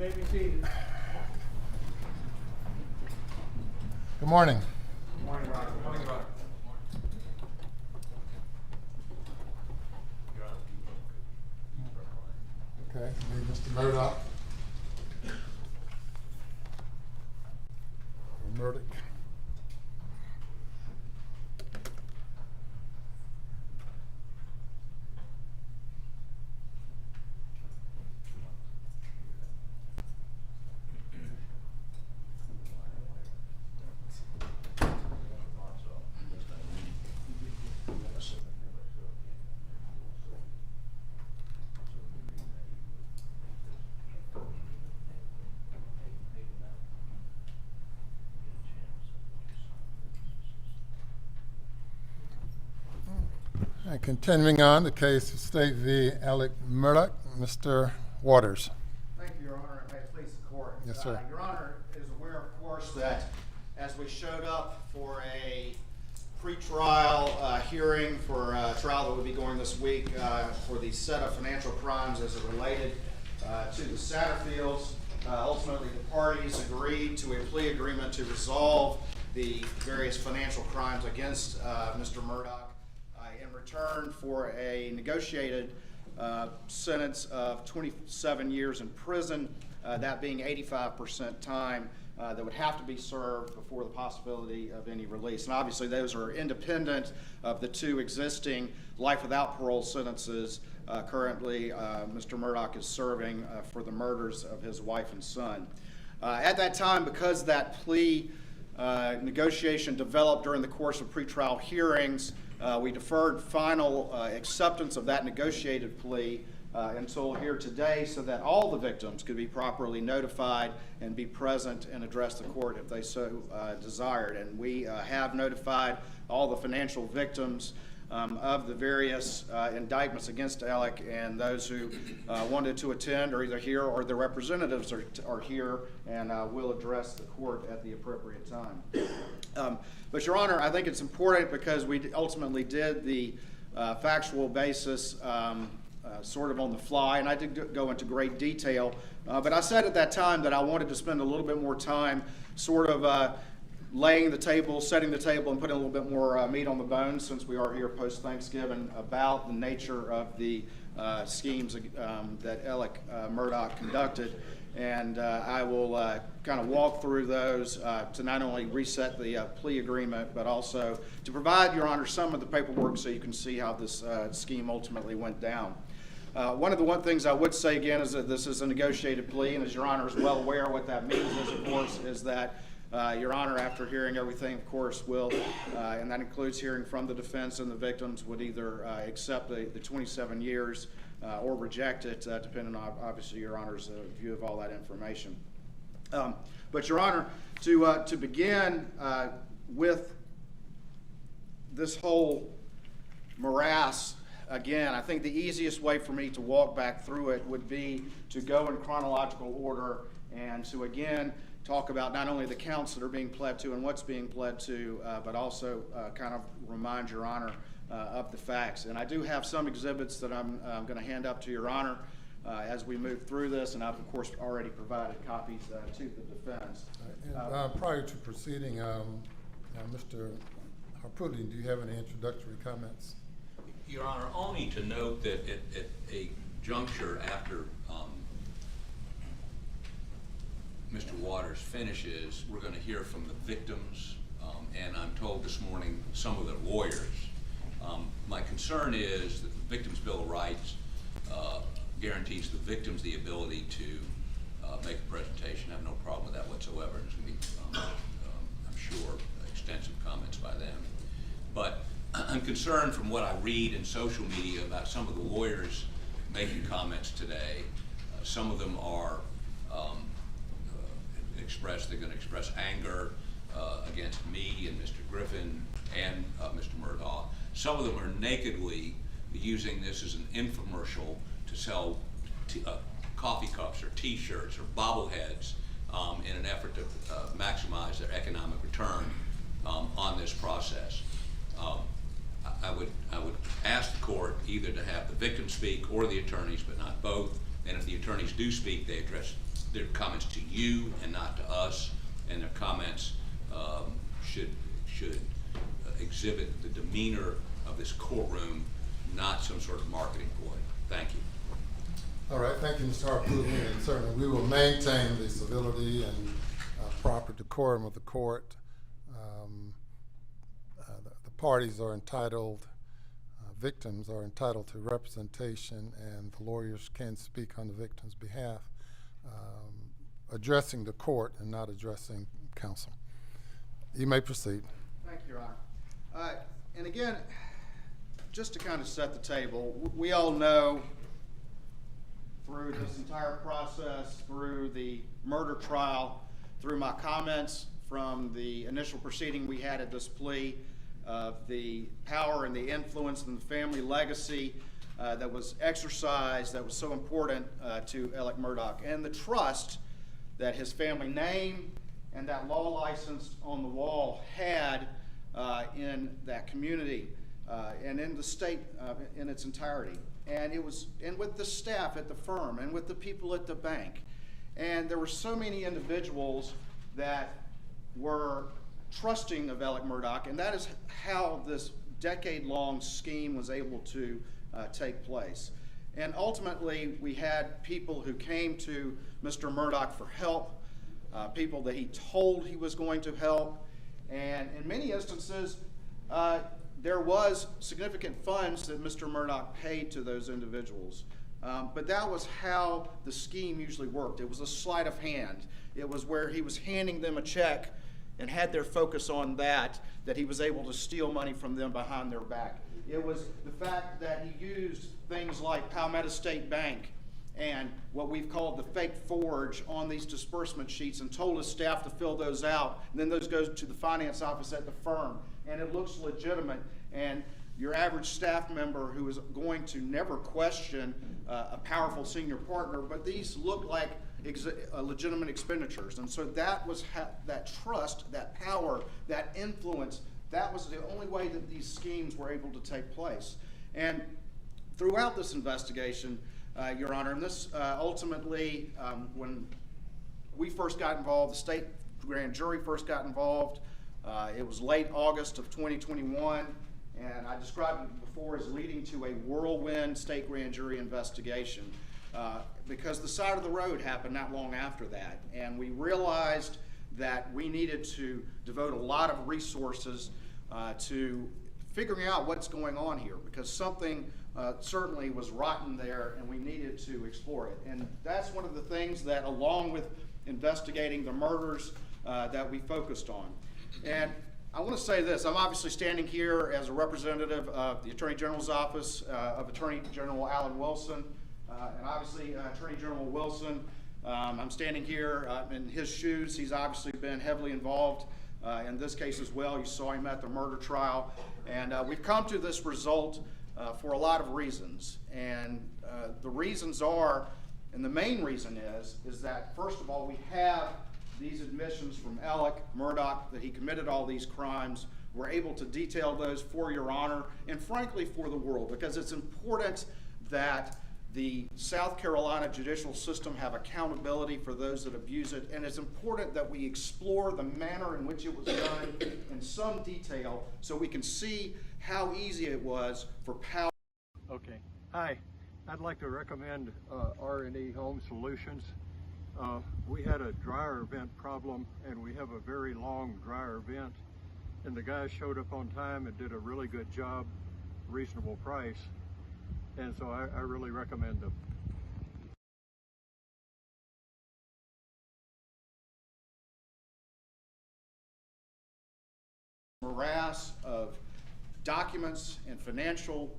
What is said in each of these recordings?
may be seated. Good morning. Good morning, Roger. Good morning, Roger. Okay, Mr. Murdaugh. Or Murdaugh. And continuing on, the case of State v. Alex Murdaugh, Mr. Waters. Thank you, Your Honor, and may it please the court. Yes, sir. Your Honor is aware, of course, that as we showed up for a pretrial hearing for a trial that would be going this week for the set of financial crimes as it related to the Satterfields, ultimately the parties agreed to a plea agreement to resolve the various financial crimes against Mr. Murdaugh in return for a negotiated sentence of 27 years in prison, that being 85% time that would have to be served before the possibility of any release. And obviously those are independent of the two existing life without parole sentences currently Mr. Murdaugh is serving for the murders of his wife and son. At that time, because that plea negotiation developed during the course of pretrial hearings, we deferred final acceptance of that negotiated plea until here today so that all the victims could be properly notified and be present and address the court if they so desired. And we have notified all the financial victims of the various indictments against Alec, and those who wanted to attend are either here or their representatives are here and will address the court at the appropriate time. But Your Honor, I think it's important because we ultimately did the factual basis sort of on the fly, and I did go into great detail, but I said at that time that I wanted to spend a little bit more time sort of laying the table, setting the table, and putting a little bit more meat on the bones since we are here post-Thanksgiving about the nature of the schemes that Alex Murdaugh conducted. And I will kind of walk through those to not only reset the plea agreement, but also to provide, Your Honor, some of the paperwork so you can see how this scheme ultimately went down. One of the things I would say again is that this is a negotiated plea, and as Your Honor is well aware, what that means is, of course, is that Your Honor, after hearing everything, of course, will, and that includes hearing from the defense and the victims, would either accept the 27 years or reject it, depending on, obviously, Your Honor's view of all that information. But Your Honor, to begin with this whole morass, again, I think the easiest way for me to walk back through it would be to go in chronological order and to, again, talk about not only the counts that are being pled to and what's being pled to, but also kind of remind Your Honor of the facts. And I do have some exhibits that I'm going to hand up to Your Honor as we move through this, and I've, of course, already provided copies to the defense. Prior to proceeding, Mr. Harpootlian, do you have any introductory comments? Your Honor, only to note that at a juncture after Mr. Waters finishes, we're going to hear from the victims, and I'm told this morning some of their lawyers. My concern is that the Victims' Bill of Rights guarantees the victims the ability to make a presentation. I have no problem with that whatsoever. There's going to be, I'm sure, extensive comments by them. But I'm concerned from what I read in social media about some of the lawyers making comments today. Some of them are they're going to express anger against me and Mr. Griffin and Mr. Murdaugh. Some of them are nakedly using this as an infomercial to sell coffee cups or t-shirts or bobbleheads in an effort to maximize their economic return on this process. I would ask the court either to have the victim speak or the attorneys, but not both, And if the attorneys do speak, they address their comments to you and not to us, and their comments should exhibit the demeanor of this courtroom, not some sort of marketing ploy. Thank you. All right, thank you, Mr. Harpootlian, and certainly we will maintain the civility and proper decorum of the court. The parties are entitled, victims are entitled to representation, and the lawyers can speak on the victim's behalf, addressing the court and not addressing counsel. You may proceed. Thank you, Your Honor. And again, just to kind of set the table, we all know through this entire process, through the murder trial, through my comments from the initial proceeding we had at this plea, the power and the influence and the family legacy that was exercised, that was so important to Alex Murdaugh, and the trust that his family name and that law license on the wall had in that community and in the state in its entirety. And it was, and with the staff at the firm and with the people at the bank. And there were so many individuals that were trusting of Alex Murdaugh, and that is how this decade-long scheme was able to take place. And ultimately, we had people who came to Mr. Murdaugh for help, people that he told he was going to help, and in many instances, there was significant funds that Mr. Murdaugh paid to those individuals. But that was how the scheme usually worked. It was a sleight of hand. It was where he was handing them a check and had their focus on that he was able to steal money from them behind their back. It was the fact that he used things like Palmetto State Bank and what we've called the fake forge on these disbursement sheets and told his staff to fill those out. And then those go to the finance office at the firm. And it looks legitimate. And your average staff member who is going to never question a powerful senior partner, but these look like legitimate expenditures. And so that was that trust, that power, that influence, that was the only way that these schemes were able to take place. And throughout this investigation, Your Honor, and this ultimately, when we first got involved, the state grand jury first got involved, it was late August of 2021, and I described it before as leading to a whirlwind state grand jury investigation because the side of the road happened not long after that, and we realized that we needed to devote a lot of resources to figuring out what's going on here, because something certainly was rotten there and we needed to explore it. And that's one of the things that, along with investigating the murders, that we focused on. And I want to say this, I'm obviously standing here as a representative of the Attorney General's Office of Attorney General Alan Wilson, and obviously Attorney General Wilson, I'm standing here in his shoes. He's obviously been heavily involved in this case as well. You saw him at the murder trial. And we've come to this result for a lot of reasons. And the reasons are, and the main reason is that, first of all, we have these admissions from Alex Murdaugh that he committed all these crimes. We're able to detail those for Your Honor and frankly for the world, because it's important that the South Carolina judicial system have accountability for those that abuse it, and it's important that we explore the manner in which it was done in some detail so we can see how easy it was for power. Okay. Hi. I'd like to recommend R&E Home Solutions. We had a dryer vent problem, and we have a very long dryer vent, and the guys showed up on time and did a really good job, reasonable price, and so I really recommend them. Morass of documents and financial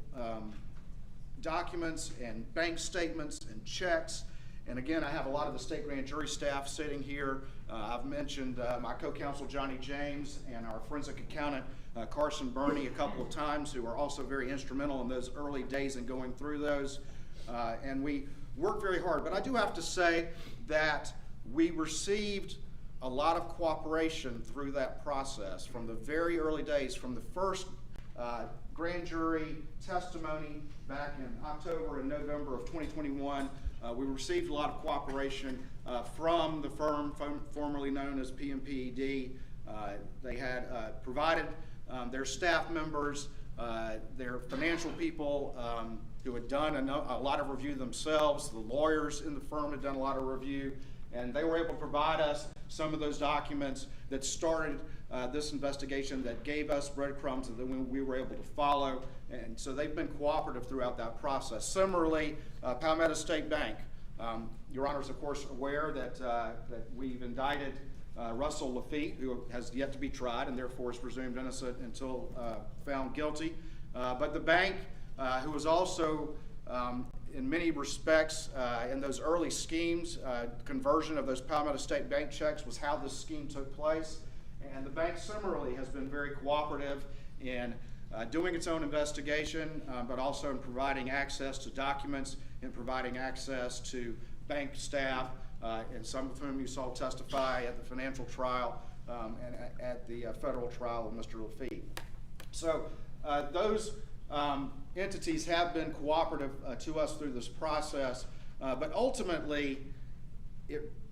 documents and bank statements and checks. And again, I have a lot of the state grand jury staff sitting here. I've mentioned my co-counsel Johnny James and our forensic accountant Carson Burney a couple of times, who are also very instrumental in those early days in going through those. And we worked very hard. But I do have to say that we received a lot of cooperation through that process from the very early days, from the first grand jury testimony back in October and November of 2021 We received a lot of cooperation from the firm formerly known as PMPED. They had provided their staff members, their financial people who had done a lot of review themselves. The lawyers in the firm had done a lot of review, and they were able to provide us some of those documents that started this investigation, that gave us breadcrumbs that we were able to follow. And so they've been cooperative throughout that process. Similarly, Palmetto State Bank. Your Honor is, of course, aware that we've indicted Russell Lafitte, who has yet to be tried and therefore is presumed innocent until found guilty. But the bank, who was also in many respects in those early schemes, conversion of those Palmetto State Bank checks was how this scheme took place. And the bank similarly has been very cooperative in doing its own investigation, but also in providing access to documents and providing access to bank staff, and some of whom you saw testify at the financial trial and at the federal trial of Mr. Lafitte. So those entities have been cooperative to us through this process, but ultimately,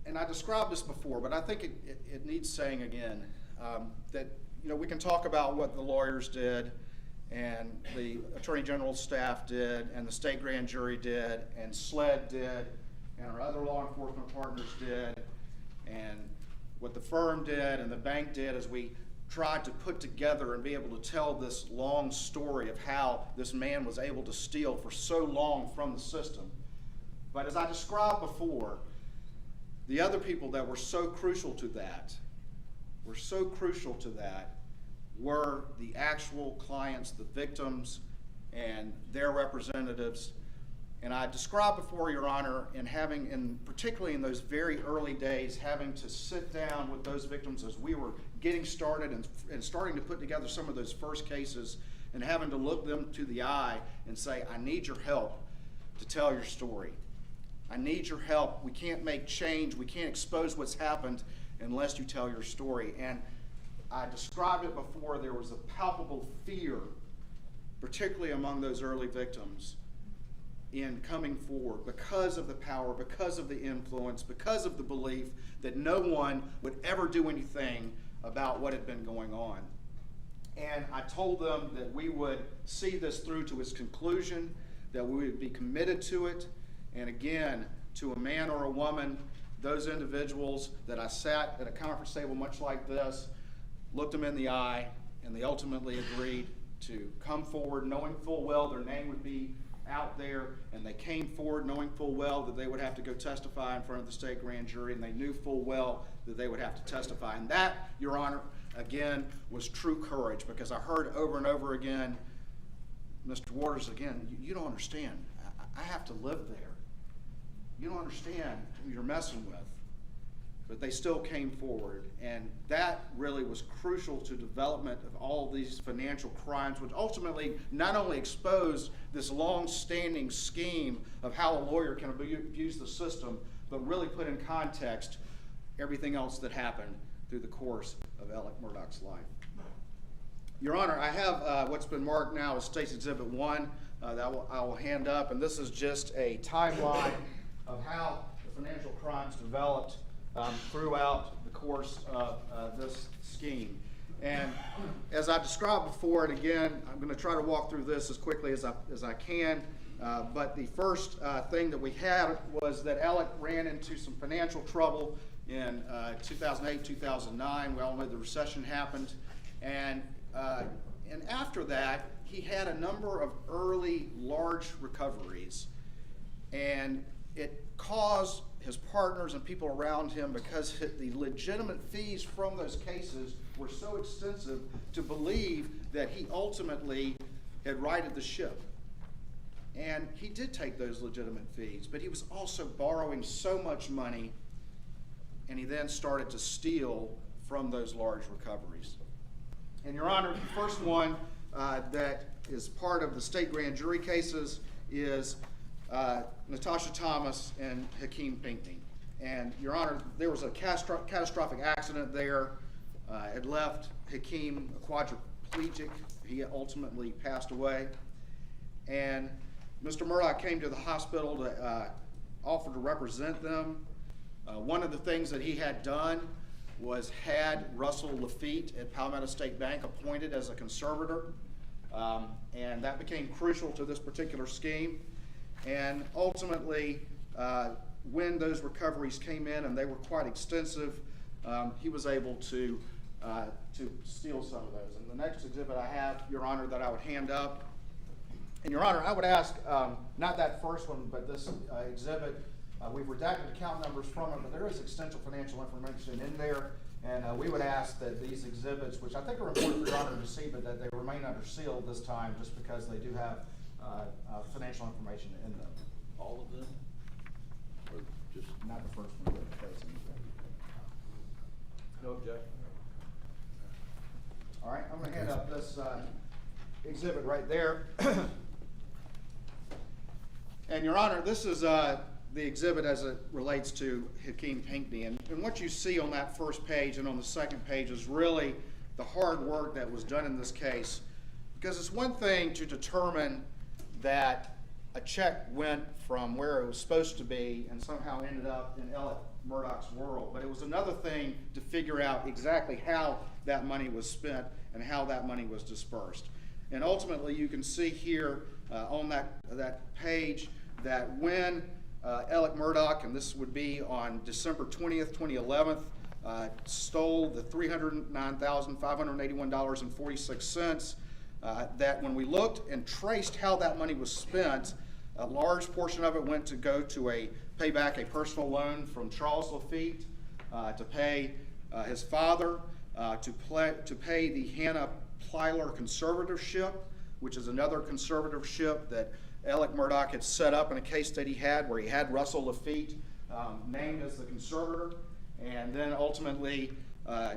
and I described this before, but I think it needs saying again, that we can talk about what the lawyers did and the Attorney General's staff did and the state grand jury did and SLED did and our other law enforcement partners did and what the firm did and the bank did as we tried to put together and be able to tell this long story of how this man was able to steal for so long from the system. But as I described before, the other people that were so crucial to that were the actual clients, the victims, and their representatives. And I described before, Your Honor, particularly in those very early days, having to sit down with those victims as we were getting started and starting to put together some of those first cases and having to look them to the eye and say, I need your help to tell your story. I need your help. We can't make change. We can't expose what's happened unless you tell your story. And I described it before, there was a palpable fear, particularly among those early victims, in coming forward because of the power, because of the influence, because of the belief that no one would ever do anything about what had been going on. And I told them that we would see this through to its conclusion, that we would be committed to it, and again, to a man or a woman, those individuals that I sat at a conference table much like this, looked them in the eye, and they ultimately agreed to come forward knowing full well their name would be out there, and they came forward knowing full well that they would have to go testify in front of the state grand jury, and they knew full well that they would have to testify. And that, Your Honor, again, was true courage, because I heard over and over again, Mr. Waters, again, you don't understand. I have to live there. You don't understand who you're messing with. But they still came forward, and that really was crucial to development of all these financial crimes, which ultimately not only exposed this long-standing scheme of how a lawyer can abuse the system, but really put in context everything else that happened through the course of Alex Murdaugh's life. Your Honor, I have what's been marked now as State's Exhibit 1 that I will hand up, and this is just a timeline of how the financial crimes developed throughout the course of this scheme. And as I described before, and again, I'm going to try to walk through this as quickly as I can, but the first thing that we had was that Alec ran into some financial trouble in 2008, 2009. We all know the recession happened. And after that, he had a number of early large recoveries. And it caused his partners and people around him, because the legitimate fees from those cases were so extensive, to believe that he ultimately had righted the ship. And he did take those legitimate fees, but he was also borrowing so much money, and he then started to steal from those large recoveries. And Your Honor, the first one that is part of the state grand jury cases is Natasha Thomas and Hakeem Pinckney. And Your Honor, there was a catastrophic accident there. It left Hakeem a quadriplegic. He ultimately passed away. And Mr. Murdaugh came to the hospital to offered to represent them. One of the things that he had done was had Russell Lafitte at Palmetto State Bank appointed as a conservator, and that became crucial to this particular scheme. And ultimately, when those recoveries came in, and they were quite extensive, he was able to steal some of those. And the next exhibit I have, Your Honor, that I would hand up. And Your Honor, I would ask, not that first one, but this exhibit, we've redacted account numbers from it, but there is extensive financial information in there. And we would ask that these exhibits, which I think are important for Your Honor to see, but that they remain under seal this time, just because they do have financial information in them. All of them? Or just? Not the first one, but the first one. No objection. All right, I'm going to hand up this exhibit right there. And Your Honor, this is the exhibit as it relates to Hakeem Pinckney. And what you see on that first page and on the second page is really the hard work that was done in this case. Because it's one thing to determine that a check went from where it was supposed to be and somehow ended up in Alex Murdaugh's world. But it was another thing to figure out exactly how that money was spent and how that money was dispersed. And ultimately, you can see here on that page that when Alex Murdaugh, and this would be on December 20th, 2011, stole the $309,581.46, that when we looked and traced how that money was spent, a large portion of it went to go to pay back a personal loan from Charles Lafitte, to pay his father, to pay the Hannah Plyler conservatorship, which is another conservatorship that Alex Murdaugh had set up in a case that he had where he had Russell Lafitte named as the conservator. And then ultimately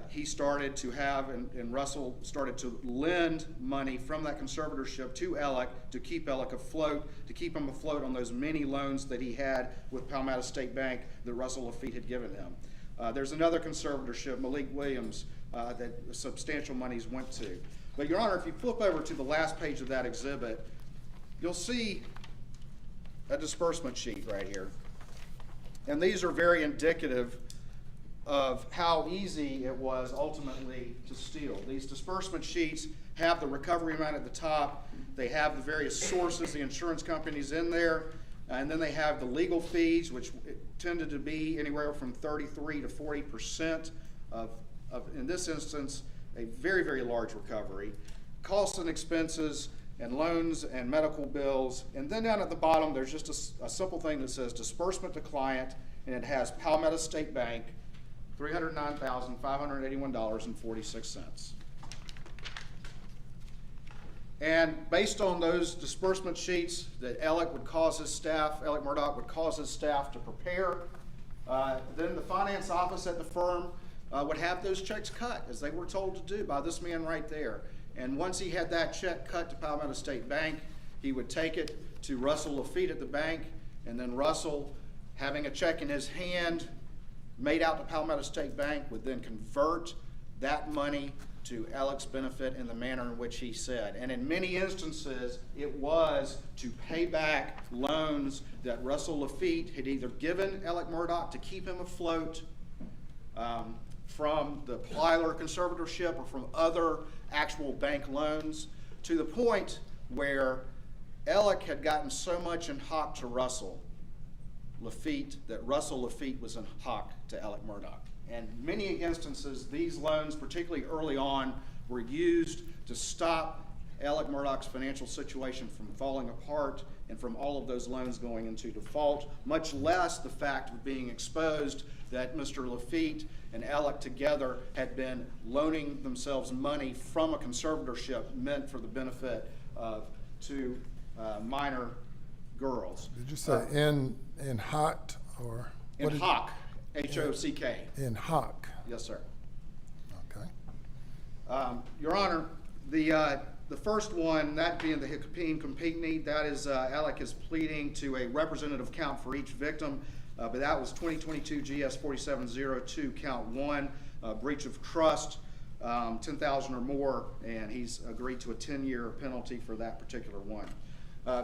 he started to have, and Russell started to lend money from that conservatorship to Alex to keep Alex afloat, to keep him afloat on those many loans that he had with Palmetto State Bank that Russell Lafitte had given him. There's another conservatorship, Malik Williams, that substantial monies went to. But Your Honor, if you flip over to the last page of that exhibit, you'll see a disbursement sheet right here. And these are very indicative of how easy it was ultimately to steal. These disbursement sheets have the recovery amount at the top. They have the various sources, the insurance companies in there, and then they have the legal fees, which tended to be anywhere from 33 to 40% of, in this instance, a very, very large recovery. Costs and expenses and loans and medical bills. And then down at the bottom, there's just a simple thing that says disbursement to client, and it has Palmetto State Bank, $309,581.46. And based on those disbursement sheets that Alex Murdaugh would cause his staff to prepare, then the finance office at the firm would have those checks cut, as they were told to do by this man right there. And once he had that check cut to Palmetto State Bank, he would take it to Russell Lafitte at the bank, and then Russell, having a check in his hand made out to Palmetto State Bank, would then convert that money to Alex's benefit in the manner in which he said. And in many instances, it was to pay back loans that Russell Lafitte had either given Alex Murdaugh to keep him afloat from the Plyler conservatorship or from other actual bank loans, to the point where Alex had gotten so much in hock to Russell Lafitte that Russell Lafitte was in hock to Alex Murdaugh. And in many instances, these loans, particularly early on, were used to stop Alex Murdaugh's financial situation from falling apart and from all of those loans going into default, much less the fact of being exposed that Mr. Lafitte and Alex together had been loaning themselves money from a conservatorship meant for the benefit of two minor girls. Did you say in hock or? In hock, H-O-C-K. In hock. Yes, sir. Okay. Your Honor, the first one, that being the Hakeem Pinckney, that is Alex is pleading to a representative count for each victim, but that was 2022 GS 4702 count 1, breach of trust, 10,000 or more, and he's agreed to a 10-year penalty for that particular one.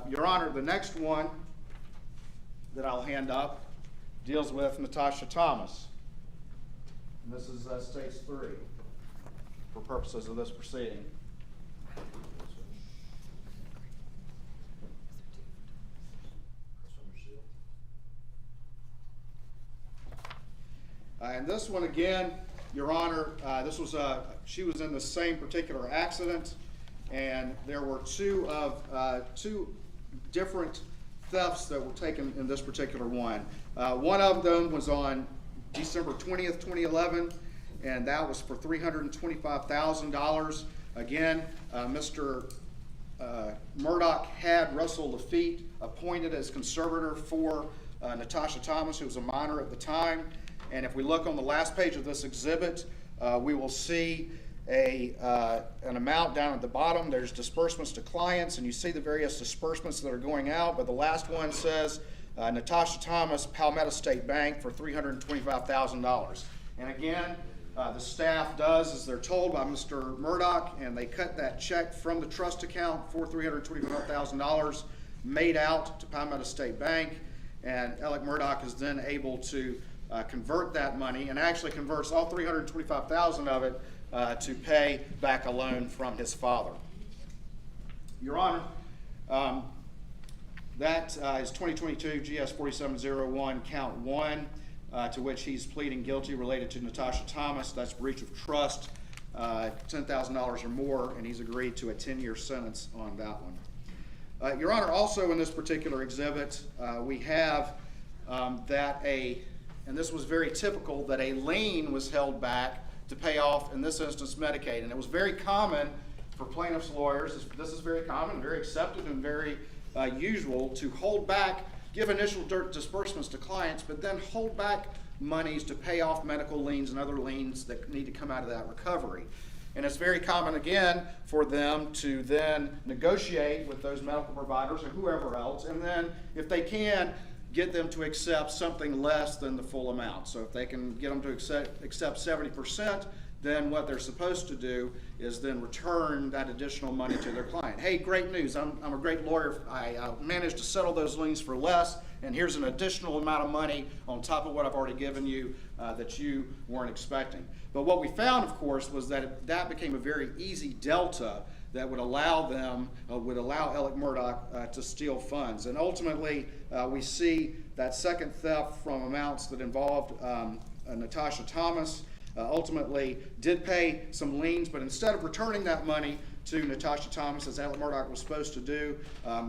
Your Honor, the next one that I'll hand up deals with Natasha Thomas. And this is Stage 3 for purposes of this proceeding. And this one again, Your Honor, this was she was in the same particular accident, and there were two different thefts that were taken in this particular one. One of them was on December 20th, 2011, and that was for $325,000. Again, Mr. Murdaugh had Russell Lafitte appointed as conservator for Natasha Thomas, who was a minor at the time. And if we look on the last page of this exhibit, we will see an amount down at the bottom. There's disbursements to clients, and you see the various disbursements that are going out, but the last one says Natasha Thomas, Palmetto State Bank for $325,000. And again, the staff does as they're told by Mr. Murdaugh, and they cut that check from the trust account for $325,000 made out to Palmetto State Bank, and Alex Murdaugh is then able to convert that money, and actually converts all $325,000 of it to pay back a loan from his father. Your Honor, that is 2022 GS 4701 count 1, to which he's pleading guilty related to Natasha Thomas. That's breach of trust, $10,000 or more, and he's agreed to a 10-year sentence on that one. Your Honor, also in this particular exhibit, we have and this was very typical, that a lien was held back to pay off, in this instance, Medicaid. And it was very common for plaintiffs' lawyers, this is very common, very accepted, and very usual, to hold back, give initial disbursements to clients, but then hold back monies to pay off medical liens and other liens that need to come out of that recovery. And it's very common, again, for them to then negotiate with those medical providers or whoever else, and then, if they can, get them to accept something less than the full amount. So if they can get them to accept 70%, then what they're supposed to do is then return that additional money to their client. Hey, great news, I'm a great lawyer. I managed to settle those liens for less, and here's an additional amount of money on top of what I've already given you that you weren't expecting. But what we found, of course, was that that became a very easy delta that would allow Alex Murdaugh to steal funds. And ultimately, we see that second theft from amounts that involved Natasha Thomas, ultimately did pay some liens, but instead of returning that money to Natasha Thomas, as Alex Murdaugh was supposed to do,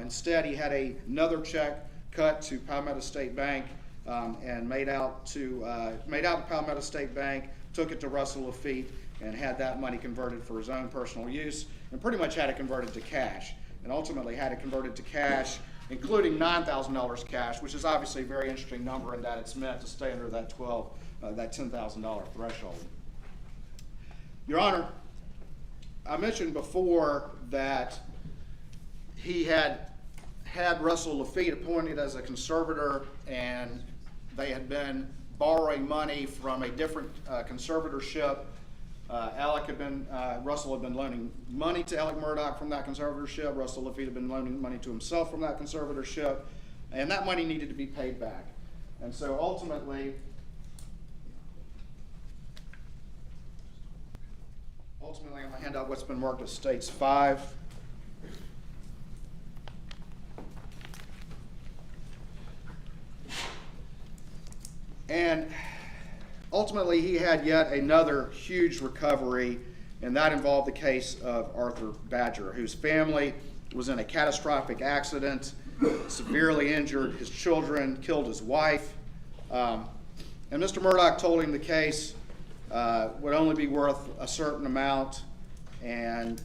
instead he had another check cut to Palmetto State Bank and made out to Palmetto State Bank, took it to Russell Lafitte, and had that money converted for his own personal use, and pretty much had it converted to cash, and ultimately had it converted to cash, including $9,000 cash, which is obviously a very interesting number in that it's meant to stay under that $10,000 threshold. Your Honor, I mentioned before that he had Russell Lafitte appointed as a conservator, and they had been borrowing money from a different conservatorship. Russell had been loaning money to Alex Murdaugh from that conservatorship. Russell Lafitte had been loaning money to himself from that conservatorship, and that money needed to be paid back. And so ultimately, I'm going to hand out what's been marked as States 5. And ultimately, he had yet another huge recovery, and that involved the case of Arthur Badger, whose family was in a catastrophic accident, severely injured his children, killed his wife. And Mr. Murdaugh told him the case would only be worth a certain amount, and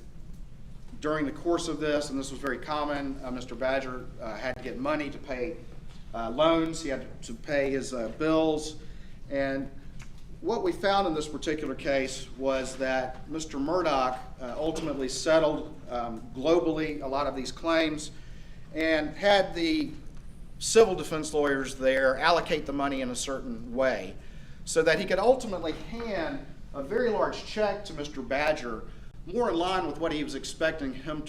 during the course of this, and this was very common, Mr. Badger had to get money to pay loans, he had to pay his bills, and what we found in this particular case was that Mr. Murdaugh ultimately settled globally a lot of these claims and had the civil defense lawyers there allocate the money in a certain way so that he could ultimately hand a very large check to Mr. Badger, more in line with what he was expecting him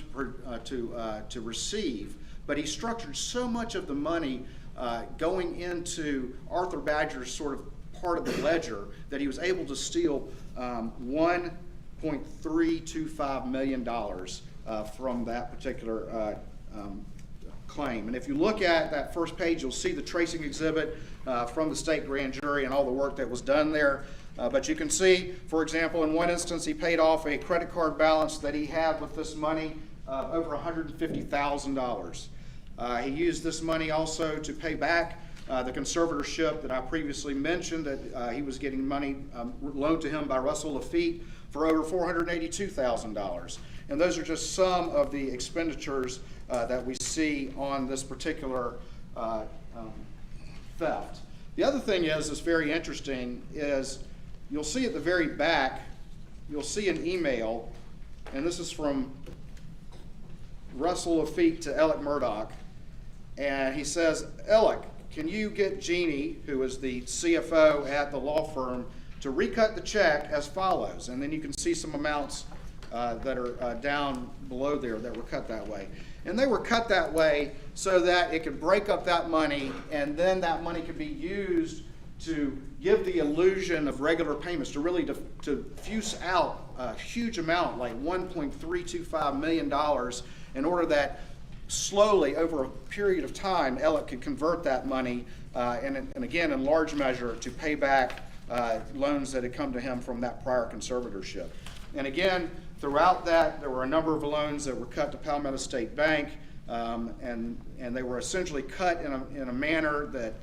to receive. But he structured so much of the money going into Arthur Badger's sort of part of the ledger, that he was able to steal $1.325 million from that particular claim. And if you look at that first page, you'll see the tracing exhibit from the state grand jury and all the work that was done there. But you can see, for example, in one instance, he paid off a credit card balance that he had with this money over $150,000. He used this money also to pay back the conservatorship that I previously mentioned, that he was getting money loaned to him by Russell Lafitte for over $482,000. And those are just some of the expenditures that we see on this particular theft. The other thing is, that's very interesting, is you'll see at the very back, you'll see an email, and this is from Russell Lafitte to Alex Murdaugh, and he says, "Alex, can you get Jeannie, who is the CFO at the law firm, to recut the check as follows?" And then you can see some amounts that are down below there that were cut that way. And they were cut that way so that it could break up that money, and then that money could be used to give the illusion of regular payments, to really to fuse out a huge amount, like $1.325 million, in order that slowly, over a period of time, Alex could convert that money, and again, in large measure, to pay back loans that had come to him from that prior conservatorship. And again, throughout that, there were a number of loans that were cut to Palmetto State Bank, and they were essentially cut in a manner that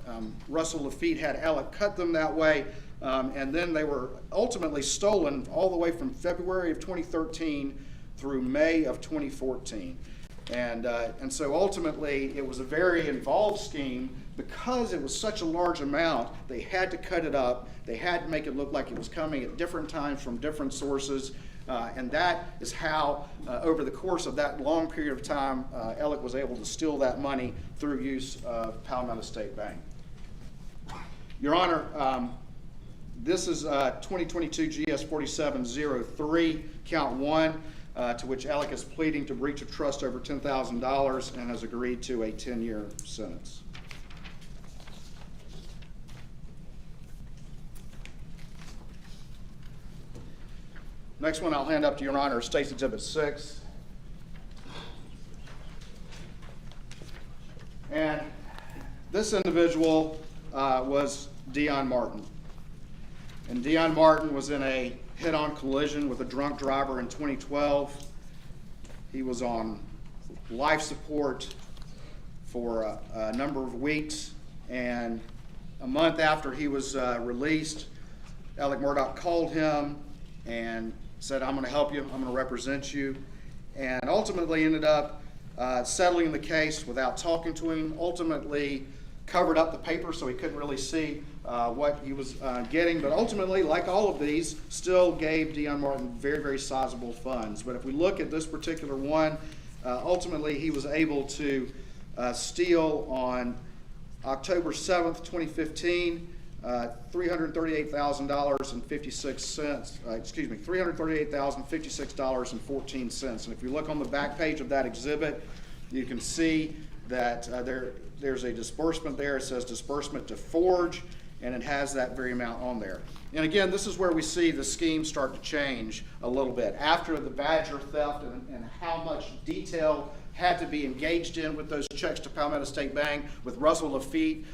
Russell Lafitte had Alex cut them that way, and then they were ultimately stolen all the way from February of 2013 through May of 2014. And so ultimately, it was a very involved scheme. Because it was such a large amount, they had to cut it up. They had to make it look like it was coming at different times from different sources. And that is how, over the course of that long period of time, Alex was able to steal that money through use of Palmetto State Bank. Your Honor, this is 2022 GS 4703, count 1. To which Alex is pleading to breach of trust over $10,000 and has agreed to a 10-year sentence. Next one I'll hand up to Your Honor is State's Exhibit 6. And this individual was Dion Martin. And Dion Martin was in a head-on collision with a drunk driver in 2012. He was on life support for a number of weeks, and a month after he was released, Alex Murdaugh called him and said, "I'm going to help you, I'm going to represent you," and ultimately ended up settling the case without talking to him, ultimately covered up the paper so he couldn't really see what he was getting, but ultimately, like all of these, still gave Dion Martin very, very sizable funds. But if we look at this particular one, ultimately he was able to steal on October 7th, 2015, $338,056. $338,056.14. And if you look on the back page of that exhibit, you can see that there's a disbursement there. It says disbursement to Forge, and it has that very amount on there. And again, this is where we see the scheme start to change a little bit. After the Badger theft and how much detail had to be engaged in with those checks to Palmetto State Bank, with Russell Lafitte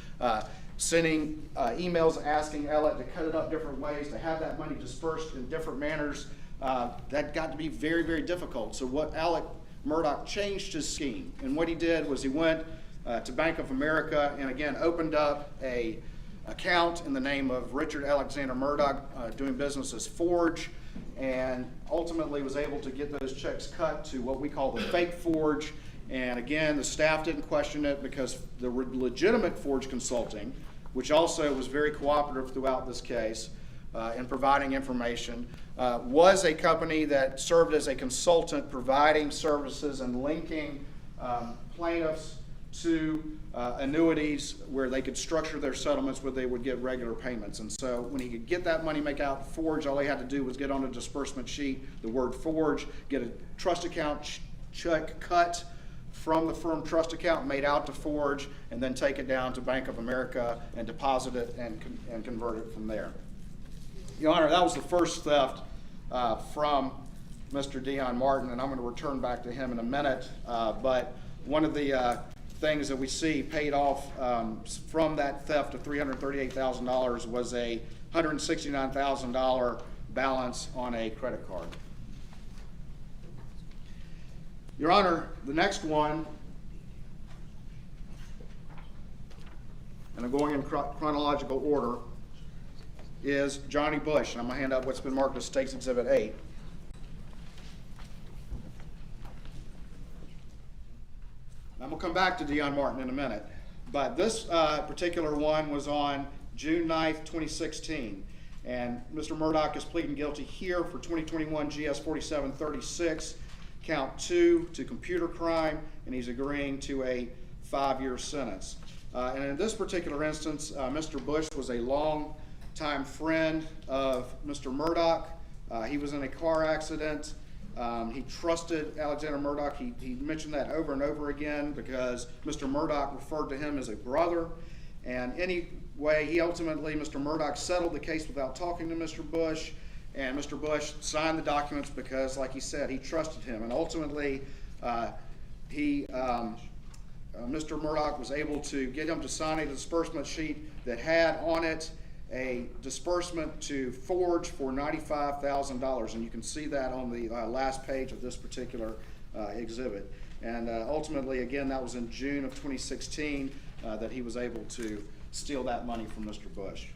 sending emails asking Alex to cut it up different ways, to have that money dispersed in different manners, that got to be very, very difficult. So what Alex Murdaugh changed his scheme, and what he did was he went to Bank of America and again opened up a account in the name of Richard Alexander Murdaugh, doing business as Forge, and ultimately was able to get those checks cut to what we call the fake Forge. And again, the staff didn't question it because the legitimate Forge Consulting, which also was very cooperative throughout this case in providing information, was a company that served as a consultant providing services and linking plaintiffs to annuities where they could structure their settlements where they would get regular payments. And so when he could get that money, make out Forge, all he had to do was get on a disbursement sheet the word Forge, get a trust account check cut from the firm trust account made out to Forge, and then take it down to Bank of America and deposit it and convert it from there. Your Honor, that was the first theft from Mr. Dion Martin, and I'm going to return back to him in a minute. But one of the things that we see paid off from that theft of $338,000 was a $169,000 balance on a credit card. Your Honor, the next one, and I'm going in chronological order, is Johnny Bush, and I'm going to hand out what's been marked as State's Exhibit 8. I'm going to come back to Dion Martin in a minute, but this particular one was on June 9th, 2016, and Mr. Murdaugh is pleading guilty here for 2021 GS 4736, count 2 to computer crime, and he's agreeing to a 5-year sentence. And in this particular instance, Mr. Bush was a long-time friend of Mr. Murdaugh. He was in a car accident. He trusted Alexander Murdaugh. He mentioned that over and over again because Mr. Murdaugh referred to him as a brother. And anyway, Mr. Murdaugh settled the case without talking to Mr. Bush. And Mr. Bush signed the documents because, like he said, he trusted him. And ultimately, Mr. Murdaugh was able to get him to sign a disbursement sheet that had on it a disbursement to Forge for $95,000. And you can see that on the last page of this particular exhibit. And ultimately, again, that was in June of 2016 that he was able to steal that money from Mr. Bush.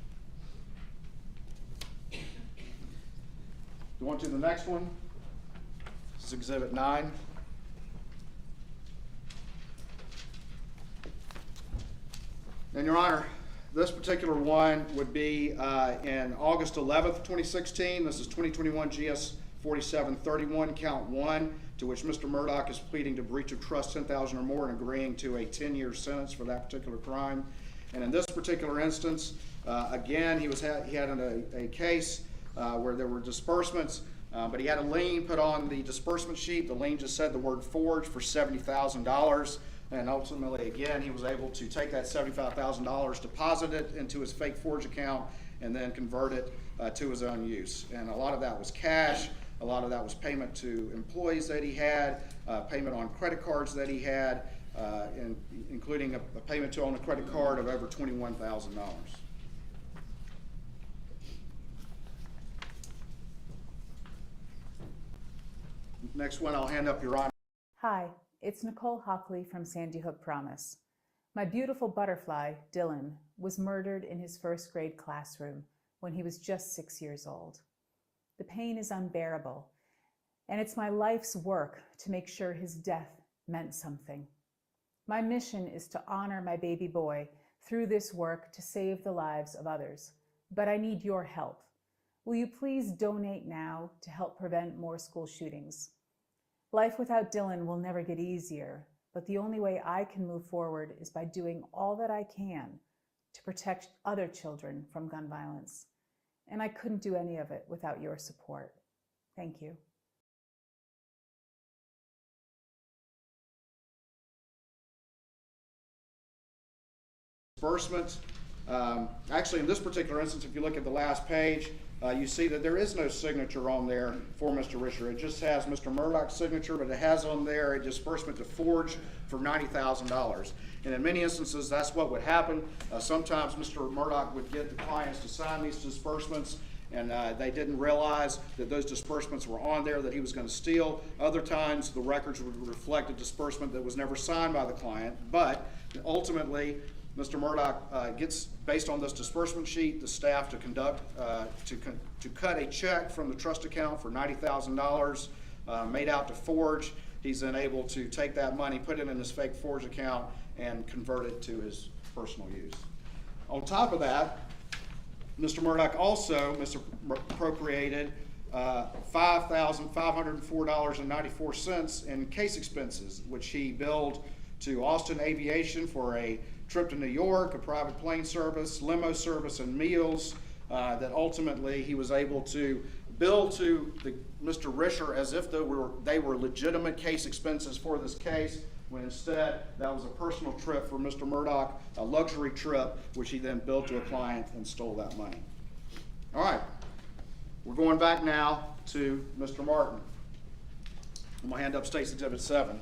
Go on to the next one. This is Exhibit 9. And Your Honor, this particular one would be in August 11th, 2016. This is 2021 GS 4731, count 1, to which Mr. Murdaugh is pleading to breach of trust $10,000 or more and agreeing to a 10-year sentence for that particular crime. And in this particular instance, again, he had a case where there were disbursements, but he had a lien put on the disbursement sheet. The lien just said the word Forge for $70,000. And ultimately, again, he was able to take that $75,000, deposit it into his fake Forge account, and then convert it to his own use. And a lot of that was cash. A lot of that was payment to employees that he had, payment on credit cards that he had, including a payment on a credit card of over $21,000. Next one I'll hand up, Your Honor. Hi, it's Nicole Hockley from Sandy Hook Promise. My beautiful butterfly, Dylan, was murdered in his first grade classroom when he was just 6 years old. The pain is unbearable, and it's my life's work to make sure his death meant something. My mission is to honor my baby boy through this work to save the lives of others, but I need your help. Will you please donate now to help prevent more school shootings? Life without Dylan will never get easier, but the only way I can move forward is by doing all that I can to protect other children from gun violence. And I couldn't do any of it without your support. Thank you. Disbursements. Actually, in this particular instance, if you look at the last page, you see that there is no signature on there for Mr. Risher. It just has Mr. Murdaugh's signature, but it has on there a disbursement to Forge for $90,000. And in many instances, that's what would happen. Sometimes Mr. Murdaugh would get the clients to sign these disbursements, and they didn't realize that those disbursements were on there that he was going to steal. Other times, the records would reflect a disbursement that was never signed by the client, but ultimately, Mr. Murdaugh gets, based on this disbursement sheet, the staff to cut a check from the trust account for $90,000 made out to Forge. He's then able to take that money, put it in his fake Forge account, and convert it to his personal use. On top of that, Mr. Murdaugh also misappropriated $5,504.94 in case expenses, which he billed to Austin Aviation for a trip to New York, a private plane service, limo service, and meals that ultimately he was able to bill to Mr. Risher as if they were legitimate case expenses for this case. when instead that was a personal trip for Mr. Murdaugh, a luxury trip, which he then billed to a client and stole that money. All right, we're going back now to Mr. Martin. I'm gonna hand up State's Exhibit 7.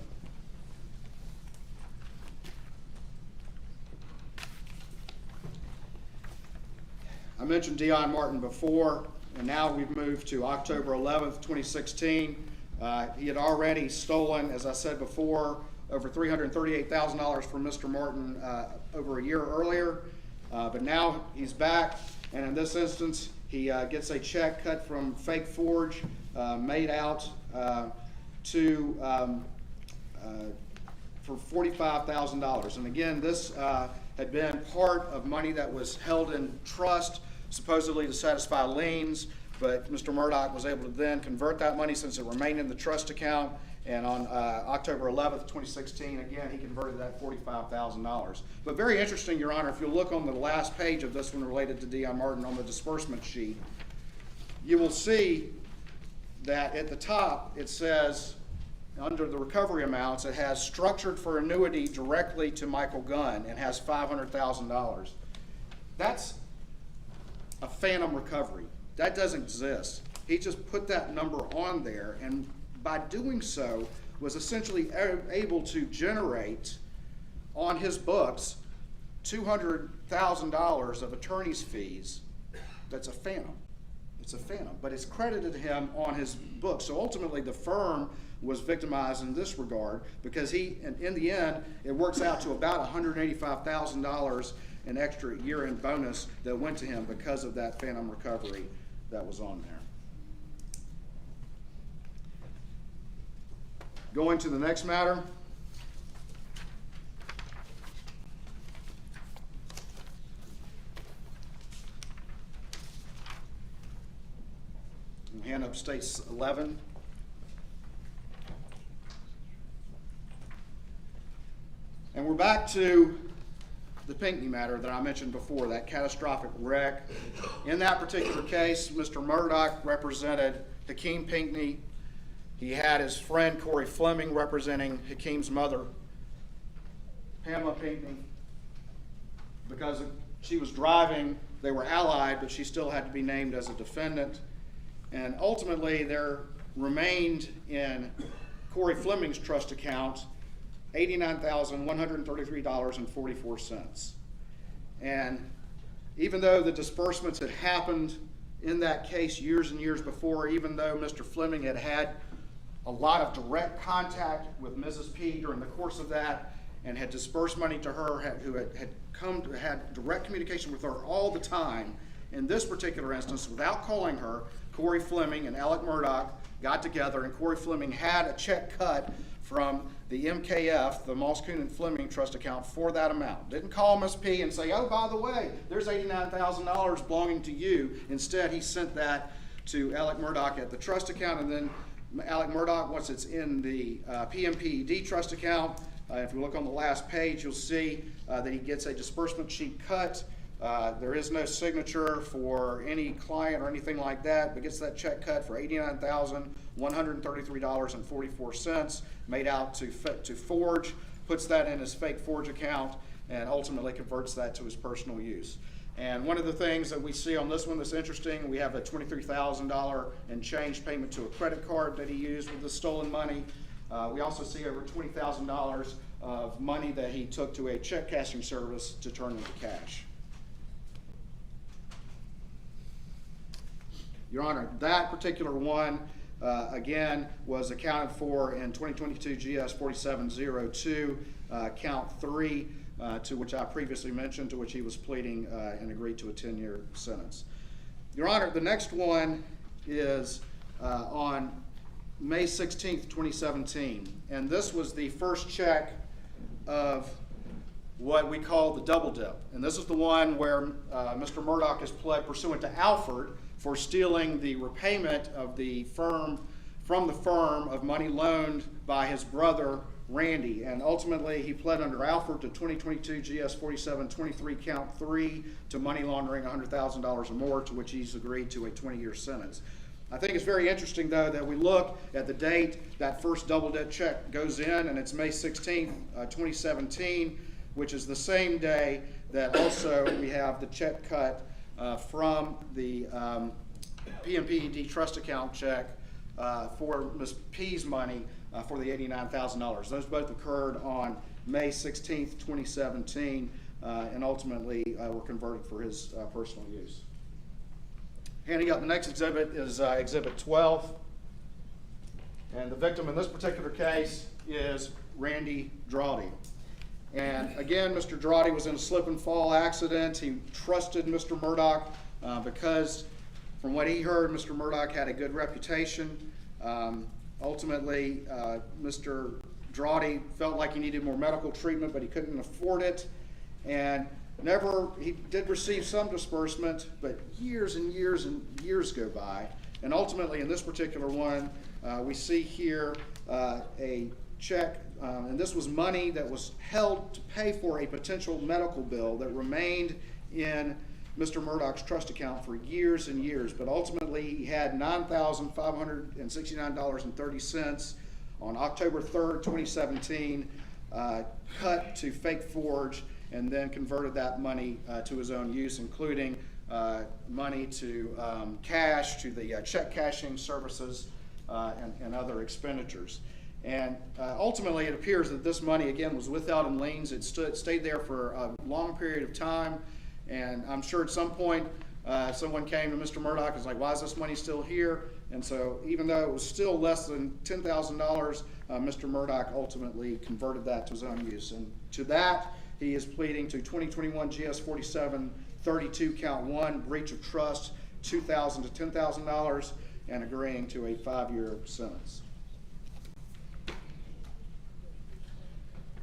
I mentioned Dion Martin before, and now we've moved to October 11th, 2016. He had already stolen, as I said before, over $338,000 from Mr. Martin over a year earlier, but now he's back, and in this instance, he gets a check cut from Fake Forge, made out for $45,000. And again, this had been part of money that was held in trust, supposedly to satisfy liens, but Mr. Murdaugh was able to then convert that money since it remained in the trust account, and on October 11th, 2016, again, he converted that $45,000. But very interesting, Your Honor, if you look on the last page of this one related to Dion Martin on the disbursement sheet, you will see that at the top it says, under the recovery amounts, it has structured for annuity directly to Michael Gunn and has $500,000. That's a phantom recovery. That doesn't exist. He just put that number on there, and by doing so was essentially able to generate on his books $200,000 of attorney's fees. That's a phantom. It's a phantom, but it's credited to him on his books. So ultimately the firm was victimized in this regard because he, in the end, it works out to about $185,000 an extra year-end bonus that went to him because of that phantom recovery that was on there. Going to the next matter. Hand up States 11. And we're back to the Pinckney matter that I mentioned before, that catastrophic wreck. In that particular case, Mr. Murdaugh represented Hakeem Pinckney. He had his friend Corey Fleming representing Hakeem's mother, Pamela Pinckney. Because she was driving, they were allied, but she still had to be named as a defendant. And ultimately, there remained in Corey Fleming's trust account $89,133.44. And even though the disbursements had happened in that case years and years before, even though Mr. Fleming had had a lot of direct contact with Mrs. P during the course of that and had disbursed money to her, who had direct communication with her all the time, in this particular instance, without calling her, Corey Fleming and Alex Murdaugh got together, and Corey Fleming had a check cut from the MKF, the Moss Coon and Fleming trust account, for that amount. Didn't call Miss P and say, oh, by the way, there's $89,000 belonging to you. Instead, he sent that to Alex Murdaugh at the trust account, and then Alex Murdaugh, once it's in the PMPED trust account, if you look on the last page, you'll see that he gets a disbursement sheet cut. There is no signature for any client or anything like that, but gets that check cut for $89,133.44, made out to Forge, puts that in his Fake Forge account, and ultimately converts that to his personal use. And one of the things that we see on this one that's interesting, we have a $23,000 and change payment to a credit card that he used with the stolen money. We also see over $20,000 of money that he took to a check cashing service to turn into cash. Your Honor, that particular one, again, was accounted for in 2022 GS 4702, count 3, to which I previously mentioned, to which he was pleading and agreed to a 10-year sentence. Your Honor, the next one is on May 16th, 2017, and this was the first check of what we call the double dip. And this is the one where Mr. Murdaugh is pled pursuant to Alford for stealing the repayment of the firm, from the firm, of money loaned by his brother Randy. And ultimately he pled under Alford to 2022 GS 4723 count 3 to money laundering $100,000 or more, to which he's agreed to a 20-year sentence. I think it's very interesting, though, that we look at the date that first double dip check goes in, and it's May 16th, 2017, which is the same day that also we have the check cut from the PMPED trust account check for Ms. P's money for the $89,000. Those both occurred on May 16th, 2017, and ultimately were converted for his personal use. Handing up the next exhibit is Exhibit 12. And the victim in this particular case is Randy Drawdy. And again, Mr. Drawdy was in a slip and fall accident. He trusted Mr. Murdaugh because from what he heard, Mr. Murdaugh had a good reputation. Ultimately, Mr. Drawdy felt like he needed more medical treatment, but he couldn't afford it. And he did receive some disbursement, but years and years and years go by. And ultimately, in this particular one, we see here a check, and this was money that was held to pay for a potential medical bill that remained in Mr. Murdaugh's trust account for years and years. But ultimately, he had $9,569.30 on October 3rd, 2017, cut to Fake Forge, and then converted that money to his own use, including money to cash, to the check cashing services, and other expenditures. And ultimately, it appears that this money, again, was withheld in liens. It stayed there for a long period of time, and I'm sure at some point someone came to Mr. Murdaugh and was like, why is this money still here? And so even though it was still less than $10,000, Mr. Murdaugh ultimately converted that to his own use. And to that, he is pleading to 2021 GS 4732 count 1, breach of trust, $2,000 to $10,000, and agreeing to a 5-year sentence.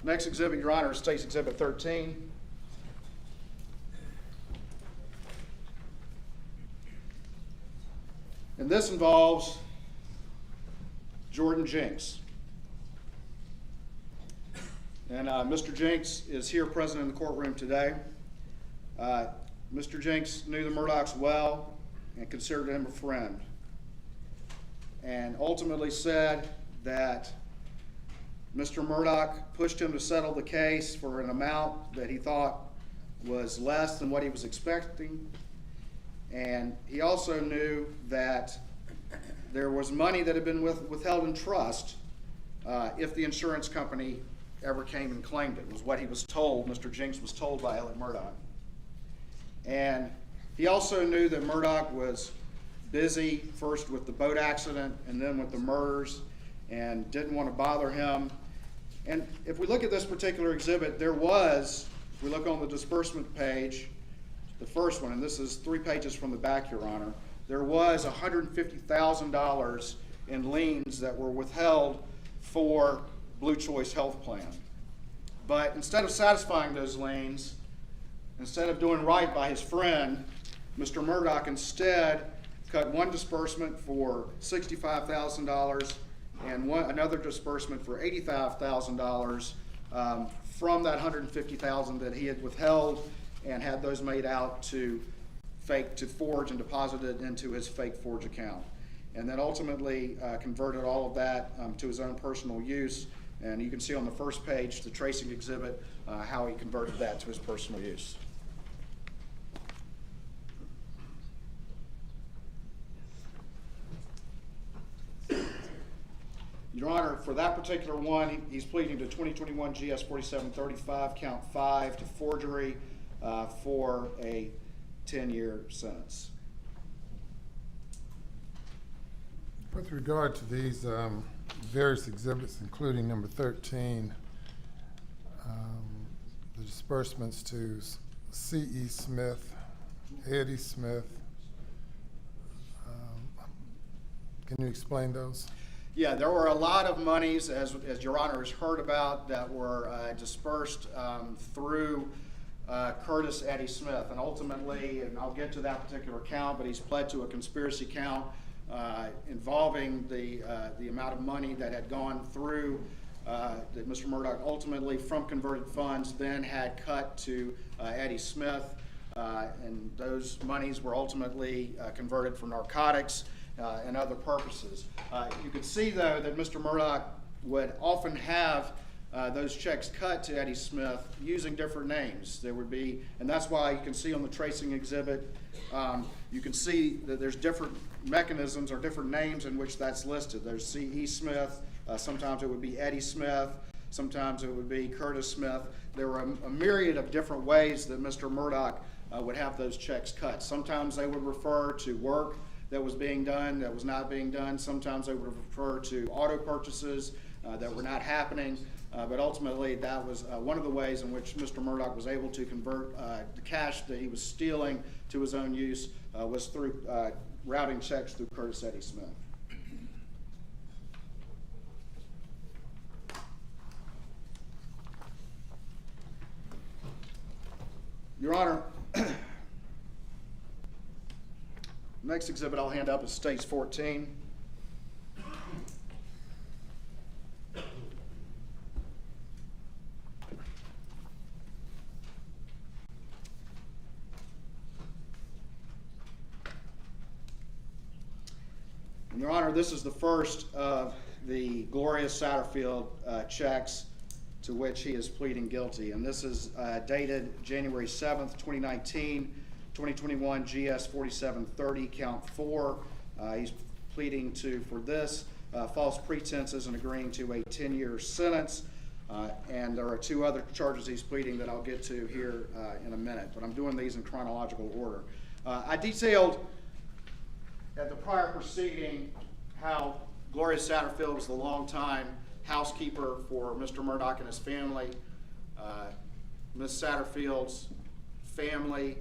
Next exhibit, Your Honor, is State's Exhibit 13. And this involves Jordan Jenks. And Mr. Jenks is here present in the courtroom today. Mr. Jenks knew the Murdaughs well and considered him a friend, and ultimately said that Mr. Murdaugh pushed him to settle the case for an amount that he thought was less than what he was expecting. And he also knew that there was money that had been withheld in trust if the insurance company ever came and claimed it, was what he was told, Mr. Jenks was told by Alex Murdaugh. And he also knew that Murdaugh was busy first with the boat accident and then with the murders, and didn't want to bother him. And if we look at this particular exhibit, there was, if we look on the disbursement page, the first one, and this is 3 pages from the back, Your Honor, there was $150,000 in liens that were withheld for Blue Choice Health Plan. But instead of satisfying those liens, instead of doing right by his friend, Mr. Murdaugh instead cut one disbursement for $65,000 and another disbursement for $85,000 from that $150,000 that he had withheld, and had those made out to Forge and deposited into his Fake Forge account. And then ultimately converted all of that to his own personal use. And you can see on the first page, the tracing exhibit, how he converted that to his personal use. Your Honor, for that particular one, he's pleading to 2021 GS 4735, count 5, to forgery for a 10-year sentence. With regard to these various exhibits, including number 13, the disbursements to C.E. Smith, Eddie Smith, can you explain those? Yeah, there were a lot of monies, as Your Honor has heard about, that were dispersed through Curtis Eddie Smith. And ultimately, and I'll get to that particular count, but he's pled to a conspiracy count involving the amount of money that had gone through that Mr. Murdaugh ultimately from converted funds then had cut to Eddie Smith. And those monies were ultimately converted for narcotics. and other purposes. You can see, though, that Mr. Murdaugh would often have those checks cut to Eddie Smith using different names. There would be, and that's why you can see on the tracing exhibit, you can see that there's different mechanisms or different names in which that's listed. There's C.E. Smith, sometimes it would be Eddie Smith, sometimes it would be Curtis Smith. There were a myriad of different ways that Mr. Murdaugh would have those checks cut. Sometimes they would refer to work that was being done that was not being done. Sometimes they would refer to auto purchases that were not happening. But ultimately, that was one of the ways in which Mr. Murdaugh was able to convert the cash that he was stealing to his own use was through routing checks through Curtis Eddie Smith. Your Honor, next exhibit I'll hand up is States 14. And Your Honor, this is the first of the Gloria Satterfield checks to which he is pleading guilty. And this is dated January 7th, 2019, 2021 GS 4730, count 4. He's pleading for this false pretenses and agreeing to a 10-year sentence. And there are 2 other charges he's pleading that I'll get to here in a minute, but I'm doing these in chronological order. I detailed at the prior proceeding how Gloria Satterfield was the longtime housekeeper for Mr. Murdaugh and his family. Ms. Satterfield's family,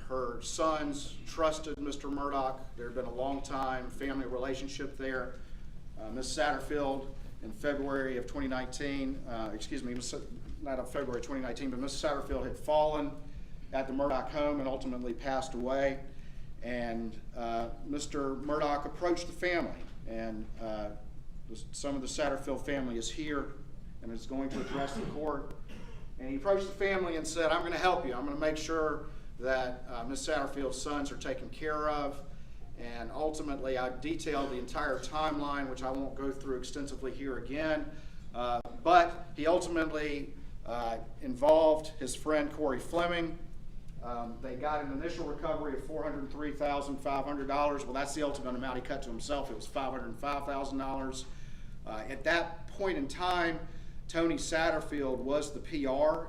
her sons trusted Mr. Murdaugh. There had been a long-time family relationship there. Ms. Satterfield in February of 2019, not of February 2019, but Ms. Satterfield had fallen at the Murdaugh home and ultimately passed away. And Mr. Murdaugh approached the family, and some of the Satterfield family is here and is going to address the court. And he approached the family and said, I'm going to help you. I'm going to make sure that Ms. Satterfield's sons are taken care of. And ultimately, I detailed the entire timeline, which I won't go through extensively here again. But he ultimately involved his friend Corey Fleming. They got an initial recovery of $403,500. Well, that's the ultimate amount he cut to himself. It was $505,000. At that point in time, Tony Satterfield was the PR,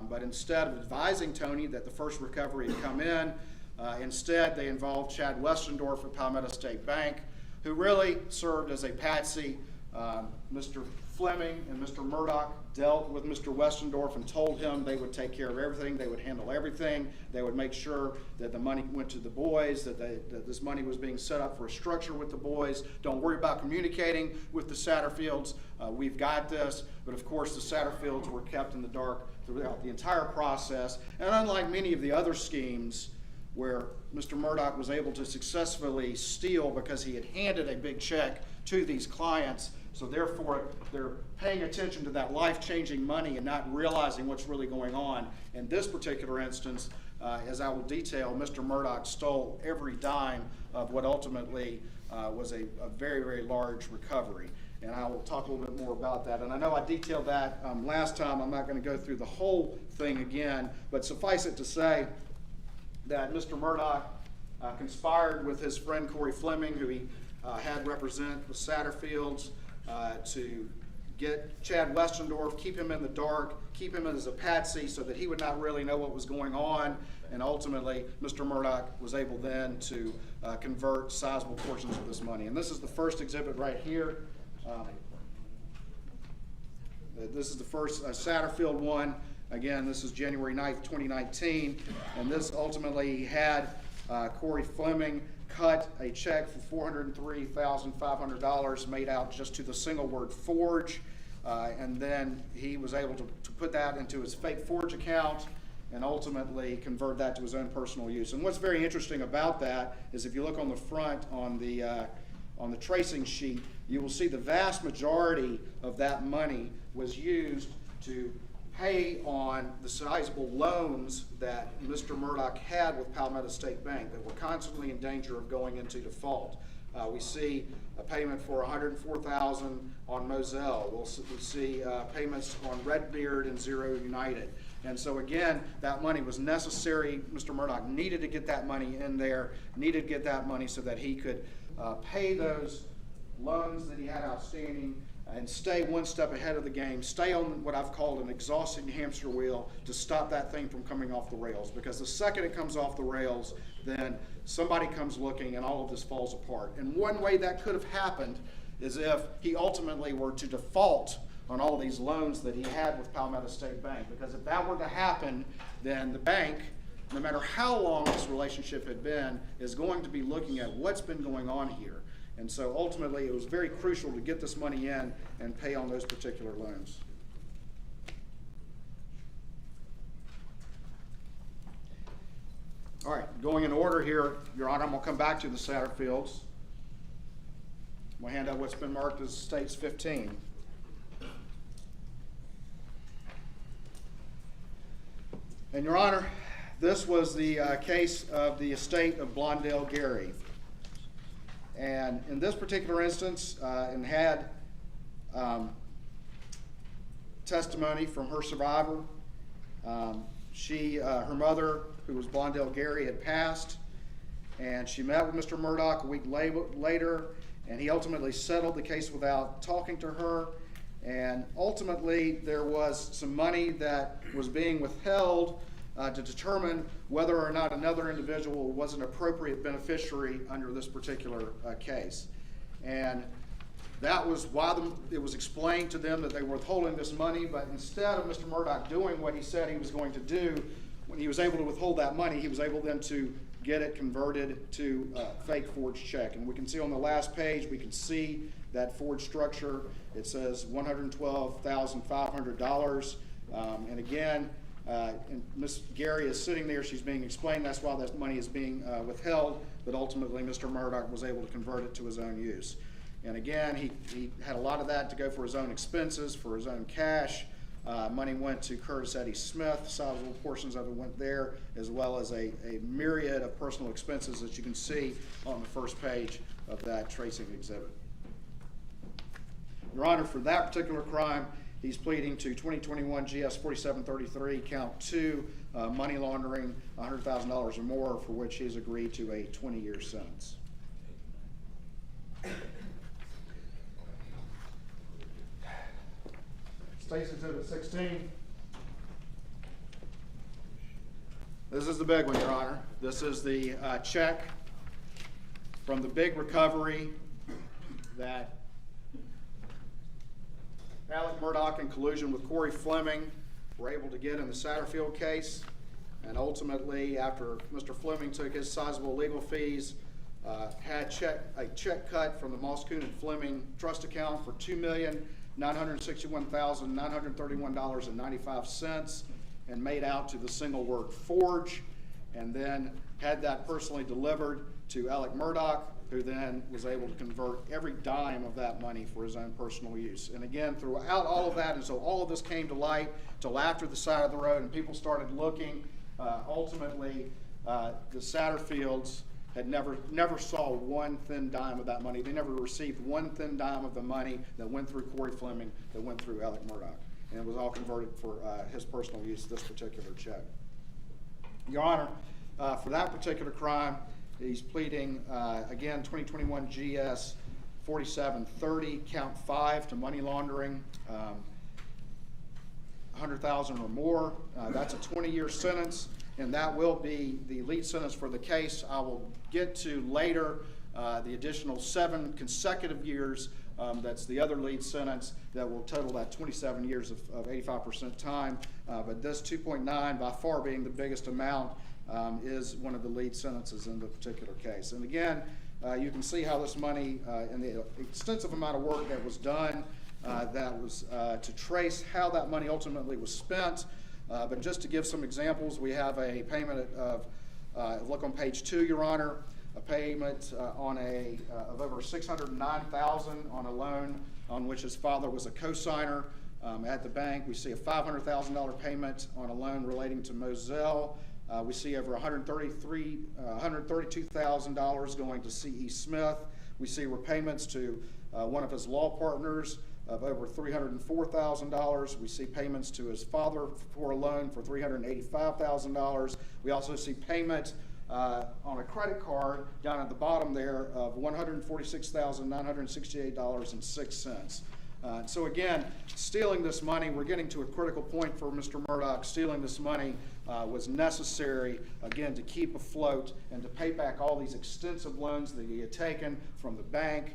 but instead of advising Tony that the first recovery had come in, instead they involved Chad Westendorf at Palmetto State Bank, who really served as a patsy. Mr. Fleming and Mr. Murdaugh dealt with Mr. Westendorf and told him they would take care of everything, they would handle everything, they would make sure that the money went to the boys, that this money was being set up for a structure with the boys. Don't worry about communicating with the Satterfields, we've got this. But of course the Satterfields were kept in the dark throughout the entire process. And unlike many of the other schemes where Mr. Murdaugh was able to successfully steal because he had handed a big check to these clients, so therefore they're paying attention to that life-changing money and not realizing what's really going on. In this particular instance, as I will detail, Mr. Murdaugh stole every dime of what ultimately was a very, very large recovery. And I will talk a little bit more about that. And I know I detailed that last time. I'm not going to go through the whole thing again, but suffice it to say that Mr. Murdaugh conspired with his friend Corey Fleming, who he had represent the Satterfields, to get Chad Westendorf, keep him in the dark, keep him as a patsy so that he would not really know what was going on. And ultimately, Mr. Murdaugh was able then to convert sizable portions of this money. And this is the first exhibit right here. This is the first Satterfield one. Again, this is January 9th, 2019. And this ultimately had Corey Fleming cut a check for $403,500 made out just to the single word forge. And then he was able to put that into his fake forge account and ultimately convert that to his own personal use. And what's very interesting about that is if you look on the front on the tracing sheet, you will see the vast majority of that money was used to pay on the sizable loans that Mr. Murdaugh had with Palmetto State Bank that were constantly in danger of going into default. We see a payment for $104,000 on Moselle. We see payments on Redbeard and Zero United. And so again, that money was necessary. Mr. Murdaugh needed to get that money in there, needed to get that money so that he could pay those loans that he had outstanding and stay one step ahead of the game, stay on what I've called an exhausting hamster wheel to stop that thing from coming off the rails. Because the second it comes off the rails, then somebody comes looking and all of this falls apart. And one way that could have happened is if he ultimately were to default on all these loans that he had with Palmetto State Bank. Because if that were to happen, then the bank, no matter how long this relationship had been, is going to be looking at what's been going on here. And so ultimately it was very crucial to get this money in and pay on those particular loans. All right, going in order here, Your Honor, I'm going to come back to the Satterfields. I'm going to hand out what's been marked as States 15. And Your Honor, this was the case of the estate of Blondell Gary. And in this particular instance, and had testimony from her survivor. Her mother, who was Blondell Gary, had passed, and she met with Mr. Murdaugh a week later, and he ultimately settled the case without talking to her. And ultimately, there was some money that was being withheld to determine whether or not another individual was an appropriate beneficiary under this particular case. And that was why it was explained to them that they were withholding this money, but instead of Mr. Murdaugh doing what he said he was going to do, when he was able to withhold that money, he was able then to get it converted to a fake forged check. And we can see on the last page, we can see that forged structure. It says $112,500. And again, and Ms. Gary is sitting there, she's being explained that's why that money is being withheld, but ultimately Mr. Murdaugh was able to convert it to his own use. And again, he had a lot of that to go for his own expenses, for his own cash. Money went to Curtis Eddie Smith, sizable portions of it went there, as well as a myriad of personal expenses that you can see on the first page of that tracing exhibit. Your Honor, for that particular crime, he's pleading to 2021 GS 4733, count 2, money laundering, $100,000 or more, for which he's agreed to a 20-year sentence. State's Exhibit 16. This is the big one, Your Honor. This is the check from the big recovery that Alex Murdaugh, in collusion with Corey Fleming, were able to get in the Satterfield case. And ultimately, after Mr. Fleming took his sizable legal fees, had a check cut from the Moss Coon and Fleming trust account for $2,961,931.95 and made out to the single word forge, and then had that personally delivered to Alex Murdaugh, who then was able to convert every dime of that money for his own personal use. And again, throughout all of that, and so all of this came to light till after the side of the road and people started looking, ultimately the Satterfields had never saw one thin dime of that money. They never received one thin dime of the money that went through Corey Fleming, that went through Alex Murdaugh. And it was all converted for his personal use, this particular check. Your Honor, for that particular crime, he's pleading, again, 2021 GS 4730, count 5 to money laundering, $100,000 or more. That's a 20-year sentence, and that will be the lead sentence for the case. I will get to later the additional 7 consecutive years. That's the other lead sentence that will total that 27 years of 85% time. But this 2.9, by far being the biggest amount, is one of the lead sentences in the particular case. And again, you can see how this money and the extensive amount of work that was done that was to trace how that money ultimately was spent. But just to give some examples, we have a payment of, look on page 2, Your Honor, a payment on of over $609,000 on a loan on which his father was a co-signer at the bank. We see a $500,000 payment on a loan relating to Moselle. We see over $132,000 going to C.E. Smith. We see repayments to one of his law partners of over $304,000. We see payments to his father for a loan for $385,000. We also see payment on a credit card down at the bottom there of $146,968.06. So again, stealing this money, we're getting to a critical point for Mr. Murdaugh. Stealing this money was necessary, again, to keep afloat and to pay back all these extensive loans that he had taken from the bank,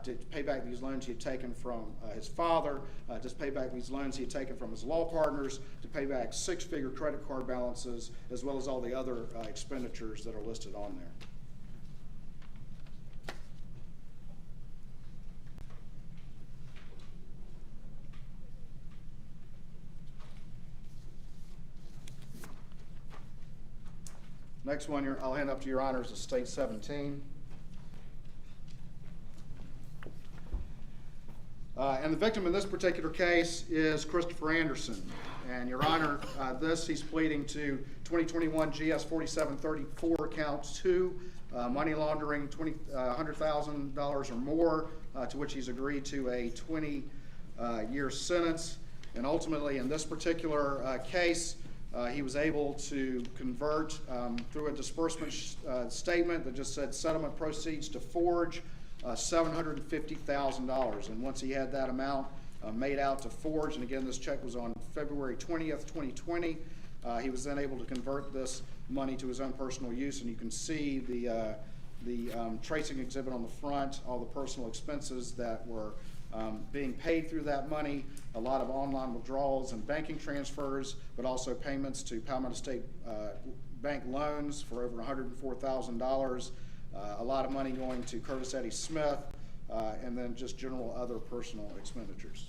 to pay back these loans he had taken from his father, to pay back these loans he had taken from his law partners, to pay back six-figure credit card balances, as well as all the other expenditures that are listed on there. Next one, I'll hand up to your honors, is State 17. And the victim in this particular case is Christopher Anderson. And your honor, he's pleading to 2021 GS 4734 count 2, money laundering $100,000 or more, to which he's agreed to a 20-year sentence. And ultimately, in this particular case, he was able to convert through a disbursement statement that just said settlement proceeds to Forge $750,000. And once he had that amount made out to Forge, and again, this check was on February 20th, 2020, he was then able to convert this money to his own personal use. And you can see the tracing exhibit on the front, all the personal expenses that were being paid through that money, a lot of online withdrawals and banking transfers, but also payments to Palmetto State Bank loans for over $104,000, a lot of money going to Curtis Eddie Smith, and then just general other personal expenditures.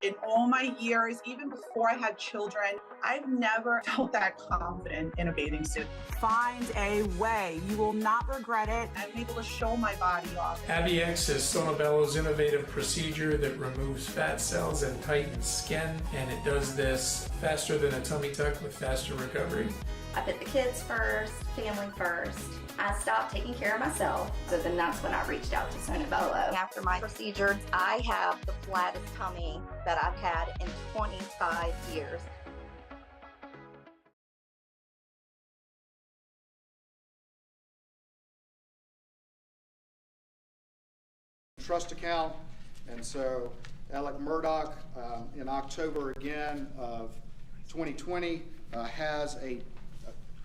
In all my years, even before I had children, I've never felt that confident in a bathing suit. Find a way. You will not regret it. I'm able to show my body off. ABX is Sonobello's innovative procedure that removes fat cells and tightens skin, and it does this faster than a tummy tuck with faster recovery. I put the kids first, family first. I stopped taking care of myself, so then that's when I reached out to Sonobello. After my procedures, I have the flattest tummy that I've had in 25 years. Trust account, and so Alex Murdaugh in October again of 2020 has a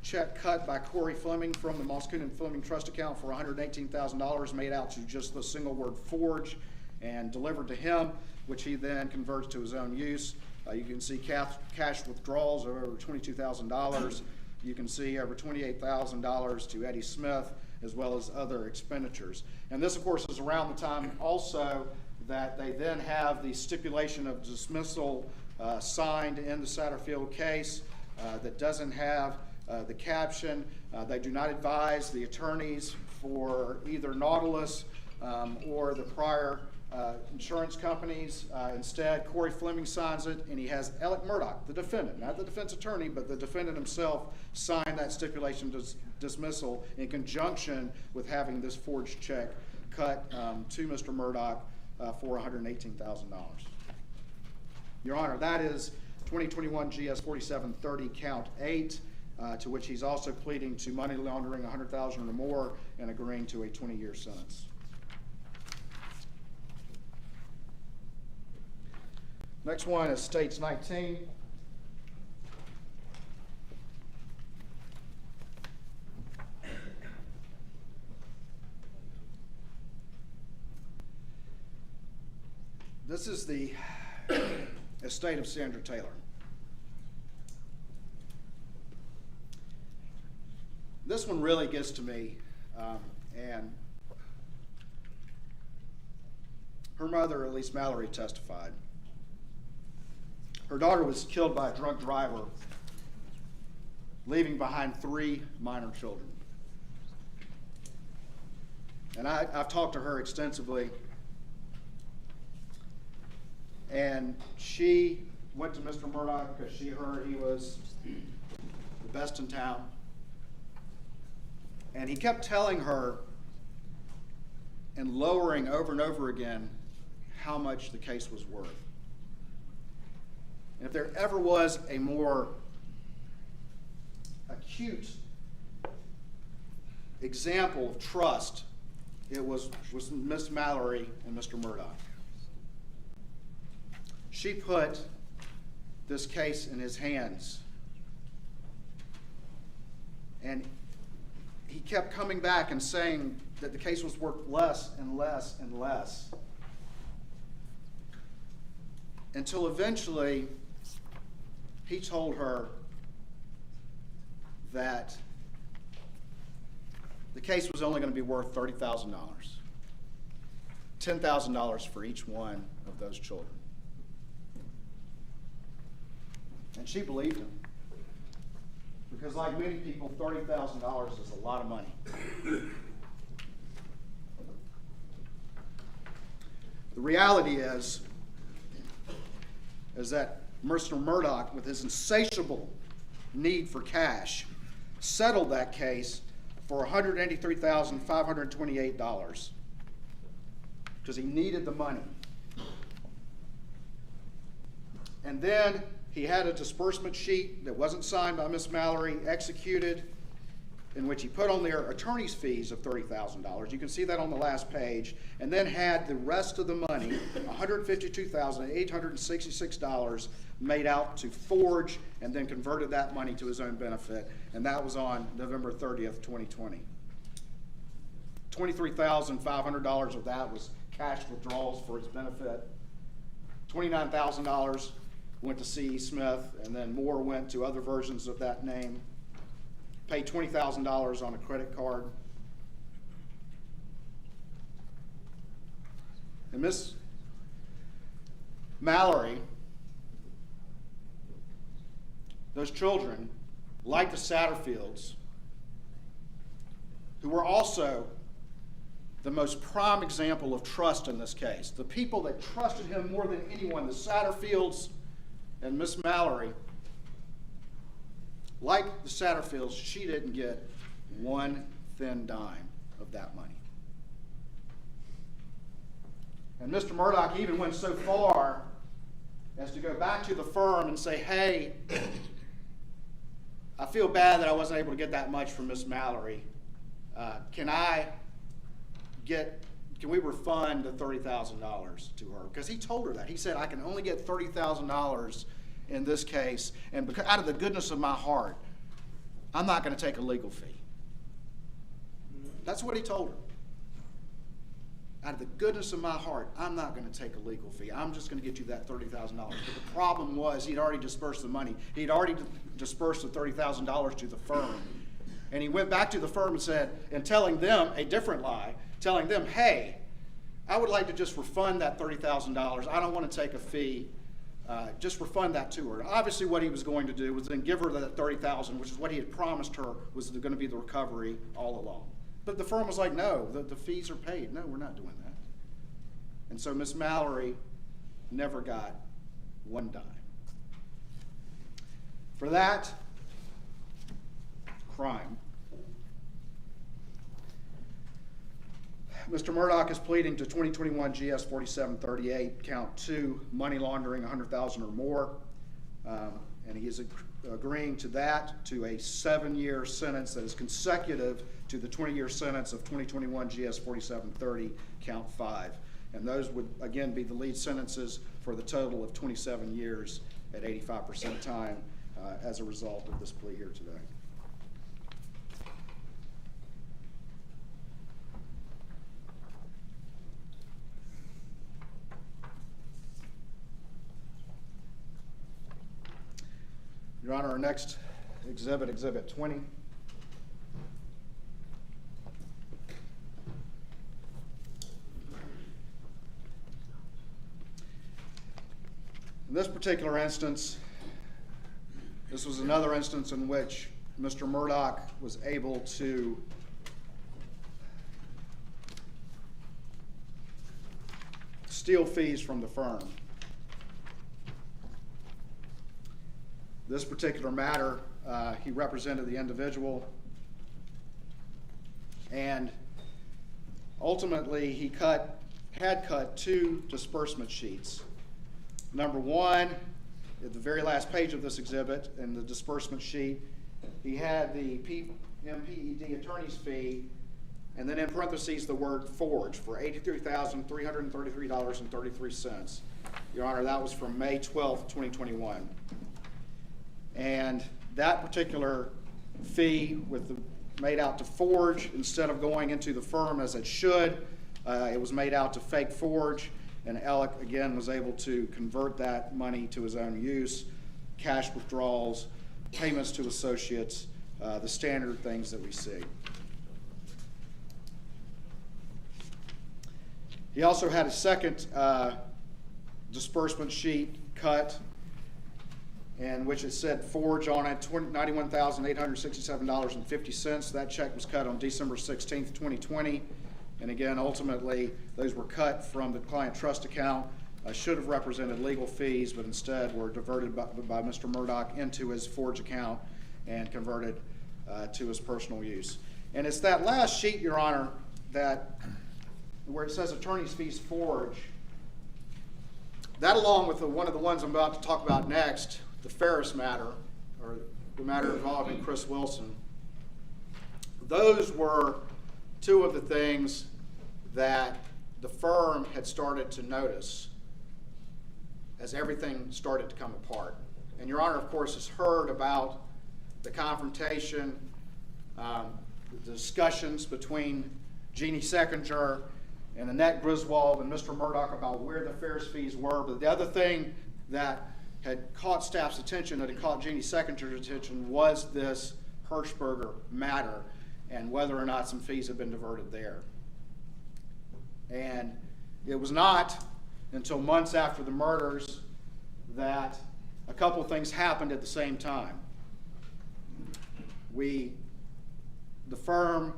check cut by Corey Fleming from the Moscoon and Fleming Trust account for $118,000 made out to just the single word Forge and delivered to him, which he then converts to his own use. You can see cash withdrawals of over $22,000. You can see over $28,000 to Eddie Smith, as well as other expenditures. And this, of course, is around the time also that they then have the stipulation of dismissal signed in the Satterfield case that doesn't have the caption. They do not advise the attorneys for either Nautilus or the prior insurance companies. Instead, Corey Fleming signs it, and he has Alex Murdaugh, the defendant, not the defense attorney, but the defendant himself, sign that stipulation dismissal in conjunction with having this forged check cut to Mr. Murdaugh for $118,000. Your Honor, that is 2021 GS 4730 count 8. To which he's also pleading to money laundering $100,000 or more and agreeing to a 20-year sentence. Next one is States 19. This is the estate of Sandra Taylor. This one really gets to me, and her mother, Elise Mallory, testified. Her daughter was killed by a drunk driver, leaving behind 3 minor children. And I've talked to her extensively, And she went to Mr. Murdaugh because she heard he was the best in town. And he kept telling her and lowering over and over again how much the case was worth. And if there ever was a more acute example of trust, it was Miss Mallory and Mr. Murdaugh. She put this case in his hands, and he kept coming back and saying that the case was worth less and less and less, until eventually he told her that the case was only going to be worth $30,000, $10,000 for each one of those children. And she believed him. Because like many people, $30,000 is a lot of money. The reality is that Mr. Murdaugh, with his insatiable need for cash, settled that case for $183,528 because he needed the money. And then he had a disbursement sheet that wasn't signed by Miss Mallory, executed, in which he put on their attorney's fees of $30,000. You can see that on the last page. And then had the rest of the money, $152,866, made out to Forge, and then converted that money to his own benefit. And that was on November 30th, 2020. $23,500 of that was cash withdrawals for his benefit. $29,000 went to C.E. Smith, and then more went to other versions of that name. Paid $20,000 on a credit card. And Miss Mallory, those children, like the Satterfields, who were also the most prime example of trust in this case, the people that trusted him more than anyone, the Satterfields and Miss Mallory, like the Satterfields, she didn't get one thin dime of that money. And Mr. Murdaugh even went so far as to go back to the firm and say, hey, I feel bad that I wasn't able to get that much from Miss Mallory. Can we refund the $30,000 to her? Because he told her that. He said, I can only get $30,000 in this case, and because, out of the goodness of my heart, I'm not going to take a legal fee. That's what he told her. Out of the goodness of my heart, I'm not going to take a legal fee. I'm just going to get you that $30,000. But the problem was he'd already dispersed the money. He'd already dispersed the $30,000 to the firm. And he went back to the firm and said, and telling them a different lie, telling them, hey, I would like to just refund that $30,000. I don't want to take a fee. Just refund that to her. Obviously what he was going to do was then give her that $30,000, which is what he had promised her was going to be the recovery all along. But the firm was like, no, the fees are paid. No, we're not doing that. And so Miss Mallory never got one dime. For that crime, Mr. Murdaugh is pleading to 2021 GS 4738, count 2, money laundering, $100,000 or more, and he is agreeing to that, to a 7-year sentence that is consecutive to the 20-year sentence of 2021 GS 4730, count 5. And those would, again, be the lead sentences for the total of 27 years at 85% time as a result of this plea here today. Your Honor, our next exhibit, Exhibit 20. In this particular instance, this was another instance in which Mr. Murdaugh was able to steal fees from the firm. this particular matter, he represented the individual, and ultimately he had cut 2 disbursement sheets. Number one, at the very last page of this exhibit in the disbursement sheet, he had the MPED attorney's fee, and then in parentheses the word forge for $83,333.33. Your Honor, that was from May 12th, 2021. And that particular fee made out to forge instead of going into the firm as it should. It was made out to fake forge, and Alec again was able to convert that money to his own use, cash withdrawals, payments to associates, the standard things that we see. He also had a second disbursement sheet cut in which it said forge on it, $91,867.50. That check was cut on December 16th, 2020. And again, ultimately, those were cut from the client trust account. Should have represented legal fees, but instead were diverted by Mr. Murdaugh into his forge account and converted to his personal use. And it's that last sheet, Your Honor, that where it says attorney's fees forge, that along with one of the ones I'm about to talk about next, the Ferris matter, or the matter involving Chris Wilson, those were 2 of the things that the firm had started to notice as everything started to come apart. And Your Honor, of course, has heard about the confrontation, the discussions between Jeannie Seckinger and Annette Griswold and Mr. Murdaugh about where the Ferris fees were. But the other thing that had caught staff's attention, that had caught Jeannie Seckinger's attention, was this Hirschberger matter and whether or not some fees had been diverted there. And it was not until months after the murders that a couple things happened at the same time. The firm,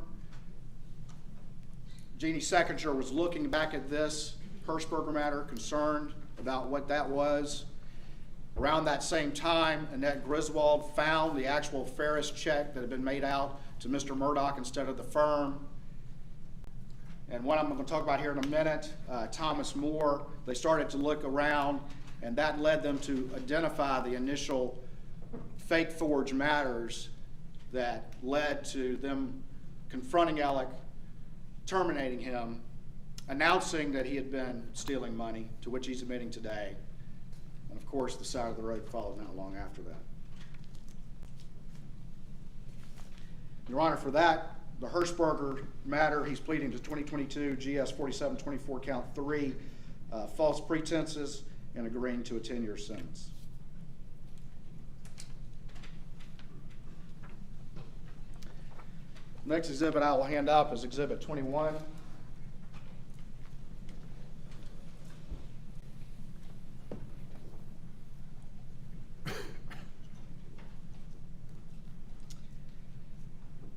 Jeannie Seckinger, was looking back at this Hirschberger matter, concerned about what that was. Around that same time, Annette Griswold found the actual Ferris check that had been made out to Mr. Murdaugh instead of the firm. And what I'm going to talk about here in a minute, Thomas Moore, they started to look around, and that led them to identify the initial fake forge matters that led to them confronting Alec, terminating him, announcing that he had been stealing money, to which he's admitting today. And of course, the side of the road followed not long after that. Your Honor, for that, the Hirschberger matter, he's pleading to 2022 GS 4724 count 3, false pretenses, and agreeing to a 10-year sentence. Next exhibit I will hand up is Exhibit 21.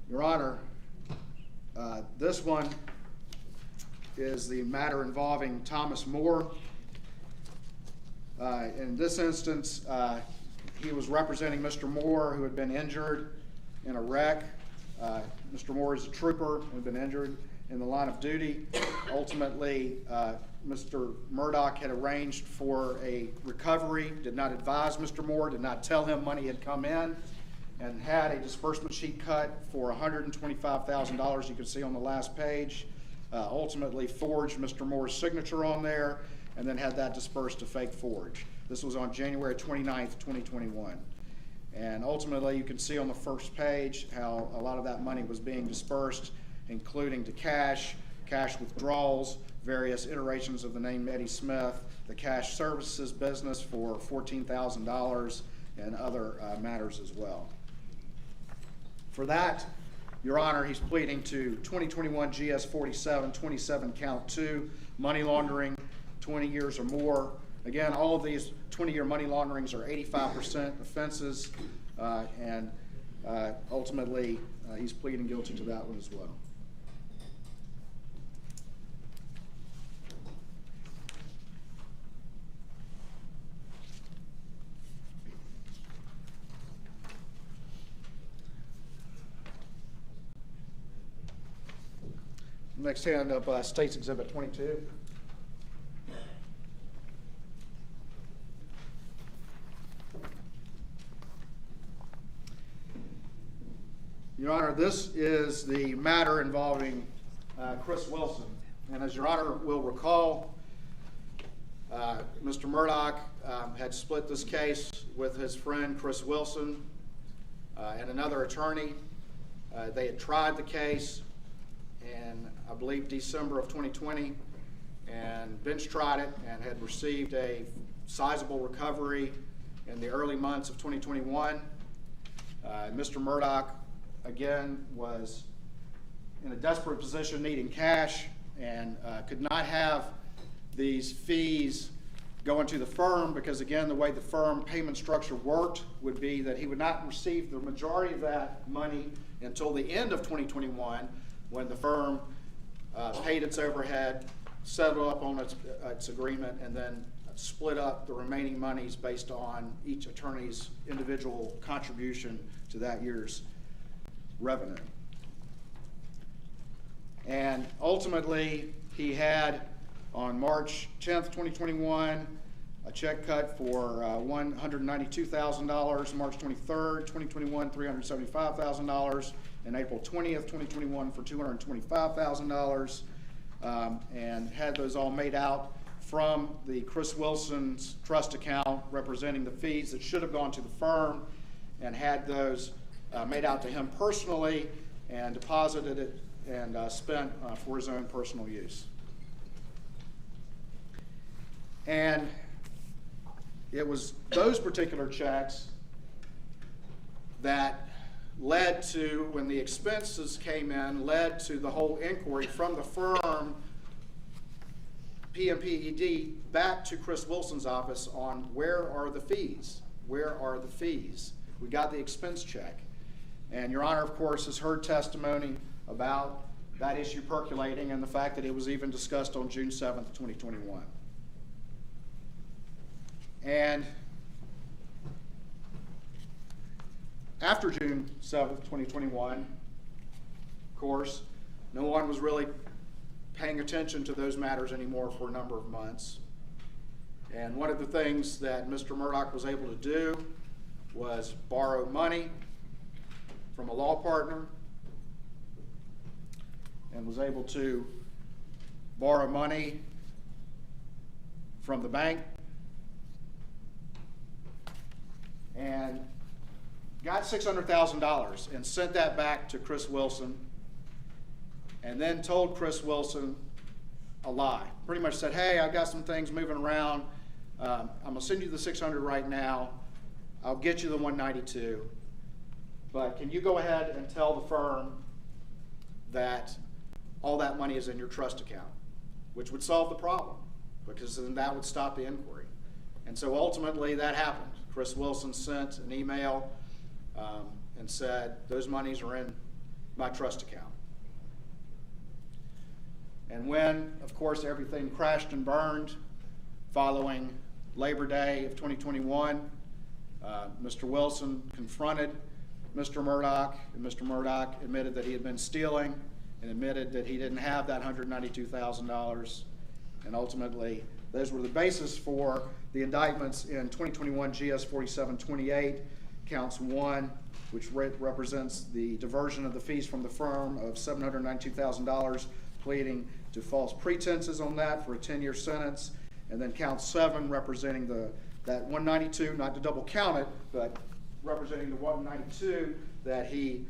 Your Honor, this one is the matter involving Thomas Moore. In this instance, he was representing Mr. Moore, who had been injured in a wreck. Mr. Moore is a trooper who had been injured in the line of duty. Ultimately, Mr. Murdaugh had arranged for a recovery, did not advise Mr. Moore, did not tell him money had come in, and had a disbursement sheet cut for $125,000, you can see on the last page. Ultimately forged Mr. Moore's signature on there, and then had that dispersed to fake forge. This was on January 29th, 2021. And ultimately, you can see on the first page how a lot of that money was being dispersed, including to cash withdrawals, various iterations of the name Eddie Smith, the cash services business for $14,000, and other matters as well. For that, Your Honor, he's pleading to 2021 GS 4727 count 2, money laundering, 20 years or more. Again, all of these 20-year money launderings are 85% offenses, and ultimately he's pleading guilty to that one as well. next hand of State's Exhibit 22. Your Honor, this is the matter involving Chris Wilson. And as Your Honor will recall, Mr. Murdaugh had split this case with his friend Chris Wilson and another attorney. They had tried the case in, I believe, December of 2020, and bench tried it and had received a sizable recovery in the early months of 2021. Mr. Murdaugh, again, was in a desperate position needing cash and could not have these fees go into the firm because, again, the way the firm payment structure worked would be that he would not receive the majority of that money until the end of 2021 when the firm paid its overhead, settled up on its agreement, and then split up the remaining monies based on each attorney's individual contribution to that year's revenue. And ultimately, he had, on March 10th, 2021, a check cut for $192,000, March 23rd, 2021, $375,000, and April 20th, 2021 for $225,000, and had those all made out from the Chris Wilson's trust account representing the fees that should have gone to the firm, and had those made out to him personally and deposited it and spent for his own personal use. And it was those particular checks that led to, when the expenses came in, led to the whole inquiry from the firm, PMPED, back to Chris Wilson's office on where are the fees? Where are the fees? We got the expense check. And Your Honor, of course, has heard testimony about that issue percolating and the fact that it was even discussed on June 7th, 2021. And after June 7th, 2021, of course, no one was really paying attention to those matters anymore for a number of months. And one of the things that Mr. Murdaugh was able to do was borrow money from a law partner, and was able to borrow money from the bank, and got $600,000 and sent that back to Chris Wilson, and then told Chris Wilson a lie. Pretty much said, hey, I got some things moving around. I'm gonna send you the $600 right now. I'll get you the $192. But can you go ahead and tell the firm that all that money is in your trust account, which would solve the problem, because then that would stop the inquiry. And so ultimately that happened. Chris Wilson sent an email and said, those monies are in my trust account. And when, of course, everything crashed and burned following Labor Day of 2021, Mr. Wilson confronted Mr. Murdaugh, and Mr. Murdaugh admitted that he had been stealing and admitted that he didn't have that $192,000. And ultimately, those were the basis for the indictments in 2021 GS 4728, counts 1, which represents the diversion of the fees from the firm of $792,000, pleading to false pretenses on that for a 10-year sentence, and then count 7 representing that 192, not to double count it, but representing the 192 that he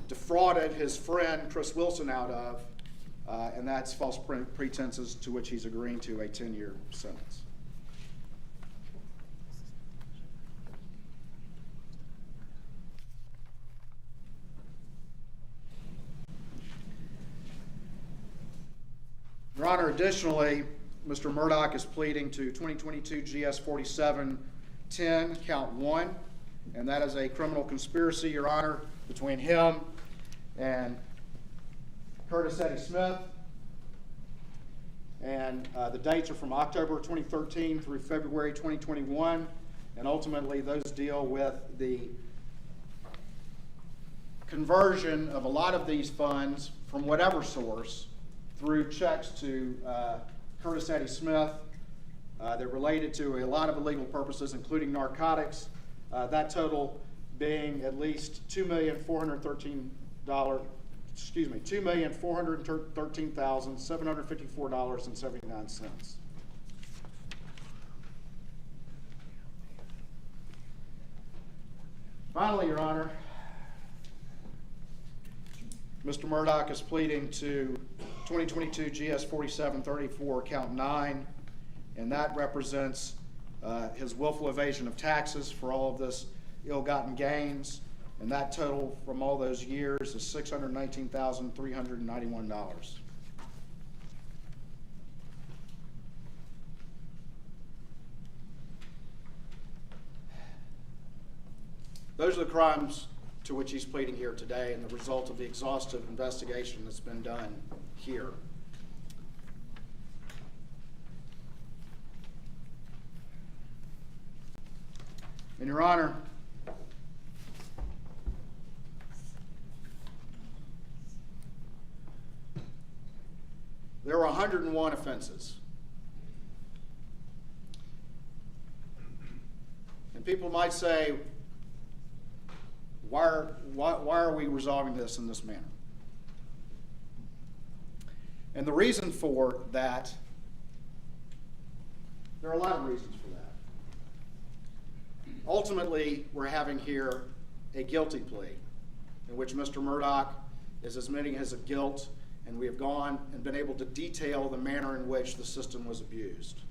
defrauded his friend Chris Wilson out of, and that's false pretenses to which he's agreeing to a 10-year sentence. Your Honor, additionally, Mr. Murdaugh is pleading to 2022 GS 4710, count 1, and that is a criminal conspiracy, Your Honor, between him and Curtis Eddie Smith. And the dates are from October 2013 through February 2021, and ultimately those deal with the conversion of a lot of these funds from whatever source through checks to Curtis Eddie Smith that related to a lot of illegal purposes, including narcotics. That total being at least $2,413,754.79. Finally, Your Honor, Mr. Murdaugh is pleading to 2022 GS 4734 count 9, and that represents his willful evasion of taxes for all of this ill-gotten gains, and that total from all those years is $619,391. Those are the crimes to which he's pleading here today, and the result of the exhaustive investigation that's been done here. And Your Honor, there were 101 offenses. And people might say, why are we resolving this in this manner? And the reason for that, there are a lot of reasons for that. Ultimately, we're having here a guilty plea in which Mr. Murdaugh is admitting his guilt, and we have gone and been able to detail the manner in which the system was abused.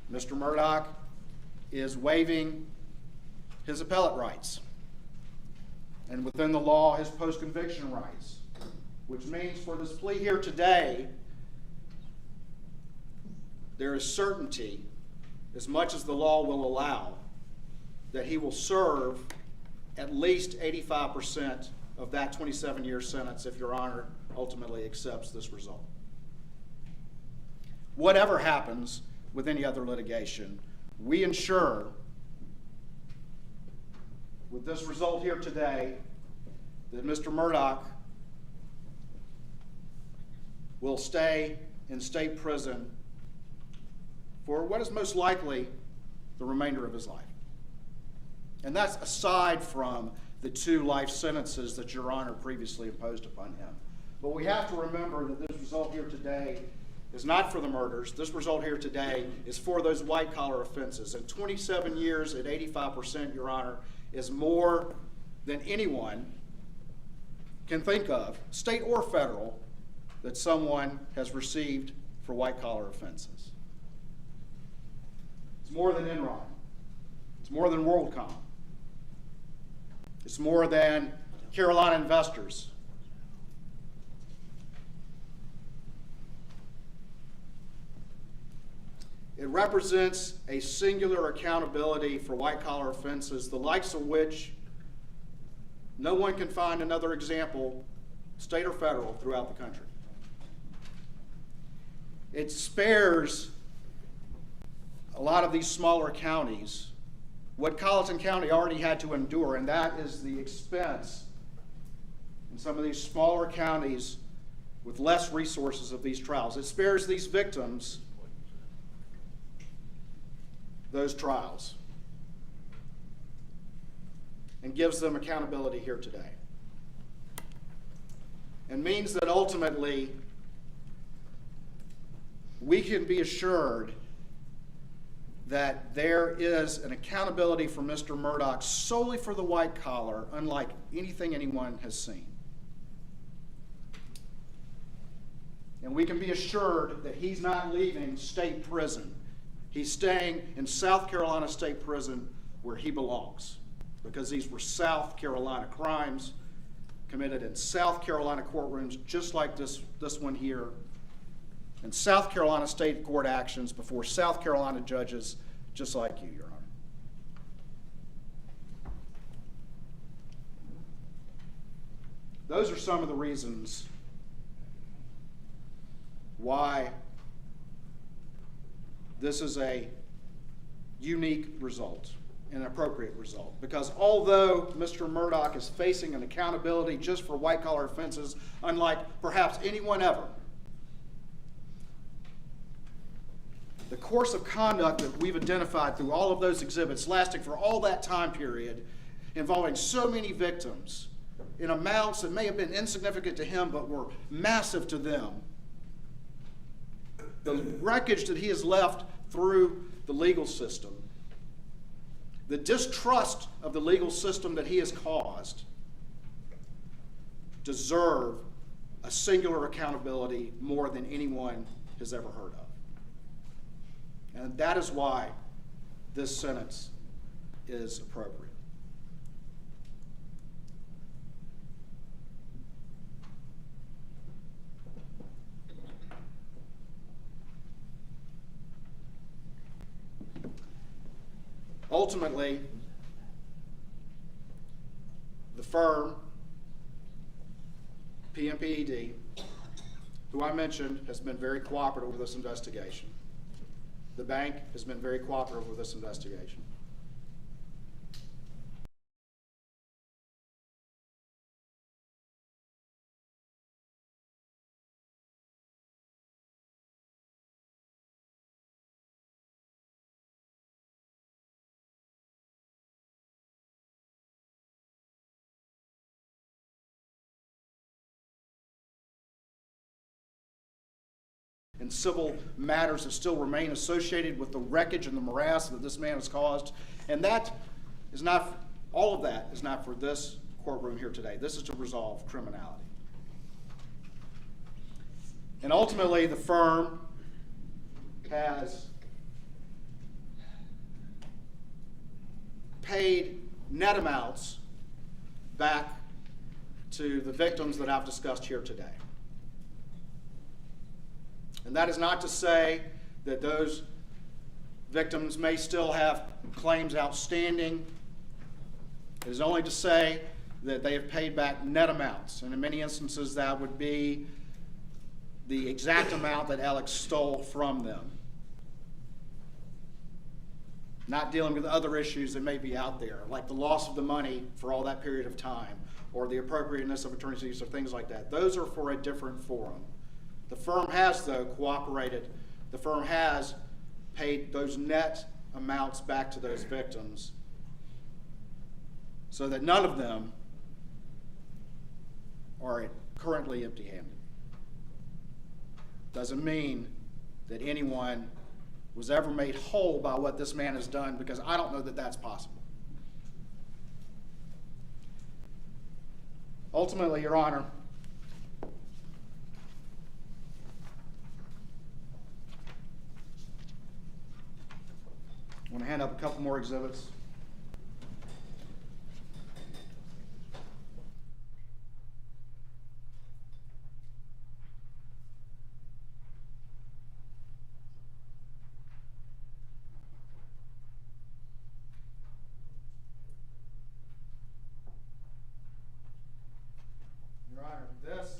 Mr. Murdaugh is waiving his appellate rights, and within the law, his post-conviction rights, which means for this plea here today, there is certainty, as much as the law will allow, that he will serve at least 85% of that 27-year sentence if Your Honor ultimately accepts this result. Whatever happens with any other litigation, we ensure with this result here today that Mr. Murdaugh will stay in state prison for what is most likely the remainder of his life. And that's aside from the 2 life sentences that Your Honor previously imposed upon him. But we have to remember that this result here today is not for the murders. This result here today is for those white-collar offenses. And 27 years at 85%, Your Honor, is more than anyone can think of, state or federal, that someone has received for white-collar offenses. It's more than Enron. It's more than WorldCom. It's more than Carolina Investors. It represents a singular accountability for white-collar offenses, the likes of which no one can find another example, state or federal, throughout the country. It spares a lot of these smaller counties what Colleton County already had to endure, and that is the expense in some of these smaller counties with less resources of these trials. It spares these victims those trials and gives them accountability here today, and means that ultimately we can be assured that there is an accountability for Mr. Murdaugh solely for the white collar, unlike anything anyone has seen. And we can be assured that he's not leaving state prison. He's staying in South Carolina State Prison where he belongs, because these were South Carolina crimes committed in South Carolina courtrooms, just like this one here, and South Carolina state court actions before South Carolina judges, just like you, Your Honor. Those are some of the reasons why this is a unique result, an appropriate result. Because although Mr. Murdaugh is facing an accountability just for white-collar offenses, unlike perhaps anyone ever, the course of conduct that we've identified through all of those exhibits, lasting for all that time period, involving so many victims in amounts that may have been insignificant to him but were massive to them. The wreckage that he has left through the legal system, the distrust of the legal system that he has caused, deserve a singular accountability more than anyone has ever heard of. And that is why this sentence is appropriate. Ultimately, the firm, PMPED, who I mentioned, has been very cooperative with this investigation. The bank has been very cooperative with this investigation. And civil matters that still remain associated with the wreckage and the morass that this man has caused. And that is not, all of that is not for this courtroom here today. This is to resolve criminality. And ultimately, the firm has paid net amounts back to the victims that I've discussed here today. And that is not to say that those victims may still have claims outstanding. It is only to say that they have paid back net amounts. And in many instances, that would be the exact amount that Alex stole from them. Not dealing with other issues that may be out there, like the loss of the money for all that period of time, or the appropriateness of attorney's fees, or things like that. Those are for a different forum. The firm has, though, cooperated. The firm has paid those net amounts back to those victims so that none of them are currently empty-handed. Doesn't mean that anyone was ever made whole by what this man has done, because I don't know that that's possible. Ultimately, Your Honor, I want to hand up a couple more exhibits. Your Honor, this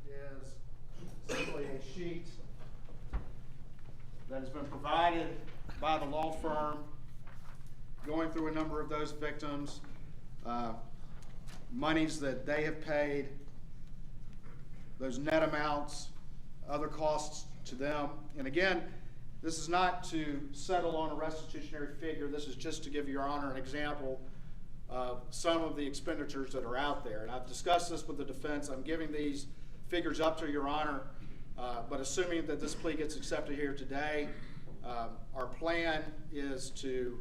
is simply a sheet that has been provided by the law firm, going through a number of those victims, monies that they have paid, those net amounts, other costs to them. And again, this is not to settle on a restitutionary figure. This is just to give Your Honor an example of some of the expenditures that are out there. And I've discussed this with the defense. I'm giving these figures up to Your Honor, but assuming that this plea gets accepted here today, our plan is to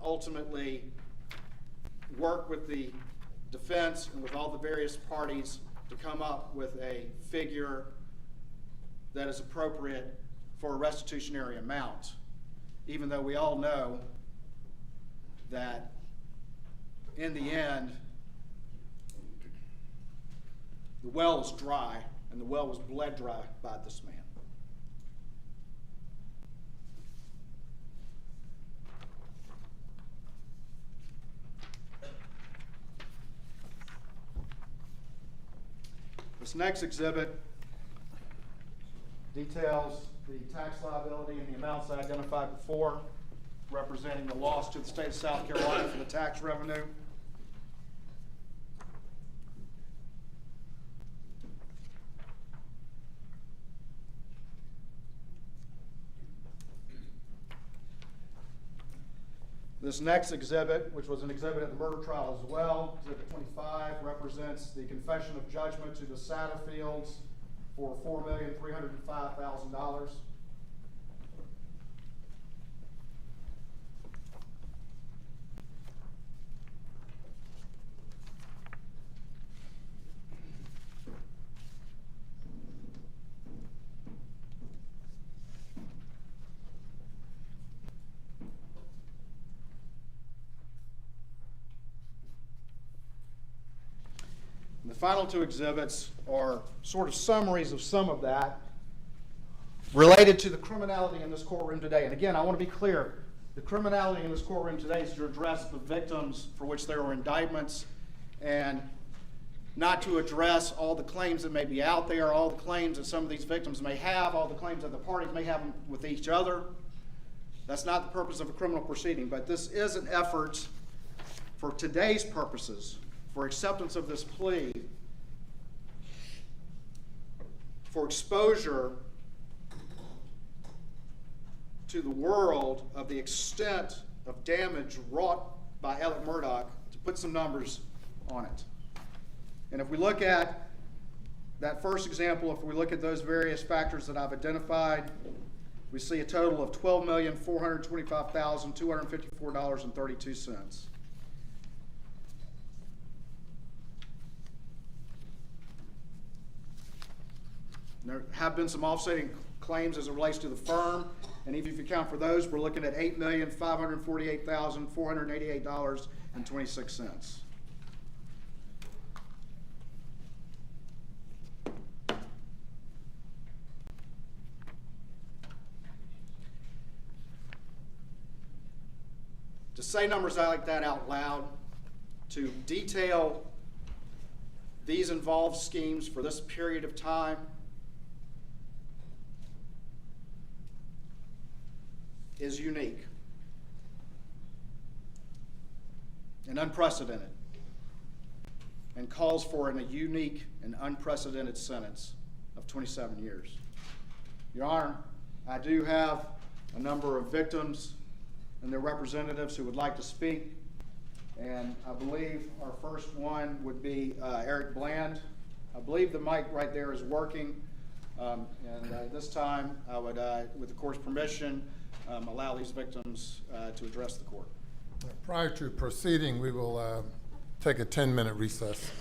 ultimately work with the defense and with all the various parties to come up with a figure that is appropriate for a restitutionary amount, even though we all know that in the end, the well is dry, and the well was bled dry by this man. This next exhibit details the tax liability and the amounts I identified before, representing the loss to the state of South Carolina for the tax revenue. This next exhibit, which was an exhibit at the murder trial as well, Exhibit 25, represents the confession of judgment to the Satterfields for $4,305,000. The final two exhibits are sort of summaries of some of that related to the criminality in this courtroom today. And again, I want to be clear, the criminality in this courtroom today is to address the victims for which there are indictments and not to address all the claims that may be out there, all the claims that some of these victims may have, all the claims that the parties may have with each other. That's not the purpose of a criminal proceeding, but this is an effort for today's purposes, for acceptance of this plea, for exposure to the world of the extent of damage wrought by Alex Murdaugh, to put some numbers on it. And if we look at that first example, if we look at those various factors that I've identified, we see a total of $12,425,254.32. There have been some offsetting claims as it relates to the firm, and even if you count for those, we're looking at $8,548,488.26. To say numbers like that out loud, to detail these involved schemes for this period of time, is unique and unprecedented and calls for a unique and unprecedented sentence of 27 years. Your Honor, I do have a number of victims and their representatives who would like to speak, and I believe our first one would be Eric Bland. I believe the mic right there is working, and this time I would, with the court's permission, allow these victims to address the court. Prior to proceeding, we will take a 10-minute recess.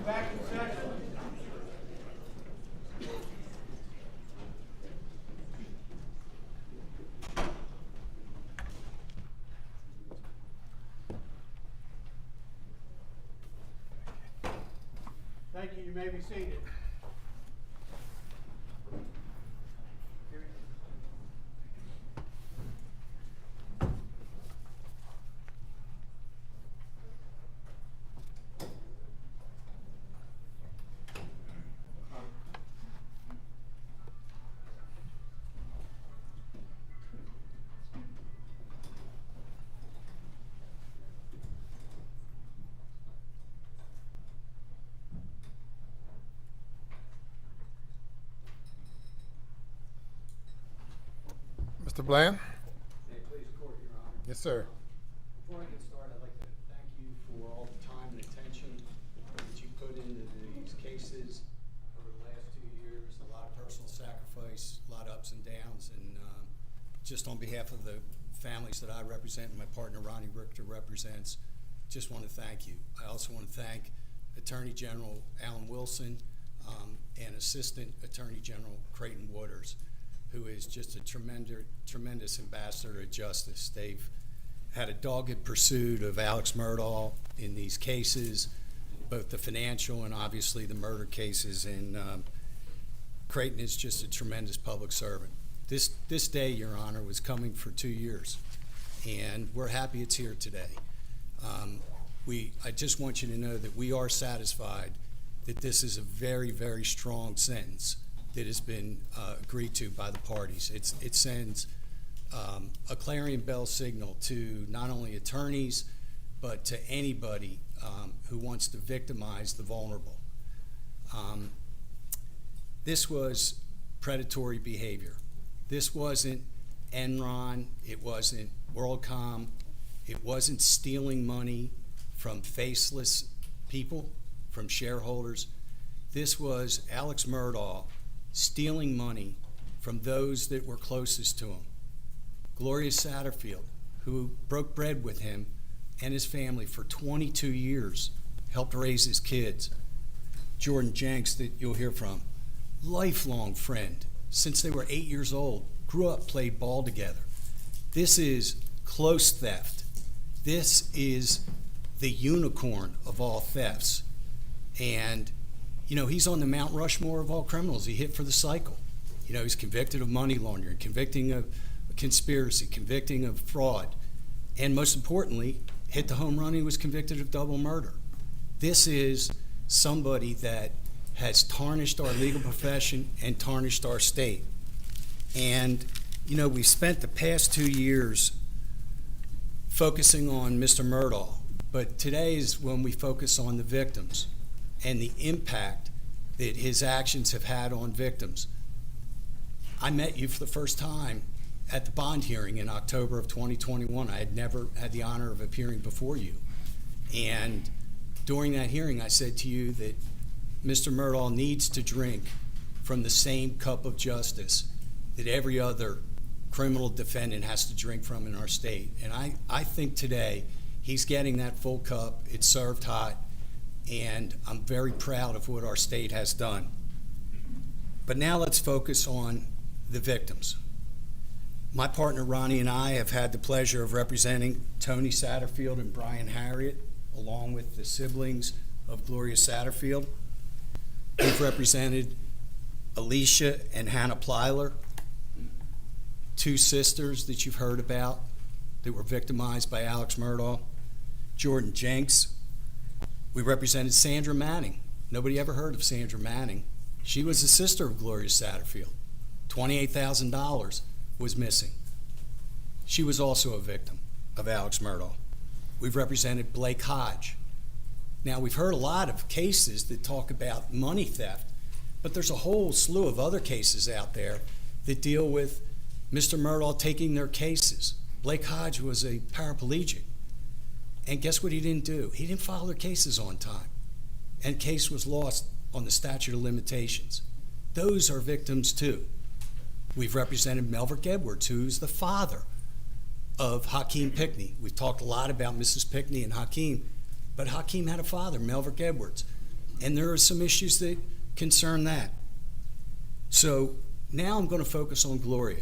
Back in section. Thank you. You may be seated. Mr. Bland? May it please the court, Your Honor. Yes, sir. Before I get started, I'd like to thank you for all the time and attention that you put into these cases over the last 2 years. A lot of personal sacrifice, a lot of ups and downs, and just on behalf of the families that I represent and my partner Ronnie Richter represents, just want to thank you. I also want to thank Attorney General Alan Wilson and Assistant Attorney General Creighton Waters, who is just a tremendous ambassador of justice. They've had a dogged pursuit of Alex Murdaugh in these cases, both the financial and obviously the murder cases, and Creighton is just a tremendous public servant. This day, Your Honor, was coming for 2 years, and we're happy it's here today. I just want you to know that we are satisfied that this is a very, very strong sentence that has been agreed to by the parties. It sends a clarion bell signal to not only attorneys, but to anybody who wants to victimize the vulnerable. This was predatory behavior. This wasn't Enron, it wasn't WorldCom, it wasn't stealing money from faceless people, from shareholders. This was Alex Murdaugh stealing money from those that were closest to him. Gloria Satterfield, who broke bread with him and his family for 22 years, helped raise his kids. Jordan Jenks, that you'll hear from, lifelong friend since they were 8 years old, grew up, played ball together. This is close theft. This is the unicorn of all thefts. And you know, he's on the Mount Rushmore of all criminals. He hit for the cycle. You know, he's convicted of money laundering, convicting of conspiracy, convicting of fraud, and most importantly, hit the home run. He was convicted of double murder. This is somebody that has tarnished our legal profession and tarnished our state. And, you know, we spent the past 2 years focusing on Mr. Murdaugh, but today is when we focus on the victims and the impact that his actions have had on victims. I met you for the first time at the bond hearing in October of 2021. I had never had the honor of appearing before you. And during that hearing, I said to you that Mr. Murdaugh needs to drink from the same cup of justice that every other criminal defendant has to drink from in our state. And I think today he's getting that full cup. It's served hot. And I'm very proud of what our state has done. But now let's focus on the victims. My partner Ronnie and I have had the pleasure of representing Tony Satterfield and Brian Harriet, along with the siblings of Gloria Satterfield. We've represented Alicia and Hannah Plyler, two sisters that you've heard about that were victimized by Alex Murdaugh. Jordan Jenks. We represented Sandra Manning. Nobody ever heard of Sandra Manning. She was the sister of Gloria Satterfield. $28,000 was missing. She was also a victim of Alex Murdaugh. We've represented Blake Hodge. Now, we've heard a lot of cases that talk about money theft, but there's a whole slew of other cases out there that deal with Mr. Murdaugh taking their cases. Blake Hodge was a paraplegic. And guess what he didn't do? He didn't file their cases on time. And case was lost on the statute of limitations. Those are victims too. We've represented Melverick Edwards, who's the father of Hakeem Pickney. We've talked a lot about Mrs. Pickney and Hakeem, but Hakeem had a father, Melverick Edwards. And there are some issues that concern that. So now I'm going to focus on Gloria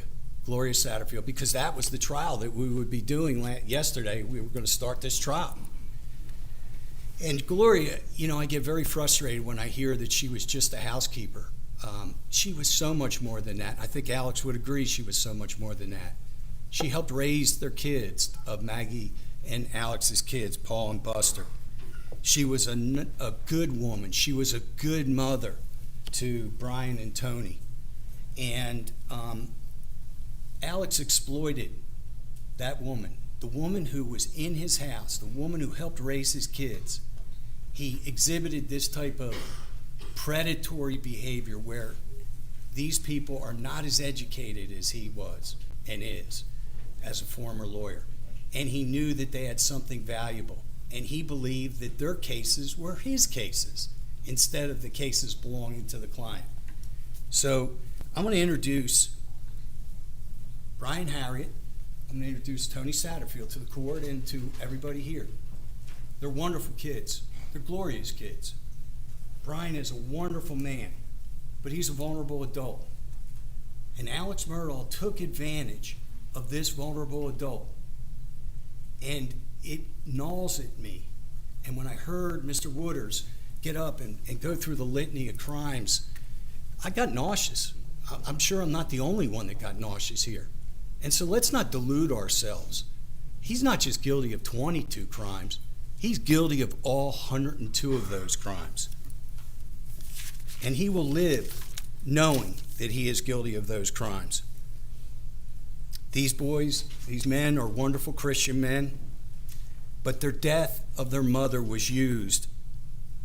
Satterfield, because that was the trial that we would be doing yesterday. We were going to start this trial. And Gloria, I get very frustrated when I hear that she was just a housekeeper. She was so much more than that. I think Alex would agree she was so much more than that. She helped raise their kids, of Maggie and Alex's kids, Paul and Buster. She was a good woman. She was a good mother to Brian and Tony. And Alex exploited that woman, the woman who was in his house, the woman who helped raise his kids. He exhibited this type of predatory behavior where these people are not as educated as he was and is as a former lawyer. And he knew that they had something valuable. And he believed that their cases were his cases instead of the cases belonging to the client. So I'm going to introduce Brian Harriet. I'm going to introduce Tony Satterfield to the court and to everybody here. They're wonderful kids. They're glorious kids. Brian is a wonderful man, but he's a vulnerable adult. And Alex Murdaugh took advantage of this vulnerable adult. And it gnaws at me. And when I heard Mr. Wooders get up and go through the litany of crimes, I got nauseous. I'm sure I'm not the only one that got nauseous here. And so let's not delude ourselves. He's not just guilty of 22 crimes. He's guilty of all 102 of those crimes. And he will live knowing that he is guilty of those crimes. These boys, these men are wonderful Christian men, but their death of their mother was used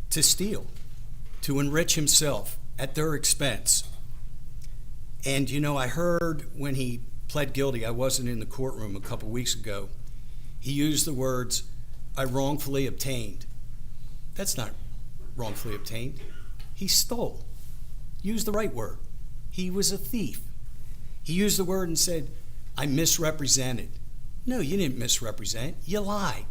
to steal, to enrich himself at their expense. And I heard when he pled guilty, I wasn't in the courtroom a couple weeks ago, he used the words, "I wrongfully obtained." That's not wrongfully obtained. He stole. Use the right word. He was a thief. He used the word and said, "I misrepresented." No, you didn't misrepresent. You lied.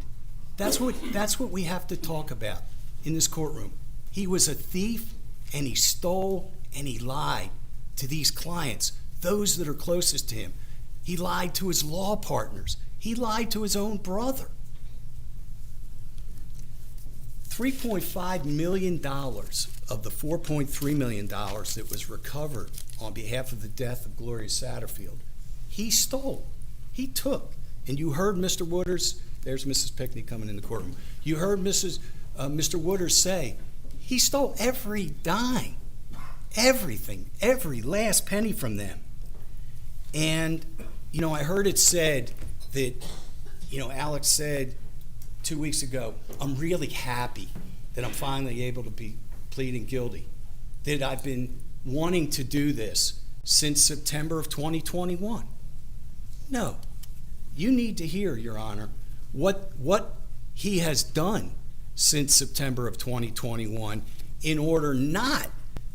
That's what we have to talk about in this courtroom. He was a thief, and he stole, and he lied to these clients, those that are closest to him. He lied to his law partners. He lied to his own brother. $3.5 million of the $4.3 million that was recovered on behalf of the death of Gloria Satterfield, he stole. He took. And you heard Mr. Wooders, there's Mrs. Pickney coming in the courtroom. You heard Mr. Wooders say, he stole every dime, everything, every last penny from them. And, I heard it said that, Alex said 2 weeks ago, I'm really happy that I'm finally able to be pleading guilty, that I've been wanting to do this since September of 2021. No, you need to hear, Your Honor, what he has done since September of 2021 in order not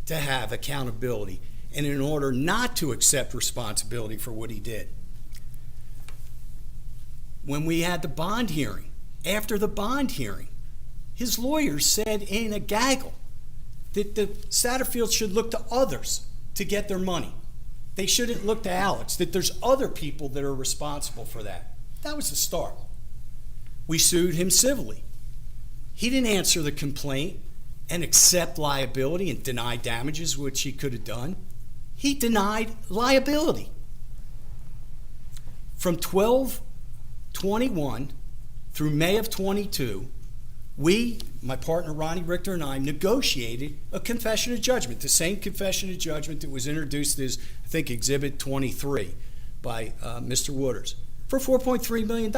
to have accountability and in order not to accept responsibility for what he did. When we had the bond hearing, after the bond hearing, his lawyers said in a gaggle that the Satterfields should look to others to get their money. They shouldn't look to Alex, that there's other people that are responsible for that. That was the start. We sued him civilly. He didn't answer the complaint and accept liability and deny damages, which he could have done. He denied liability. From 12/21 through May of 22, we, my partner Ronnie Richter and I, negotiated a confession of judgment, the same confession of judgment that was introduced as, I think, Exhibit 23 by Mr. Wooders, for $4.3 million.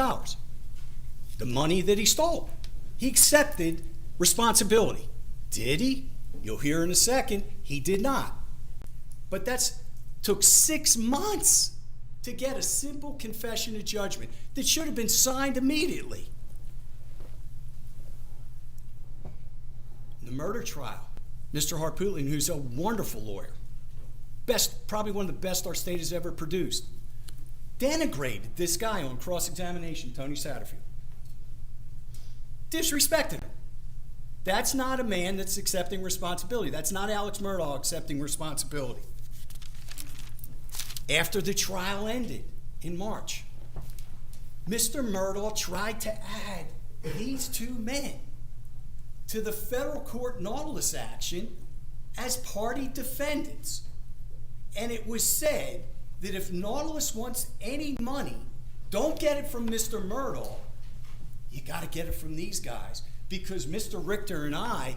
The money that he stole. He accepted responsibility. Did he? You'll hear in a second, he did not. But took 6 months to get a simple confession of judgment that should have been signed immediately. The murder trial, Mr. Harpootlian, who's a wonderful lawyer, probably one of the best our state has ever produced, denigrated this guy on cross-examination, Tony Satterfield. Disrespected him. That's not a man that's accepting responsibility. That's not Alex Murdaugh accepting responsibility. After the trial ended in March, Mr. Murdaugh tried to add these two men to the federal court Nautilus action as party defendants. And it was said that if Nautilus wants any money, don't get it from Mr. Murdaugh, you got to get it from these guys. Because Mr. Richter and I,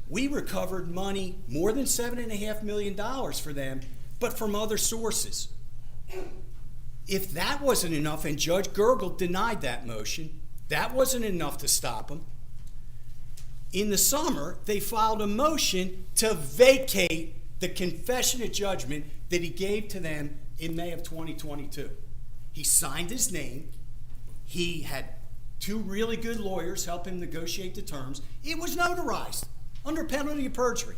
we recovered money, more than $7.5 million for them, but from other sources. If that wasn't enough, and Judge Gergel denied that motion, that wasn't enough to stop them. In the summer, they filed a motion to vacate the confession of judgment that he gave to them in May of 2022. He signed his name. He had two really good lawyers help him negotiate the terms. It was notarized under penalty of perjury.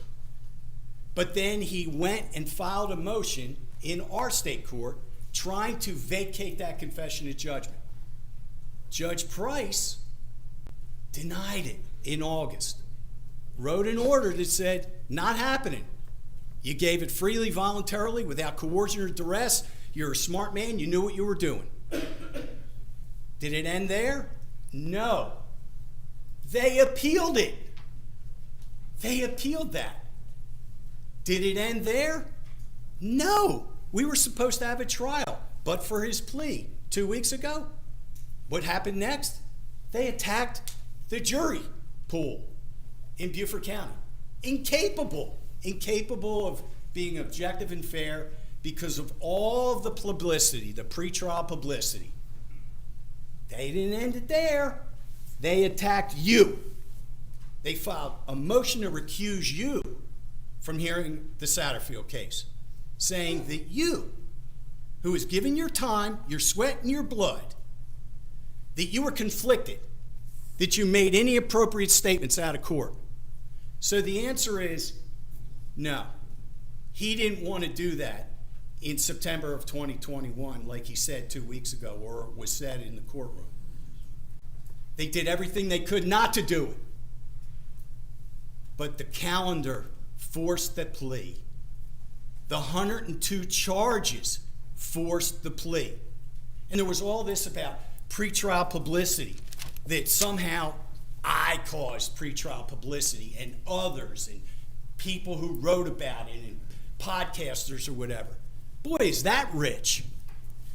But then he went and filed a motion in our state court trying to vacate that confession of judgment. Judge Price denied it in August, wrote an order that said, not happening. You gave it freely, voluntarily, without coercion or duress. You're a smart man. You knew what you were doing. Did it end there? No. They appealed it. They appealed that. Did it end there? No. We were supposed to have a trial, but for his plea 2 weeks ago. What happened next? They attacked the jury pool in Beaufort County. Incapable of being objective and fair because of all of the publicity, the pretrial publicity. They didn't end it there. They attacked you. They filed a motion to recuse you from hearing the Satterfield case, saying that you, who was giving your time, your sweat, and your blood, that you were conflicted, that you made any appropriate statements out of court. So the answer is no. He didn't want to do that in September of 2021, like he said 2 weeks ago, or was said in the courtroom. They did everything they could not to do it. But the calendar forced the plea. The 102 charges forced the plea. And there was all this about pretrial publicity, that somehow I caused pretrial publicity and others and people who wrote about it and podcasters or whatever. Boy, is that rich.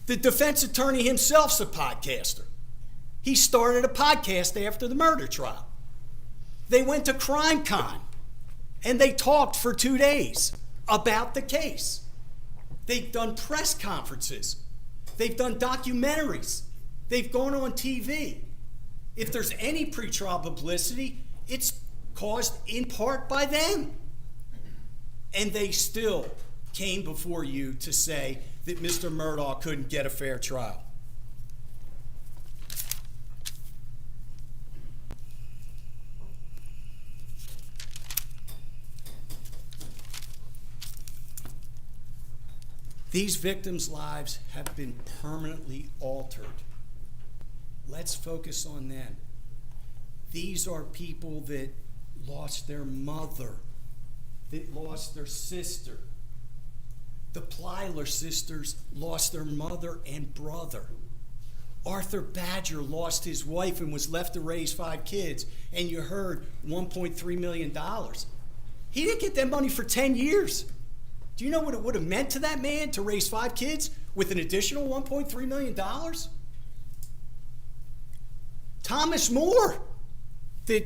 The defense attorney himself's a podcaster. He started a podcast after the murder trial. They went to CrimeCon and they talked for 2 days about the case. They've done press conferences. They've done documentaries. They've gone on TV. If there's any pretrial publicity, it's caused in part by them. And they still came before you to say that Mr. Murdaugh couldn't get a fair trial. These victims' lives have been permanently altered. Let's focus on them. These are people that lost their mother, that lost their sister. The Plyler sisters lost their mother and brother. Arthur Badger lost his wife and was left to raise 5 kids, and you heard $1.3 million. He didn't get that money for 10 years. Do you know what it would have meant to that man to raise 5 kids with an additional $1.3 million? Thomas Moore, that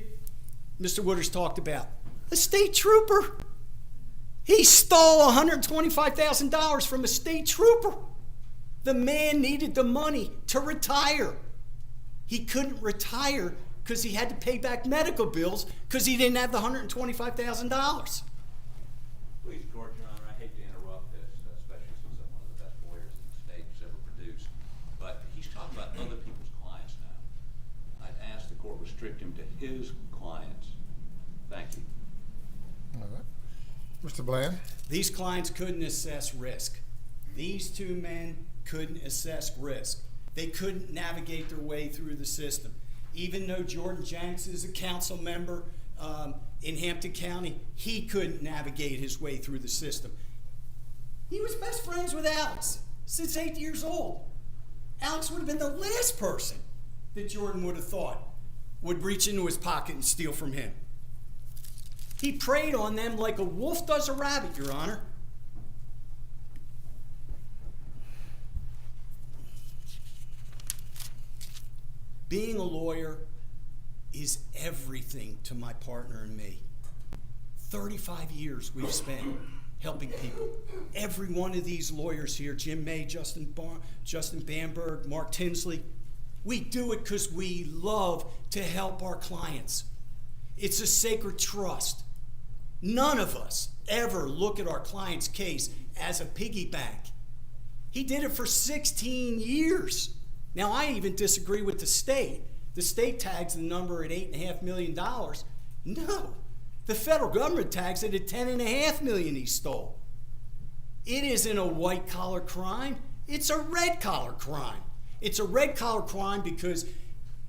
Mr. Wooders talked about, a state trooper. He stole $125,000 from a state trooper. The man needed the money to retire. He couldn't retire because he had to pay back medical bills because he didn't have the $125,000. Please, Court, Your Honor, I hate to interrupt this, especially since I'm one of the best lawyers that the state has ever produced. But he's talking about other people's clients now. I'd ask the court restrict him to his clients. Thank you. All right. Mr. Bland? These clients couldn't assess risk. These 2 men couldn't assess risk. They couldn't navigate their way through the system. Even though Jordan Jenks is a council member in Hampton County, he couldn't navigate his way through the system. He was best friends with Alex since 8 years old. Alex would have been the last person that Jordan would have thought would reach into his pocket and steal from him. He preyed on them like a wolf does a rabbit, Your Honor. Being a lawyer is everything to my partner and me. 35 years we've spent helping people. Every one of these lawyers here, Jim May, Justin Bamberg, Mark Tinsley, we do it because we love to help our clients. It's a sacred trust. None of us ever look at our client's case as a piggy bank. He did it for 16 years. Now, I even disagree with the state. The state tags the number at $8.5 million. No, the federal government tags it at $10.5 million he stole. It isn't a white-collar crime. It's a red-collar crime. It's a red-collar crime because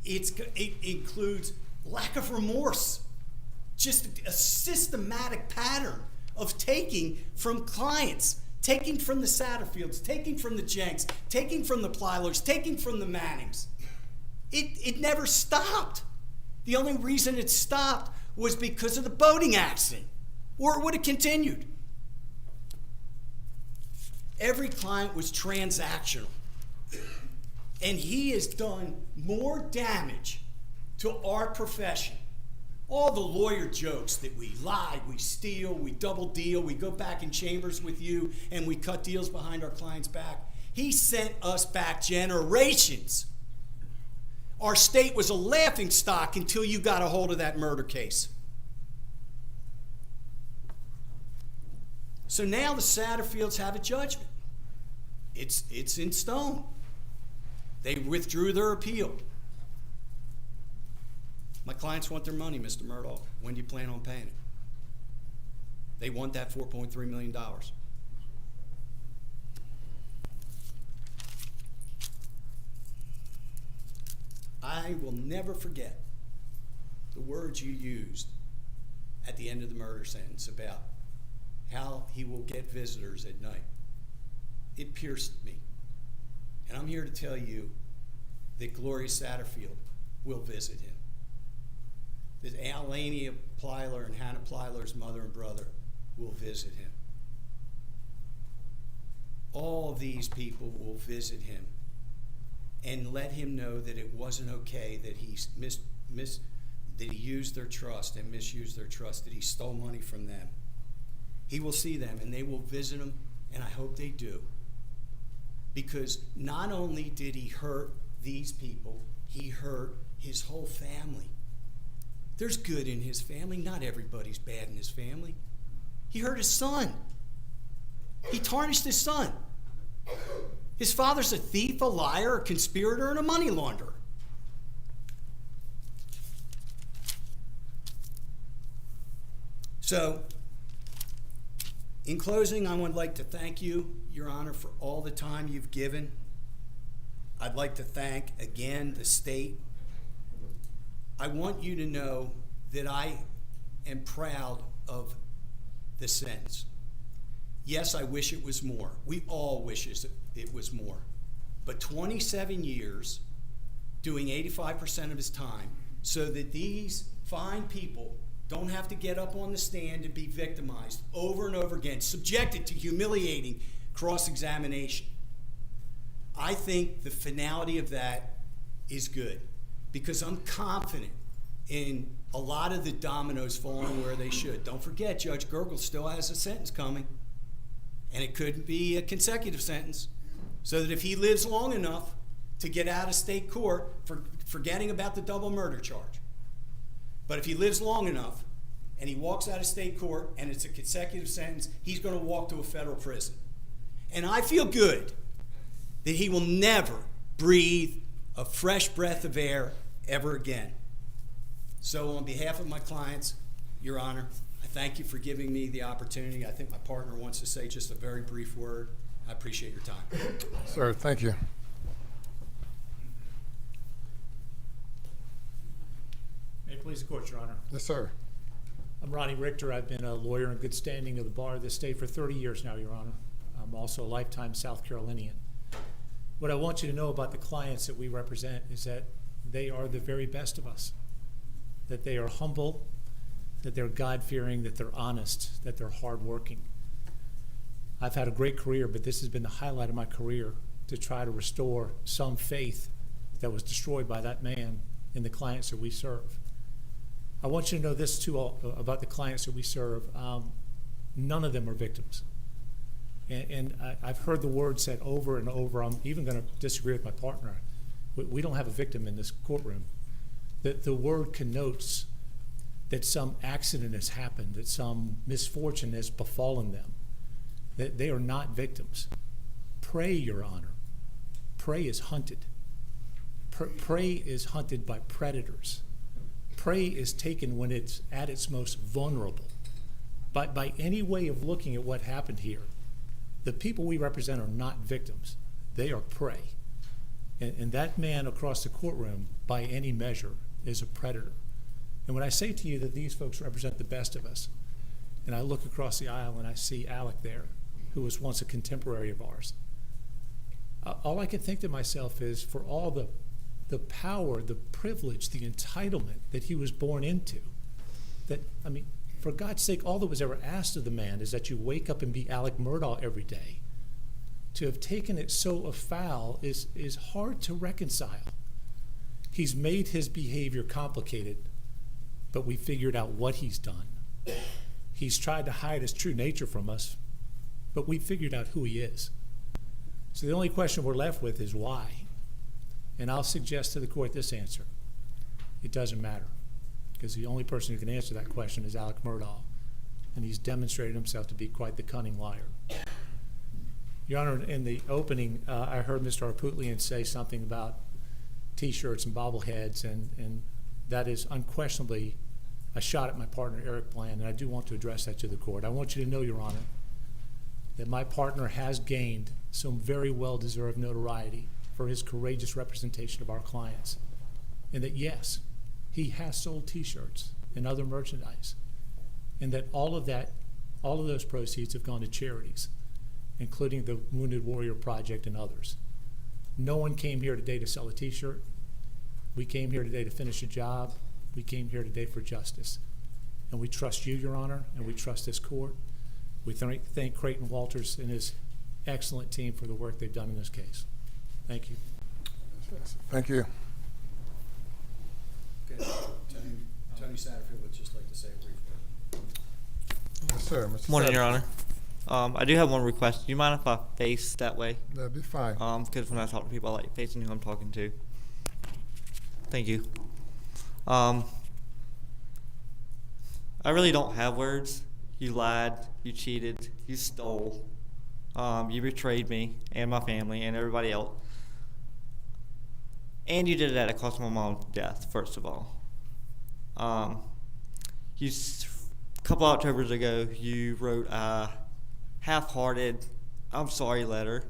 it includes lack of remorse, just a systematic pattern of taking from clients, taking from the Satterfields, taking from the Jenks, taking from the Plylers, taking from the Mannings. It never stopped. The only reason it stopped was because of the boating accident, or it would have continued. Every client was transactional, and he has done more damage to our profession. All the lawyer jokes that we lie, we steal, we double deal, we go back in chambers with you, and we cut deals behind our clients' back. He sent us back generations. Our state was a laughingstock until you got a hold of that murder case. So now the Satterfields have a judgment. It's in stone. They withdrew their appeal. My clients want their money, Mr. Murdaugh. When do you plan on paying it? They want that $4.3 million. I will never forget the words you used at the end of the murder sentence about how he will get visitors at night. It pierced me. And I'm here to tell you that Gloria Satterfield will visit him. That Alania Plyler and Hannah Plyler's mother and brother will visit him. All of these people will visit him and let him know that it wasn't okay that he that he used their trust and misused their trust, that he stole money from them. He will see them and they will visit him, and I hope they do. Because not only did he hurt these people, he hurt his whole family. There's good in his family. Not everybody's bad in his family. He hurt his son. He tarnished his son. His father's a thief, a liar, a conspirator, and a money launderer. So, in closing, I would like to thank you, Your Honor, for all the time you've given. I'd like to thank, again, the state. I want you to know that I am proud of the sentence. Yes, I wish it was more. We all wish it was more. But 27 years, doing 85% of his time, so that these fine people don't have to get up on the stand and be victimized over and over again, subjected to humiliating cross-examination. I think the finality of that is good, because I'm confident in a lot of the dominoes falling where they should. Don't forget, Judge Gergel still has a sentence coming, and it could be a consecutive sentence, so that if he lives long enough to get out of state court, forgetting about the double murder charge, but if he lives long enough and he walks out of state court and it's a consecutive sentence, he's going to walk to a federal prison. And I feel good that he will never breathe a fresh breath of air ever again. So on behalf of my clients, Your Honor, I thank you for giving me the opportunity. I think my partner wants to say just a very brief word. I appreciate your time. Sir, thank you. May it please the court, Your Honor. Yes, sir. I'm Ronnie Richter. I've been a lawyer in good standing of the bar of this state for 30 years now, Your Honor. I'm also a lifetime South Carolinian. What I want you to know about the clients that we represent is that they are the very best of us, that they are humble, that they're God-fearing, that they're honest, that they're hardworking. I've had a great career, but this has been the highlight of my career, to try to restore some faith that was destroyed by that man in the clients that we serve. I want you to know this too about the clients that we serve. None of them are victims. And I've heard the word said over and over. I'm even going to disagree with my partner. We don't have a victim in this courtroom. The word connotes that some accident has happened, that some misfortune has befallen them, that they are not victims. Prey, Your Honor. Prey is hunted. Prey is hunted by predators. Prey is taken when it's at its most vulnerable. By any way of looking at what happened here, the people we represent are not victims. They are prey. And that man across the courtroom, by any measure, is a predator. And when I say to you that these folks represent the best of us, and I look across the aisle and I see Alec there, who was once a contemporary of ours, all I can think to myself is, for all the power, the privilege, the entitlement that he was born into, that, I mean, for God's sake, all that was ever asked of the man is that you wake up and be Alex Murdaugh every day. To have taken it so afoul is hard to reconcile. He's made his behavior complicated, but we figured out what he's done. He's tried to hide his true nature from us, but we figured out who he is. So the only question we're left with is why. And I'll suggest to the court this answer. It doesn't matter, because the only person who can answer that question is Alex Murdaugh, and he's demonstrated himself to be quite the cunning liar. Your Honor, in the opening, I heard Mr. Arputlian say something about T-shirts and bobbleheads, and that is unquestionably a shot at my partner, Eric Bland, and I do want to address that to the court. I want you to know, Your Honor, that my partner has gained some very well-deserved notoriety for his courageous representation of our clients, and that, yes, he has sold T-shirts and other merchandise, and that all of those proceeds have gone to charities, including the Wounded Warrior Project and others. No one came here today to sell a T-shirt. We came here today to finish a job. We came here today for justice. And we trust you, Your Honor, and we trust this court. We thank Creighton Walters and his excellent team for the work they've done in this case. Thank you. Thank you. Okay. Tony Satterfield would just like to say a brief word. Yes, sir. Mr. Morning, Satterfield. Your Honor. I do have one request. Do you mind if I face that way? That'd be fine. Because when I talk to people, I like facing who I'm talking to. Thank you. I really don't have words. You lied. You cheated. You stole. You betrayed me and my family and everybody else. And you did it at a cost of my mom's death, first of all. A couple Octobers ago, you wrote a half-hearted I'm sorry letter,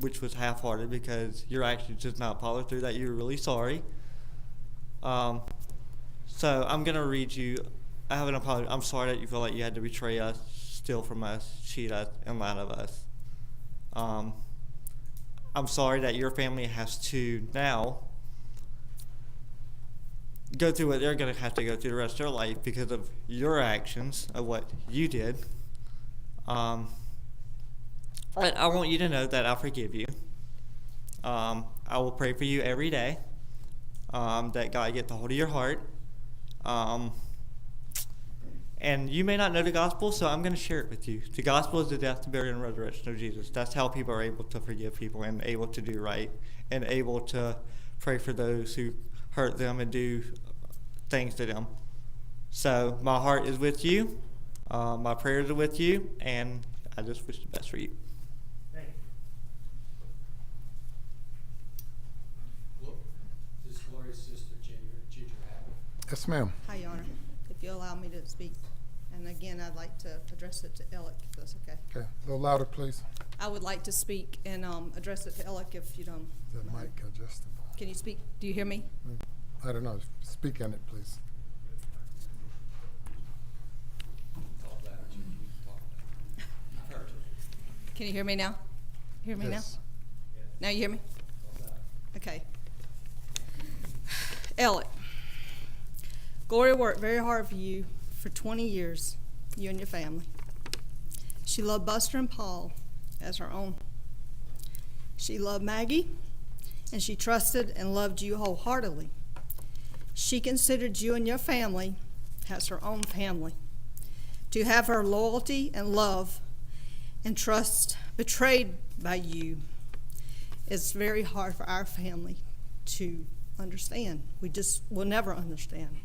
which was half-hearted because your actions did not follow through that you were really sorry. So I'm going to read you. I have an apology. I'm sorry that you feel like you had to betray us, steal from us, cheat us, and lie to us. I'm sorry that your family has to now go through what they're going to have to go through the rest of their life because of your actions, of what you did. But I want you to know that I forgive you. I will pray for you every day, that God get the hold of your heart. And you may not know the gospel, so I'm going to share it with you. The gospel is the death, the burial, and resurrection of Jesus. That's how people are able to forgive people and able to do right and able to pray for those who hurt them and do things to them. So my heart is with you. My prayers are with you, and I just wish the best for you. Thank you. Look, this is Gloria's sister, Ginger Howell. Yes, ma'am. Hi, Your Honor. If you allow me to speak, and again, I'd like to address it to Alec, if that's okay. Okay. A little louder, please. I would like to speak and address it to Alec if you don't. Is that mic adjustable? Can you speak? Do you hear me? I don't know. Speak on it, please. Can you hear me now? Hear me Yes. now? Now you hear me? Okay. Alec, Gloria worked very hard for you for 20 years, you and your family. She loved Buster and Paul as her own. She loved Maggie, and she trusted and loved you wholeheartedly. She considered you and your family as her own family. To have her loyalty and love and trust betrayed by you is very hard for our family to understand. We just will never understand.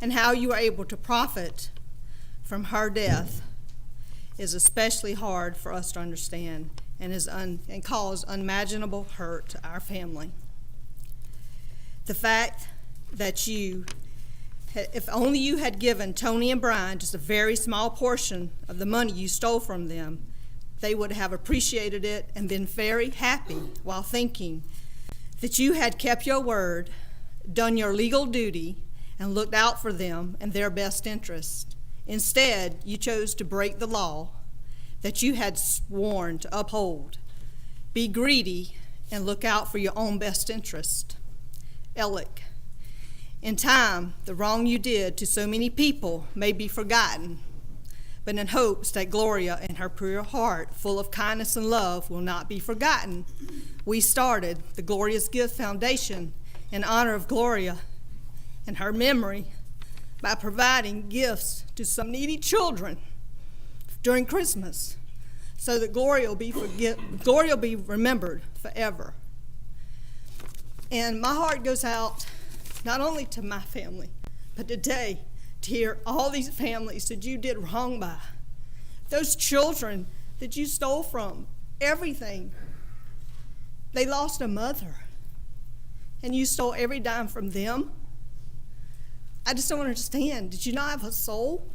And how you were able to profit from her death is especially hard for us to understand and cause unimaginable hurt to our family. The fact that if only you had given Tony and Brian just a very small portion of the money you stole from them, they would have appreciated it and been very happy while thinking that you had kept your word, done your legal duty, and looked out for them and their best interest. Instead, you chose to break the law that you had sworn to uphold, be greedy, and look out for your own best interest. Alec, in time, the wrong you did to so many people may be forgotten, but in hopes that Gloria and her pure heart, full of kindness and love, will not be forgotten, we started the Gloria's Gift Foundation in honor of Gloria and her memory by providing gifts to some needy children during Christmas so that Gloria will be remembered forever. And my heart goes out not only to my family, but today to hear all these families that you did wrong by, those children that you stole from, everything. They lost a mother, and you stole every dime from them. I just don't understand. Did you not have a soul?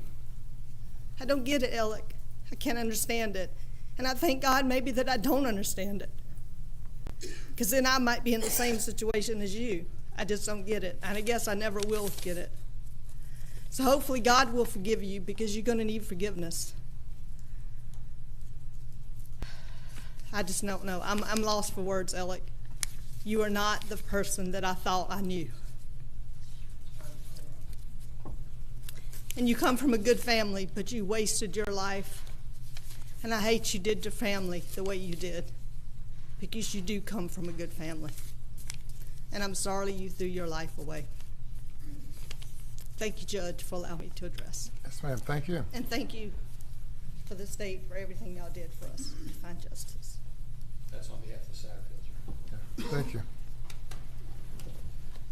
I don't get it, Alec. I can't understand it. And I thank God maybe that I don't understand it, because then I might be in the same situation as you. I just don't get it, and I guess I never will get it. So hopefully God will forgive you, because you're going to need forgiveness. I just don't know. I'm lost for words, Alec. You are not the person that I thought I knew. And you come from a good family, but you wasted your life. And I hate you did to family the way you did, because you do come from a good family. And I'm sorry you threw your life away. Thank you, Judge, for allowing me to address. Yes, ma'am. Thank you. And thank you for the state for everything y'all did for us to find justice. That's on behalf of the Satterfields. Yeah, thank you.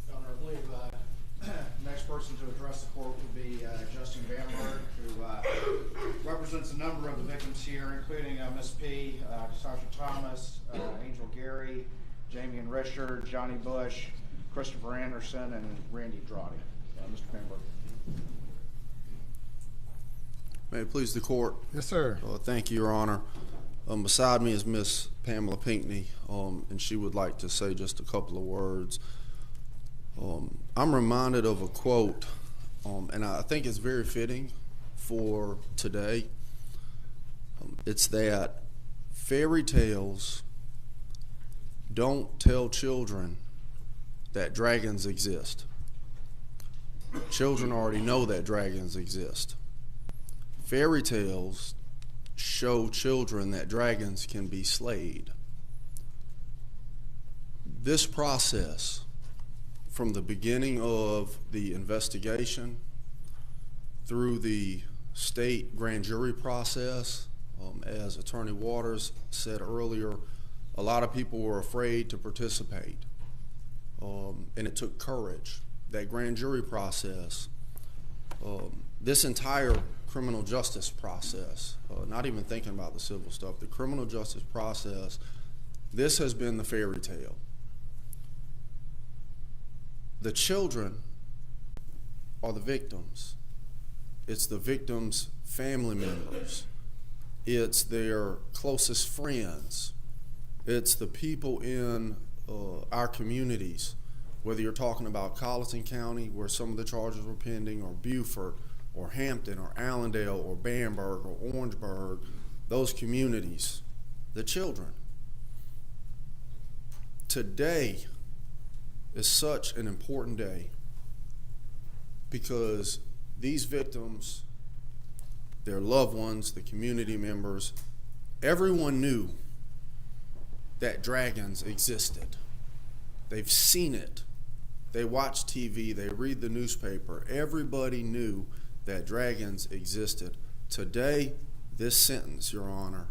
Your Honor, I believe next person to address the court would be Justin Vanberg, who represents a number of the victims here, including Miss P, Sasha Thomas, Angel Gary, Jamie and Richard, Johnny Bush, Christopher Anderson, and Randy Drawdy. Mr. Vanberg. May it please the court. Yes, sir. Thank you, Your Honor. Beside me is Miss Pamela Pinckney, and she would like to say just a couple of words. I'm reminded of a quote, and I think it's very fitting for today. It's that fairy tales don't tell children that dragons exist. Children already know that dragons exist. Fairy tales show children that dragons can be slayed. This process, from the beginning of the investigation through the state grand jury process, as Attorney Waters said earlier, a lot of people were afraid to participate, and it took courage. That grand jury process, this entire criminal justice process, not even thinking about the civil stuff, the criminal justice process, this has been the fairy tale. The children are the victims. It's the victims' family members. It's their closest friends. It's the people in our communities, whether you're talking about Colleton County, where some of the charges were pending, or Beaufort, or Hampton, or Allendale, or Bamberg, or Orangeburg. those communities, the children. Today is such an important day because these victims, their loved ones, the community members, everyone knew that dragons existed. They've seen it. They watch TV, they read the newspaper. Everybody knew that dragons existed. Today, this sentence, Your Honor,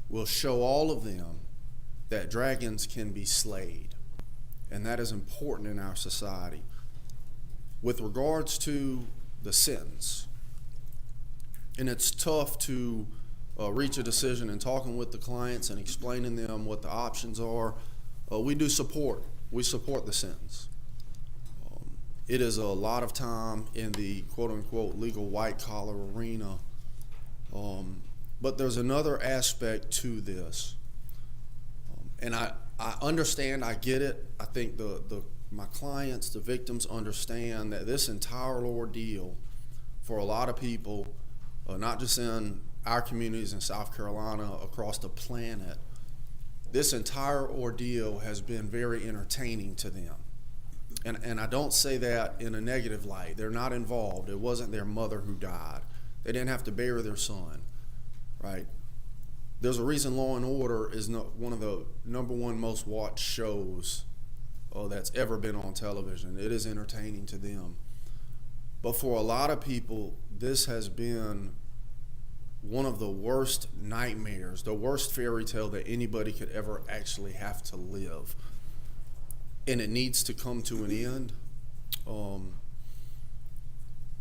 will show all of them that dragons can be slayed. And that is important in our society. With regards to the sentence, and it's tough to reach a decision in talking with the clients and explaining them what the options are. We support the sentence. It is a lot of time in the quote-unquote legal white-collar arena, but there's another aspect to this. And I understand, I get it. I think my clients, the victims, understand that this entire ordeal for a lot of people, not just in our communities in South Carolina, across the planet, this entire ordeal has been very entertaining to them. And I don't say that in a negative light. They're not involved. It wasn't their mother who died. They didn't have to bury their son, right? There's a reason Law and Order is one of the #1 most watched shows that's ever been on television. It is entertaining to them. But for a lot of people, this has been one of the worst nightmares, the worst fairy tale that anybody could ever actually have to live. And it needs to come to an end.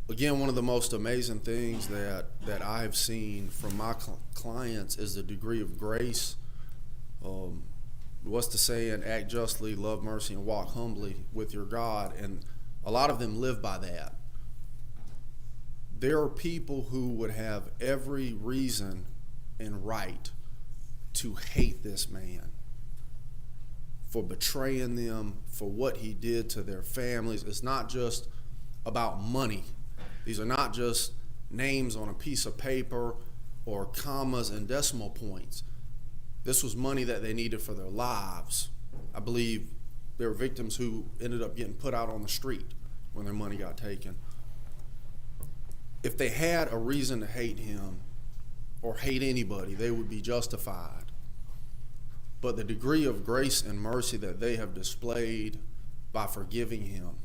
Again, one of the most amazing things that I have seen from my clients is the degree of grace. What's the saying? Act justly, love mercy, and walk humbly with your God. And a lot of them live by that. There are people who would have every reason and right to hate this man for betraying them, for what he did to their families. It's not just about money. These are not just names on a piece of paper or commas and decimal points. This was money that they needed for their lives. I believe there were victims who ended up getting put out on the street when their money got taken. If they had a reason to hate him or hate anybody, they would be justified. But the degree of grace and mercy that they have displayed by forgiving him,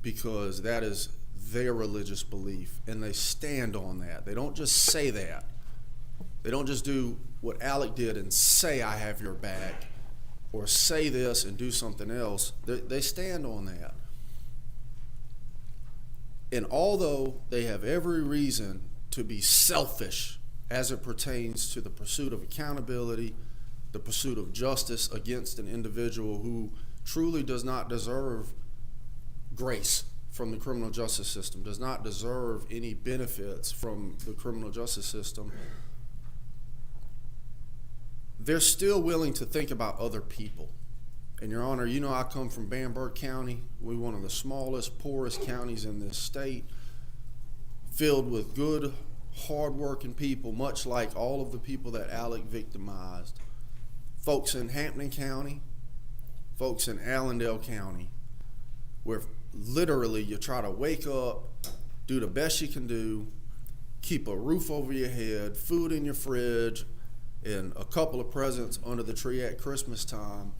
because that is their religious belief, and they stand on that. They don't just say that. They don't just do what Alec did and say, I have your back, or say this and do something else. They stand on that. And although they have every reason to be selfish as it pertains to the pursuit of accountability, the pursuit of justice against an individual who truly does not deserve grace from the criminal justice system, does not deserve any benefits from the criminal justice system, they're still willing to think about other people. And Your Honor, you know I come from Bamberg County. We're one of the smallest, poorest counties in this state, filled with good, hard-working people, much like all of the people that Alec victimized. Folks in Hampton County, folks in Allendale County, where literally you try to wake up, do the best you can do, keep a roof over your head, food in your fridge, and a couple of presents under the tree at Christmas time.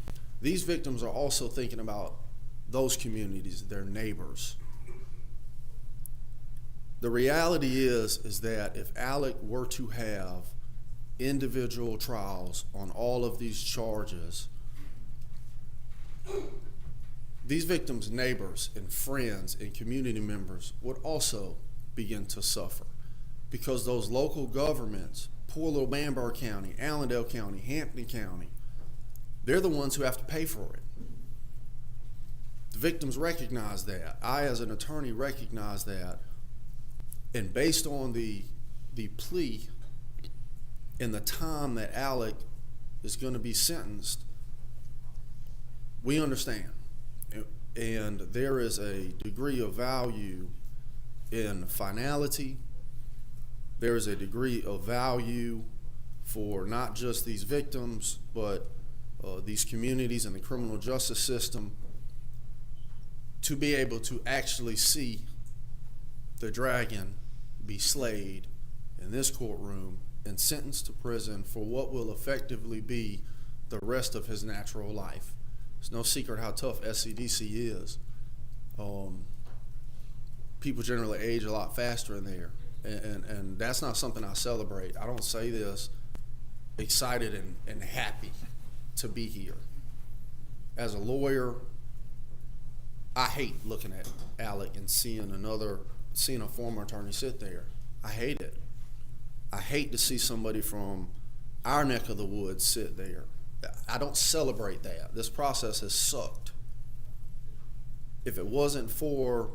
These victims are also thinking about those communities, their neighbors. The reality is that if Alec were to have individual trials on all of these charges, these victims' neighbors and friends and community members would also begin to suffer, because those local governments, poor little Bamberg County, Allendale County, Hampton County, they're the ones who have to pay for it. The victims recognize that. I, as an attorney, recognize that. And based on the plea and the time that Alec is going to be sentenced, we understand. And there is a degree of value in finality. there is a degree of value for not just these victims, but these communities and the criminal justice system to be able to actually see the dragon be slayed in this courtroom and sentenced to prison for what will effectively be the rest of his natural life. It's no secret how tough SCDC is. People generally age a lot faster in there, and that's not something I celebrate. I don't say this excited and happy to be here. As a lawyer, I hate looking at Alec and seeing a former attorney sit there. I hate it. I hate to see somebody from our neck of the woods sit there. I don't celebrate that. This process has sucked. If it wasn't for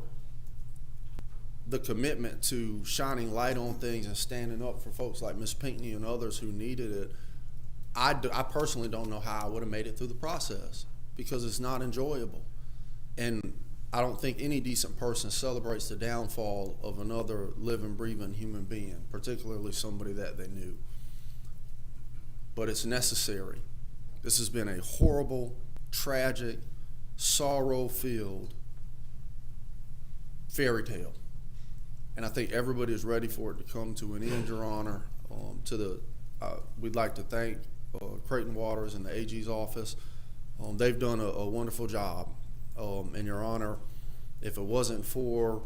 the commitment to shining light on things and standing up for folks like Ms. Pinckney and others who needed it, I personally don't know how I would have made it through the process, because it's not enjoyable. And I don't think any decent person celebrates the downfall of another living, breathing human being, particularly somebody that they knew. But it's necessary. This has been a horrible, tragic, sorrow-filled fairy tale. And I think everybody is ready for it to come to an end, Your Honor. We'd like to thank Creighton Waters and the AG's office. They've done a wonderful job. And Your Honor, if it wasn't for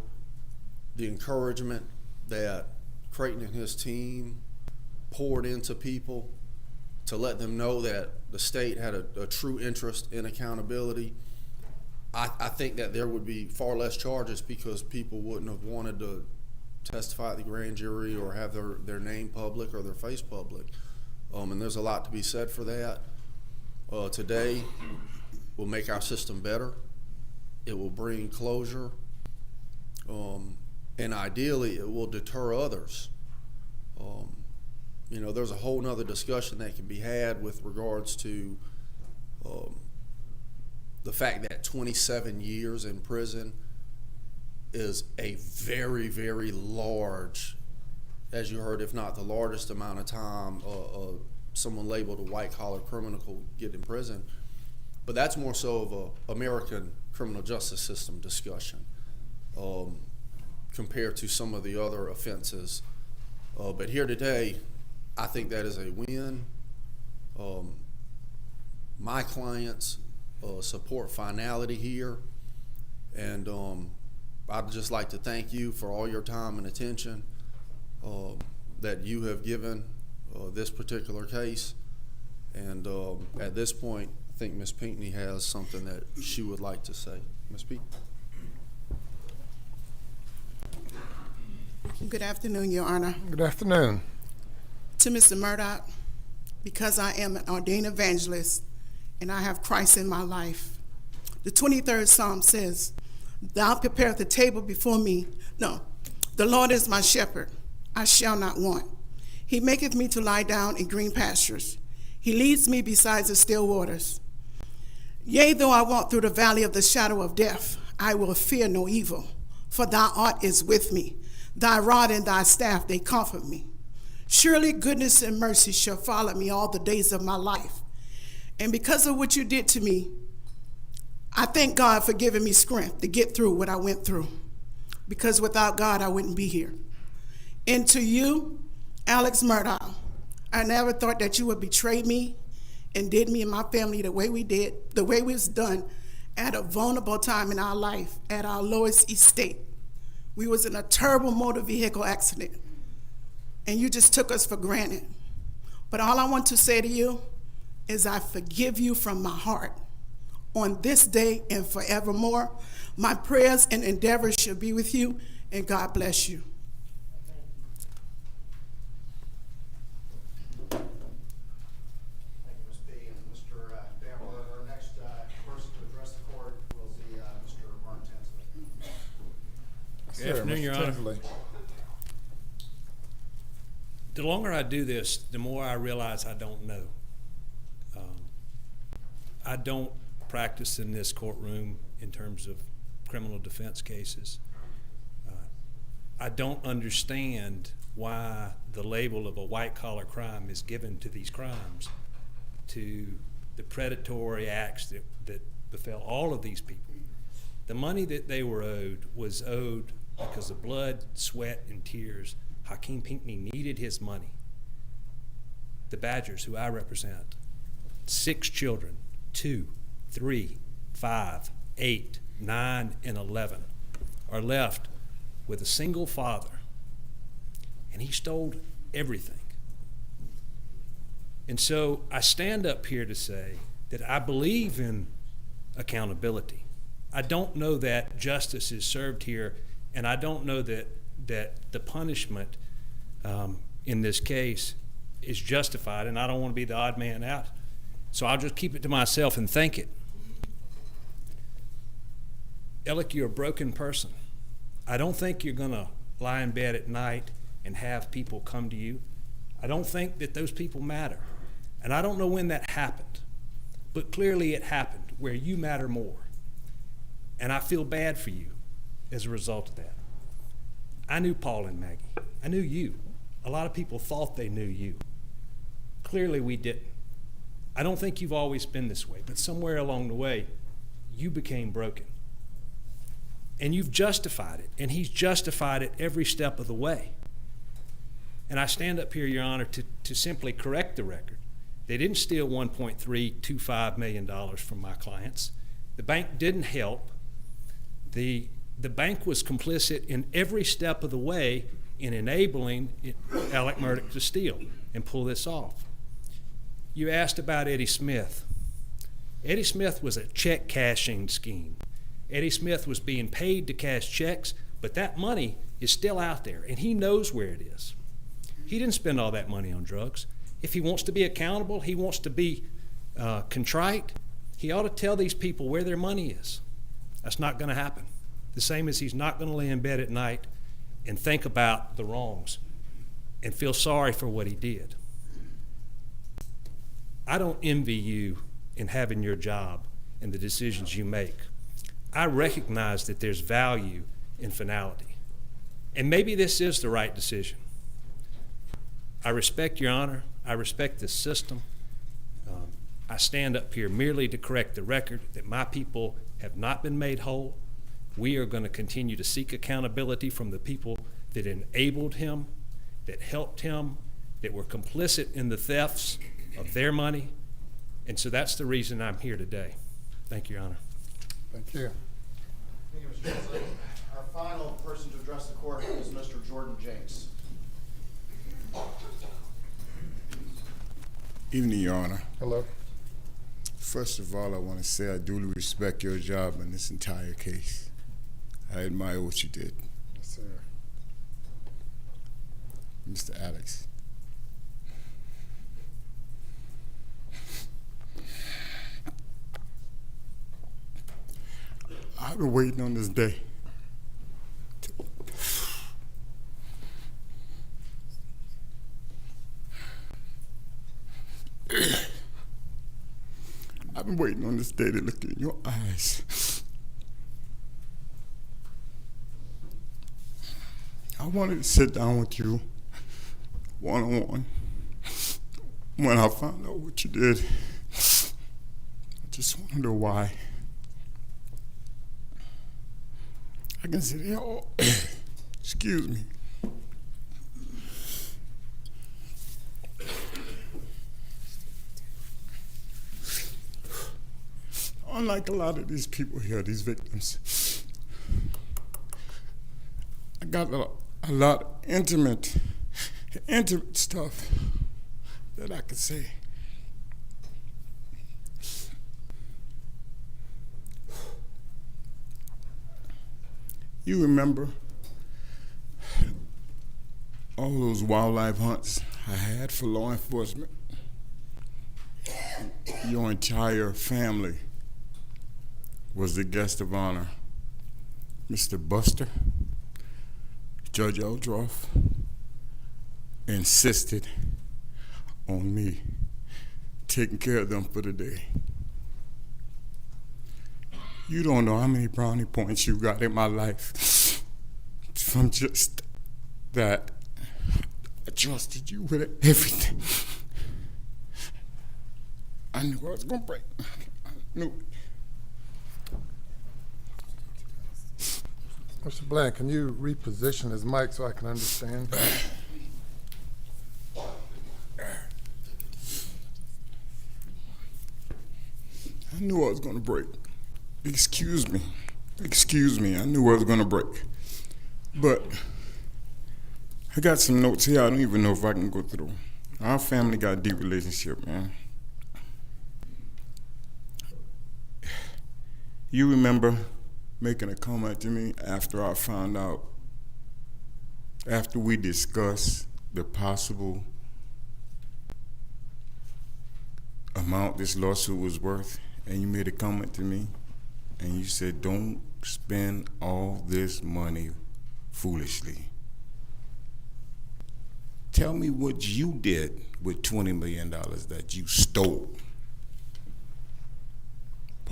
the encouragement that Creighton and his team poured into people to let them know that the state had a true interest in accountability, I think that there would be far less charges, because people wouldn't have wanted to testify at the grand jury or have their name public or their face public. And there's a lot to be said for that. Today will make our system better. It will bring closure. And ideally, it will deter others. There's a whole nother discussion that can be had with regards to the fact that 27 years in prison is a very, very large, as you heard, if not the largest amount of time someone labeled a white-collar criminal could get in prison. But that's more so of a American criminal justice system discussion compared to some of the other offenses. But here today, I think that is a win. My clients support finality here, and I'd just like to thank you for all your time and attention that you have given this particular case. And at this point, I think Ms. Pinckney has something that she would like to say. Ms. Pinckney. Good afternoon, Your Honor. Good afternoon. To Mr. Murdaugh, because I am an ordained evangelist and I have Christ in my life, the 23rd Psalm says, "Thou preparest the table before me." No, the Lord is my shepherd, I shall not want. He maketh me to lie down in green pastures. He leads me beside the still waters. Yea, though I walk through the valley of the shadow of death, I will fear no evil, for thou art is with me. Thy rod and thy staff, they comfort me. Surely goodness and mercy shall follow me all the days of my life. And because of what you did to me, I thank God for giving me strength to get through what I went through. Because without God, I wouldn't be here. And to you, Alex Murdaugh, I never thought that you would betray me and did me and my family the way we did, the way it was done at a vulnerable time in our life at our lowest estate. We was in a terrible motor vehicle accident, and you just took us for granted. But all I want to say to you is I forgive you from my heart. On this day and forevermore, my prayers and endeavors shall be with you, and God bless you. Thank you, Ms. P. And Mr. Bamble, our next person to address the court will be Mr. Martin Tinsley. Good afternoon, Your Honor. The longer I do this, the more I realize I don't know. I don't practice in this courtroom in terms of criminal defense cases. I don't understand why the label of a white-collar crime is given to these crimes, to the predatory acts that befell all of these people. The money that they were owed was owed because of blood, sweat, and tears. Hakeem Pinckney needed his money. The Badgers, who I represent, 6 children, 2, 3, 5, 8, 9, and 11, are left with a single father, and he stole everything. And so I stand up here to say that I believe in accountability. I don't know that justice is served here, and I don't know that the punishment in this case is justified, and I don't want to be the odd man out. So I'll just keep it to myself and think it. Alec, you're a broken person. I don't think you're going to lie in bed at night and have people come to you. I don't think that those people matter. And I don't know when that happened, but clearly it happened where you matter more. And I feel bad for you as a result of that. I knew Paul and Maggie. I knew you. A lot of people thought they knew you. Clearly we didn't. I don't think you've always been this way, but somewhere along the way, you became broken. And you've justified it, and he's justified it every step of the way. And I stand up here, Your Honor, to simply correct the record. They didn't steal $1.325 million from my clients. The bank didn't help. The bank was complicit in every step of the way in enabling Alex Murdaugh to steal and pull this off. You asked about Eddie Smith. Eddie Smith was a check cashing scheme. Eddie Smith was being paid to cash checks, but that money is still out there, and he knows where it is. He didn't spend all that money on drugs. If he wants to be accountable, he wants to be contrite, he ought to tell these people where their money is. That's not going to happen. The same as he's not going to lay in bed at night and think about the wrongs and feel sorry for what he did. I don't envy you in having your job and the decisions you make. I recognize that there's value in finality. And maybe this is the right decision. I respect Your Honor. I respect this system. I stand up here merely to correct the record that my people have not been made whole. We are going to continue to seek accountability from the people that enabled him, that helped him, that were complicit in the thefts of their money. And so that's the reason I'm here today. Thank you, Your Honor. Thank you. Thank you, Mr. President. Our final person to address the court is Mr. Jordan Jakes. Evening, Your Honor. Hello. First of all, I want to say I duly respect your job in this entire case. I admire what you did. Yes, sir. Mr. Alex. I've been waiting on this day. I've been waiting on this day to look in your eyes. I wanted to sit down with you one-on-one. When I found out what you did, I just want to know why. I can sit here all, excuse me. Unlike a lot of these people here, these victims, I got a lot of intimate stuff that I could say. You remember all those wildlife hunts I had for law enforcement? Your entire family was the guest of honor. Mr. Buster, Judge Eldroff insisted on me taking care of them for the day. You don't know how many brownie points you got in my life from just that. I trusted you with everything. I knew I was gonna break. I knew it. Mr. Bland, can you reposition his mic so I can understand? I knew I was gonna break. Excuse me. I knew I was gonna break. But I got some notes here I don't even know if I can go through. Our family got a deep relationship, man. You remember making a comment to me after I found out, after we discussed the possible amount this lawsuit was worth, and you made a comment to me, and you said, don't spend all this money foolishly. Tell me what you did with $20 million that you stole.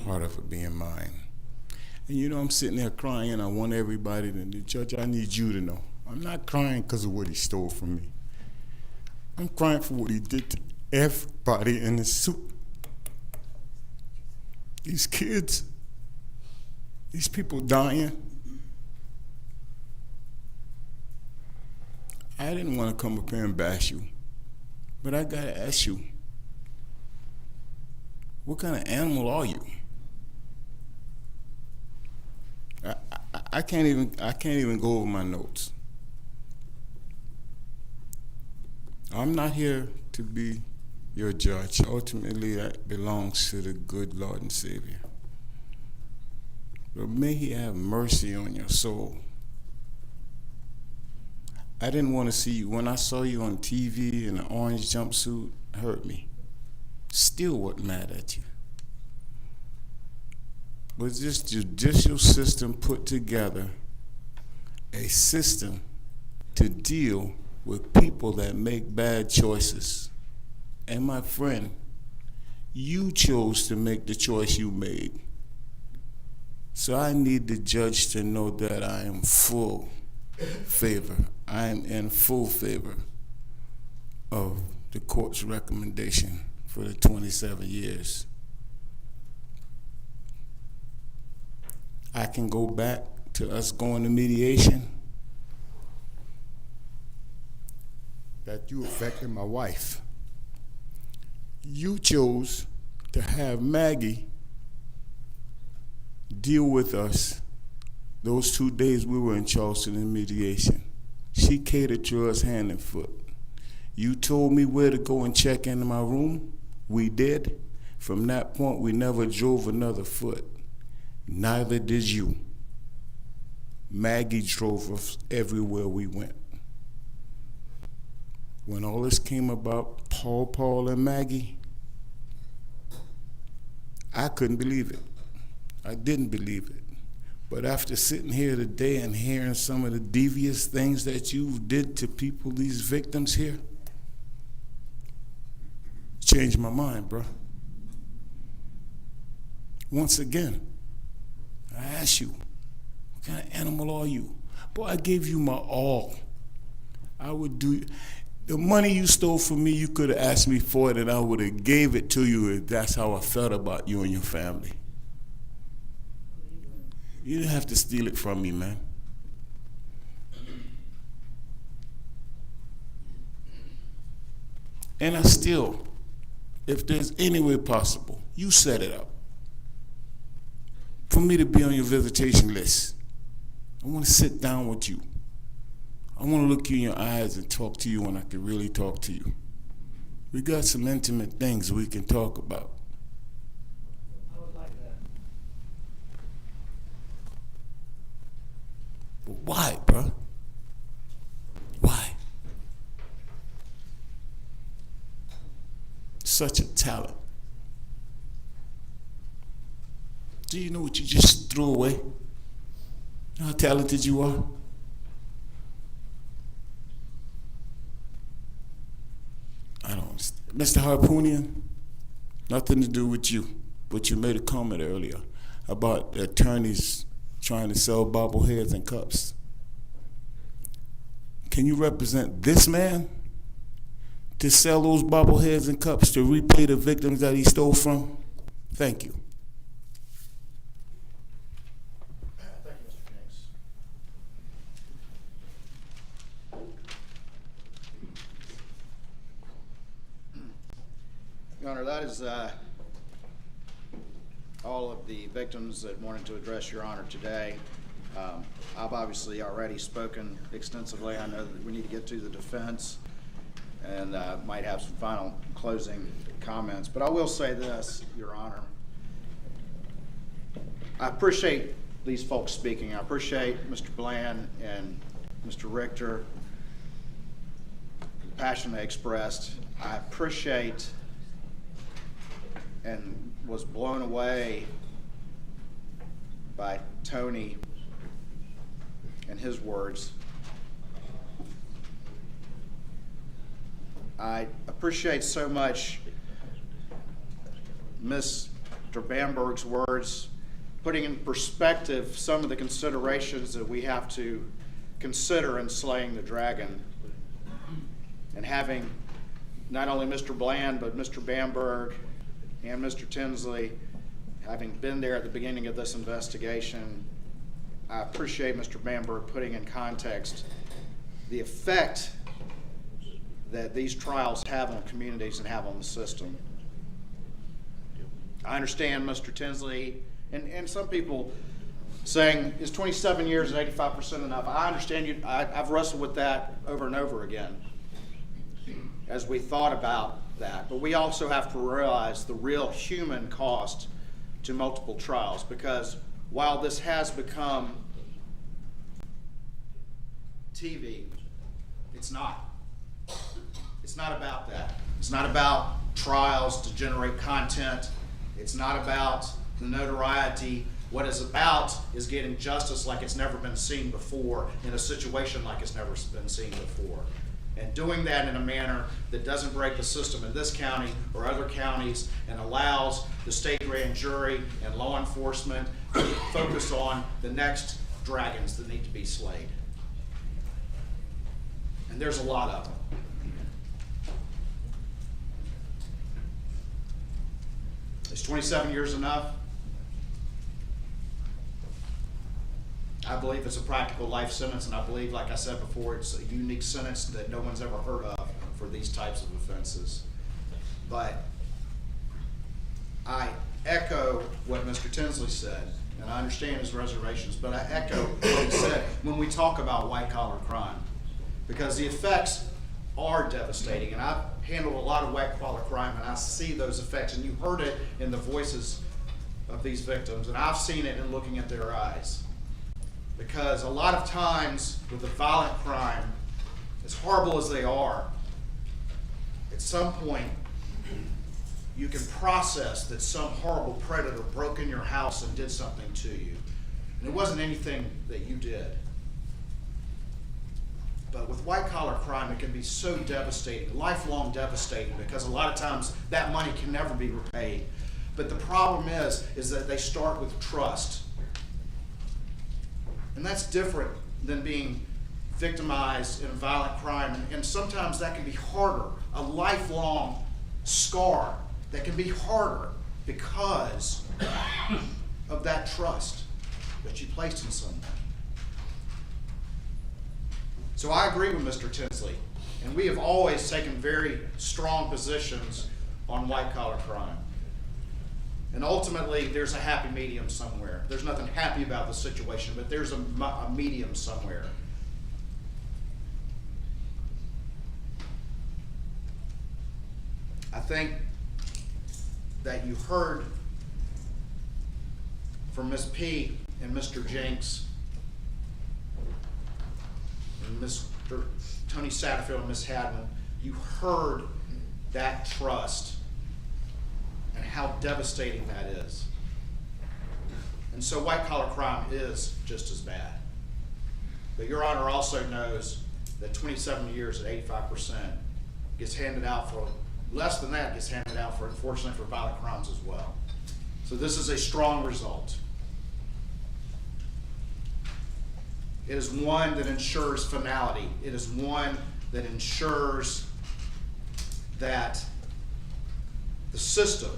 Part of it being mine. And you know, I'm sitting there crying, and I want everybody to, Judge, I need you to know. I'm not crying because of what he stole from me. I'm crying for what he did to everybody in the suit. These kids, these people dying. I didn't want to come up here and bash you, but I gotta ask you, what kind of animal are you? I can't even go over my notes. I'm not here to be your judge. Ultimately, that belongs to the good Lord and Savior. But may He have mercy on your soul. I didn't want to see you. When I saw you on TV in an orange jumpsuit, it hurt me. Still wasn't mad at you. But this judicial system put together a system to deal with people that make bad choices. And my friend, you chose to make the choice you made. So I need the judge to know that I am full favor. I am in full favor of the court's recommendation for the 27 years. I can go back to us going to mediation. That you affected my wife. You chose to have Maggie deal with us those 2 days we were in Charleston in mediation. She catered to us hand and foot. You told me where to go and check into my room. We did. From that point, we never drove another foot. Neither did you. Maggie drove us everywhere we went. When all this came about, Paul, and Maggie, I couldn't believe it. I didn't believe it. But after sitting here today and hearing some of the devious things that you did to people, these victims here, changed my mind, bro. Once again, I ask you, what kind of animal are you? Boy, I gave you my all. I would do, the money you stole from me, you could have asked me for it and I would have gave it to you if that's how I felt about you and your family. You didn't have to steal it from me, man. And I still, if there's any way possible, you set it up for me to be on your visitation list. I want to sit down with you. I want to look you in your eyes and talk to you when I can really talk to you. We got some intimate things we can talk about. I would like that. But why, bro? Why? Such a talent. Do you know what you just threw away? You know how talented you are? I don't understand. Mr. Harpoonian, nothing to do with you, but you made a comment earlier about the attorneys trying to sell bobbleheads and cups. Can you represent this man to sell those bobbleheads and cups to repay the victims that he stole from? Thank you. Thank you, Mr. Jenks. Your Honor, that is all of the victims that wanted to address Your Honor today. I've obviously already spoken extensively. I know that we need to get to the defense and might have some final closing comments. But I will say this, Your Honor. I appreciate these folks speaking. I appreciate Mr. Bland and Mr. Richter, the passion they expressed. I appreciate and was blown away by Tony and his words. I appreciate so much Mr. Bamberg's words, putting in perspective some of the considerations that we have to consider in slaying the dragon, and having not only Mr. Bland but Mr. Bamberg and Mr. Tinsley having been there at the beginning of this investigation. I appreciate Mr. Bamberg putting in context the effect that these trials have on communities and have on the system. I understand Mr. Tinsley and some people saying, is 27 years and 85% enough? I understand you. I've wrestled with that over and over again as we thought about that. But we also have to realize the real human cost to multiple trials, because while this has become TV, it's not. It's not about that. It's not about trials to generate content. It's not about the notoriety. What it's about is getting justice like it's never been seen before, in a situation like it's never been seen before. And doing that in a manner that doesn't break the system in this county or other counties, and allows the state grand jury and law enforcement to focus on the next dragons that need to be slayed. And there's a lot of them. Is 27 years enough? I believe it's a practical life sentence, and I believe, like I said before, it's a unique sentence that no one's ever heard of for these types of offenses. But I echo what Mr. Tinsley said, and I understand his reservations, but I echo what he said when we talk about white-collar crime, because the effects are devastating. And I've handled a lot of white-collar crime, and I see those effects, and you heard it in the voices of these victims, and I've seen it in looking at their eyes. Because a lot of times with a violent crime, as horrible as they are, at some point you can process that some horrible predator broke in your house and did something to you. And it wasn't anything that you did. But with white-collar crime, it can be so devastating, lifelong devastating, because a lot of times that money can never be repaid. But the problem is that they start with trust. And that's different than being victimized in a violent crime. And sometimes that can be harder, a lifelong scar that can be harder because of that trust that you placed in someone. So I agree with Mr. Tinsley, and we have always taken very strong positions on white-collar crime. And ultimately, there's a happy medium somewhere. There's nothing happy about the situation, but there's a medium somewhere. I think that you heard from Ms. P. and Mr. Jenks and Mr. Tony Satterfield and Ms. Hadman. You heard that trust and how devastating that is. And so white-collar crime is just as bad. But Your Honor also knows that 27 years at 85% gets handed out for, less than that gets handed out for, unfortunately, for violent crimes as well. So this is a strong result. It is one that ensures finality. It is one that ensures that the system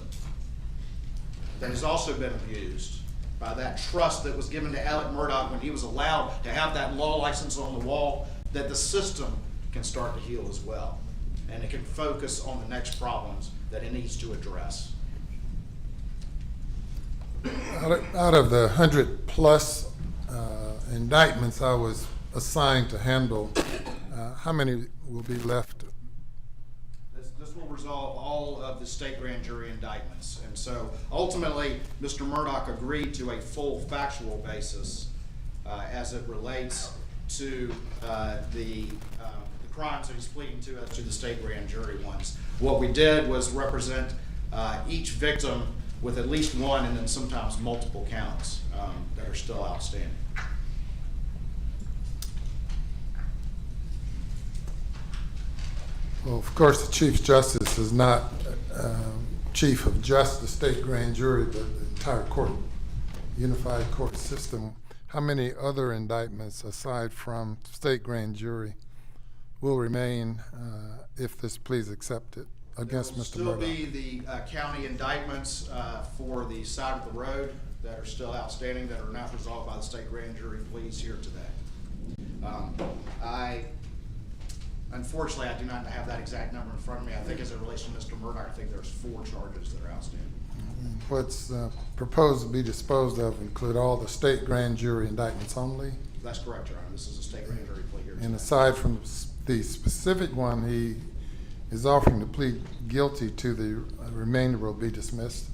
that has also been abused by that trust that was given to Alex Murdaugh when he was allowed to have that law license on the wall, that the system can start to heal as well. And it can focus on the next problems that it needs to address. Out of the 100+ indictments I was assigned to handle, how many will be left? This will resolve all of the state grand jury indictments. And so ultimately, Mr. Murdaugh agreed to a full factual basis as it relates to the crimes that he's pleading to as to the state grand jury ones. What we did was represent each victim with at least one and then sometimes multiple counts that are still outstanding. Well, of course, the Chief Justice is not chief of just the state grand jury, but the entire court, unified court system. How many other indictments aside from state grand jury will remain if this plea is accepted against Mr. There will Murdaugh? still be the county indictments for the side of the road that are still outstanding, that are not resolved by the state grand jury pleas here today. Unfortunately, I do not have that exact number in front of me. I think as it relates to Mr. Murdaugh, I think there's 4 charges that are outstanding. What's proposed to be disposed of include all the state grand jury indictments only? That's correct, Your Honor. This is a state grand jury plea here today. And aside from the specific one, he is offering to plead guilty to, the remainder will be dismissed?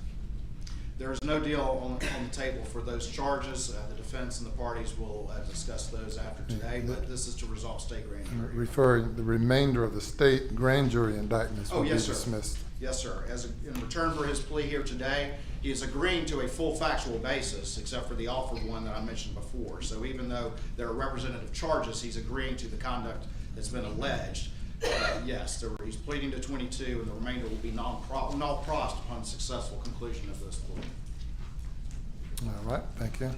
There is no deal on the table for those charges. The defense and the parties will discuss those after today, but this is to resolve state grand jury. Referring the remainder of the state grand jury indictments will be yes, sir. dismissed. Yes, sir. In return for his plea here today, he is agreeing to a full factual basis, except for the offered one that I mentioned before. So even though there are representative charges, he's agreeing to the conduct that's been alleged. Yes, he's pleading to 22, and the remainder will be null-prossed upon successful conclusion of this plea. All right, thank you.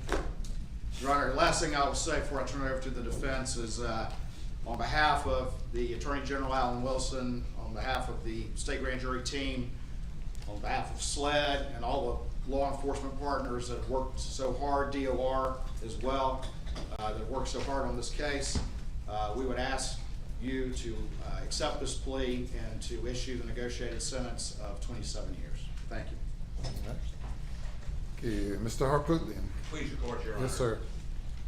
Your Honor, the last thing I will say before I turn it over to the defense is on behalf of the Attorney General Alan Wilson, on behalf of the state grand jury team, on behalf of SLED and all the law enforcement partners that have worked so hard, DOR as well, that have worked so hard on this case, we would ask you to accept this plea and to issue the negotiated sentence of 27 years. Thank you. All right. Okay, Mr. Harpootlian. Please record, Your Honor. Yes, sir.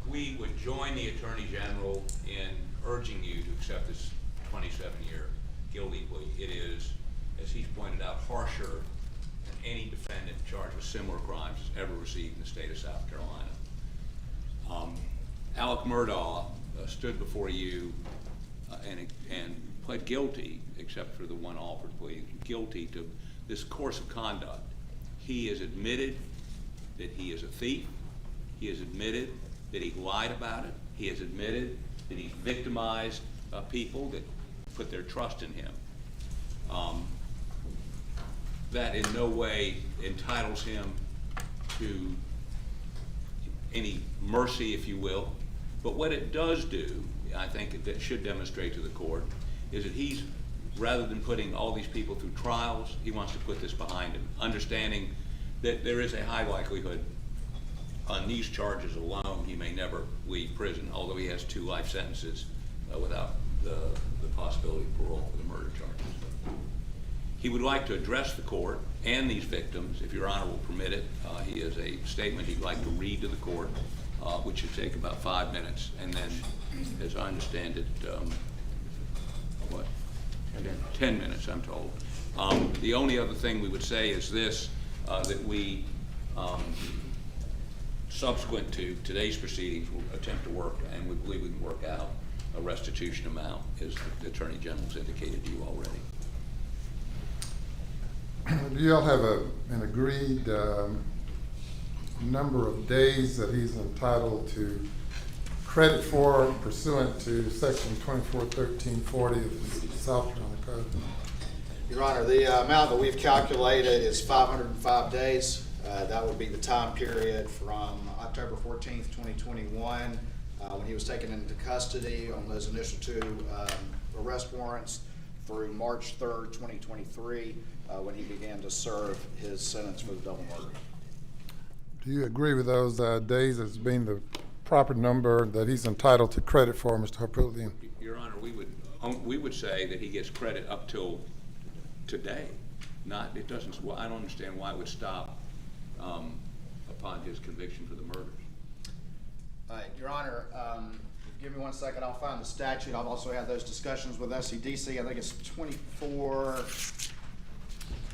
We would join the Attorney General in urging you to accept this 27-year guilty plea. It is, as he's pointed out, harsher than any defendant charged with similar crimes has ever received in the state of South Carolina. Alex Murdaugh stood before you and pled guilty, except for the one offered plea, guilty to this course of conduct. He has admitted that he is a thief. He has admitted that he lied about it. He has admitted that he victimized people that put their trust in him. That in no way entitles him to any mercy, if you will. But what it does do, I think that should demonstrate to the court, is that he's, rather than putting all these people through trials, he wants to put this behind him, understanding that there is a high likelihood on these charges alone he may never leave prison, although he has 2 life sentences without the possibility of parole for the murder charges. He would like to address the court and these victims, if Your Honor will permit it. He has a statement he'd like to read to the court, which should take about 5 minutes, and then, as I understand it, 10 minutes, I'm told. The only other thing we would say is this, that we, subsequent to today's proceedings, will attempt to work, and we believe we can work out a restitution amount, as the Attorney General's indicated to you already. Do you all have an agreed number of days that he's entitled to credit for pursuant to Section 241340 of the South Carolina Code? Your Honor, the amount that we've calculated is 505 days. That would be the time period from October 14th, 2021, when he was taken into custody on those initial 2 arrest warrants, through March 3rd, 2023, when he began to serve his sentence for the double murder. Do you agree with those days as being the proper number that he's entitled to credit for, Mr. Harpootlian? Your Honor, we would say that he gets credit up till today. It doesn't. Well, I don't understand why it would stop upon his conviction for the murders. Your Honor, give me 1 second. I'll find the statute. I've also had those discussions with SCDC. I think it's 241340.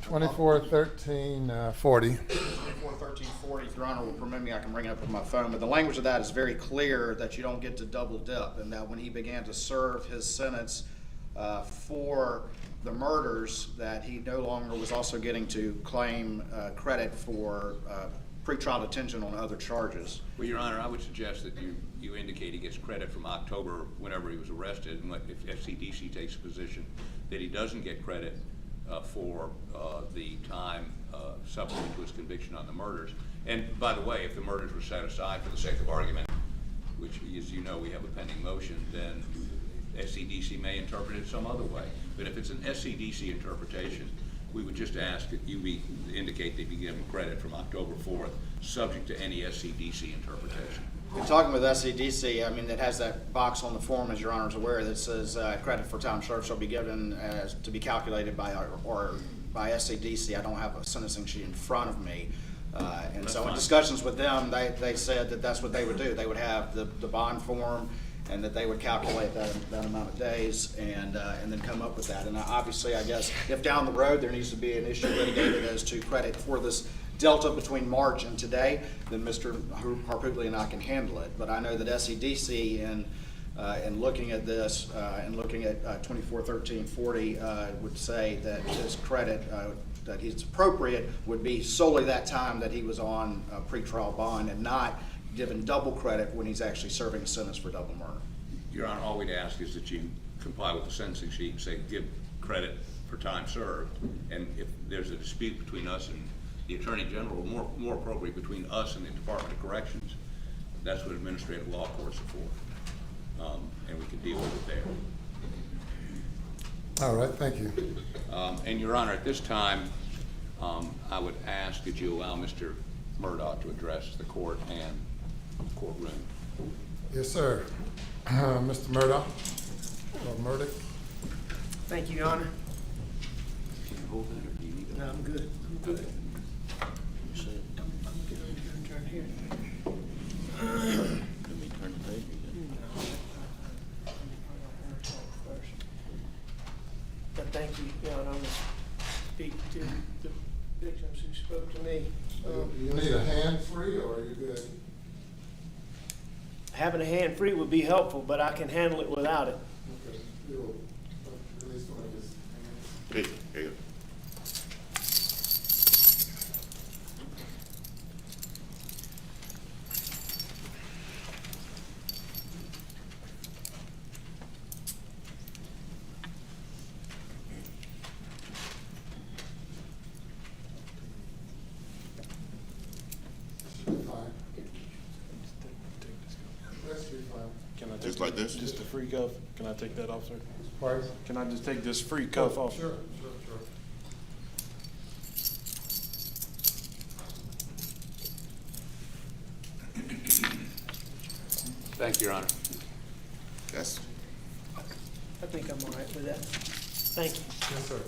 241340. If Your Honor will permit me, I can bring it up with my phone. But the language of that is very clear that you don't get to double dip, and that when he began to serve his sentence for the murders, that he no longer was also getting to claim credit for pretrial detention on other charges. Well, Your Honor, I would suggest that you indicate he gets credit from October, whenever he was arrested, and if FCDC takes a position that he doesn't get credit for the time subsequent to his conviction on the murders. And by the way, if the murders were set aside for the sake of argument, which, as you know, we have a pending motion, then SCDC may interpret it some other way. But if it's an SCDC interpretation, we would just ask that you indicate that you give him credit from October 4th, subject to any SCDC interpretation. In talking with SCDC, I mean, it has that box on the form, as Your Honor is aware, that says credit for time served shall be given as to be calculated by by SCDC. I don't have a sentencing sheet in front of me. And so in discussions with them, they said that that's what they would do. They would have the bond form, and that they would calculate that amount of days and then come up with that. And obviously, I guess, if down the road there needs to be an issue litigated as to credit for this delta between March and today, then Mr. Harpootlian and I can handle it. But I know that SCDC, in looking at this and looking at 241340, would say that his credit that he's appropriate would be solely that time that he was on pretrial bond, and not given double credit when he's actually serving a sentence for double murder. Your Honor, all we'd ask is that you comply with the sentencing sheet and say give credit for time served. And if there's a dispute between us and the Attorney General, more appropriate between us and the Department of Corrections, that's what administrative law courts are for. And we can deal with it there. All right, thank you. And Your Honor, at this time, I would ask that you allow Mr. Murdaugh to address the court and courtroom. Yes, sir. Mr. Murdaugh, or Murdaugh. Thank you, Your Honor. Can you hold that, or do you need No, I'm good. I'm good. You said, Turn here. let me turn the page. But thank you, Your Honor. I'm going to speak to the victims who spoke to me. You need a hand free, or are you good? Having a hand free would be helpful, but I can handle it without it. Okay. You'll release one of his hands. Hey, here you go. Can I Just like this? Just a free cuff? Can I take that off, sir? Pardon? Can I just take this free cuff off? Sure. Thank you, Your Honor. Yes. I think I'm all right with that. Thank you. Yes, sir.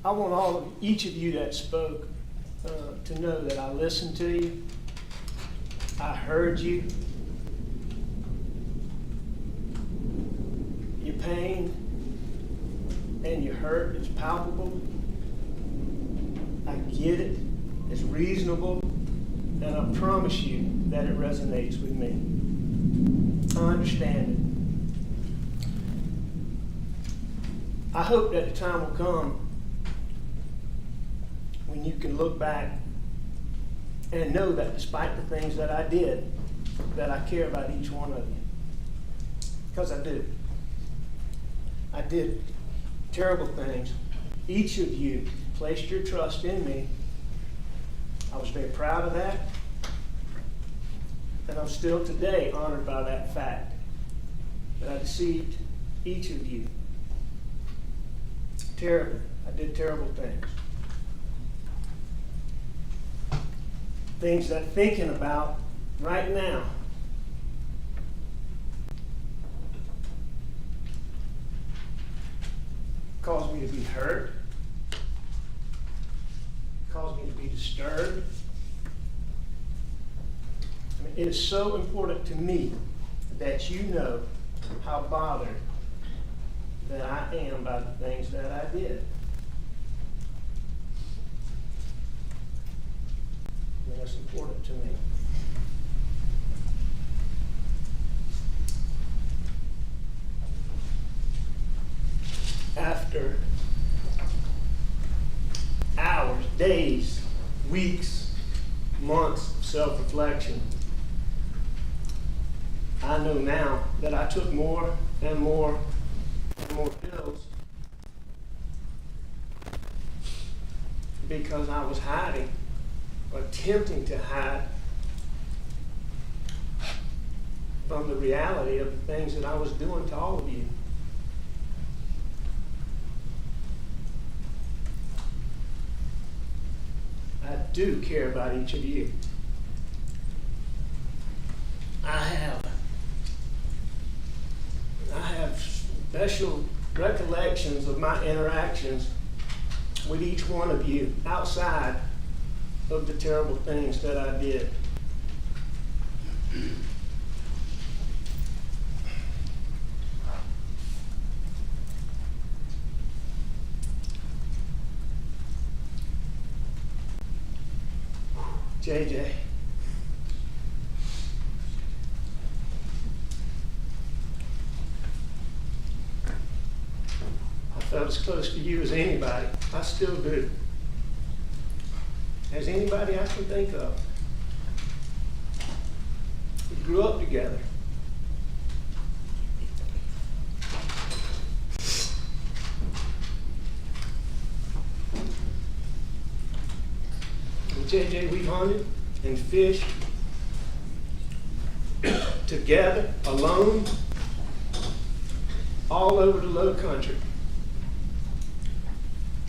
I want each of you that spoke to know that I listened to you. I heard you. Your pain and your hurt is palpable. I get it. It's reasonable. And I promise you that it resonates with me. I understand it. I hope that the time will come when you can look back and know that despite the things that I did, that I care about each one of you. Because I do. I did terrible things. Each of you placed your trust in me. I was very proud of that. And I'm still today honored by that fact. that I deceived each of you. Terribly. I did terrible things. Things that thinking about right now caused me to be hurt, caused me to be disturbed. I mean, it is so important to me that you know how bothered that I am by the things that I did. I mean, that's important to me. After hours, days, weeks, months of self-reflection, I know now that I took more and more and more pills because I was hiding, or attempting to hide from the reality of the things that I was doing to all of you. I do care about each of you. I have special recollections of my interactions with each one of you outside of the terrible things that I did. JJ. I felt as close to you as anybody. I still do. As anybody I can think of. We grew up together. And JJ, we hunted and fished together, alone, all over the low country.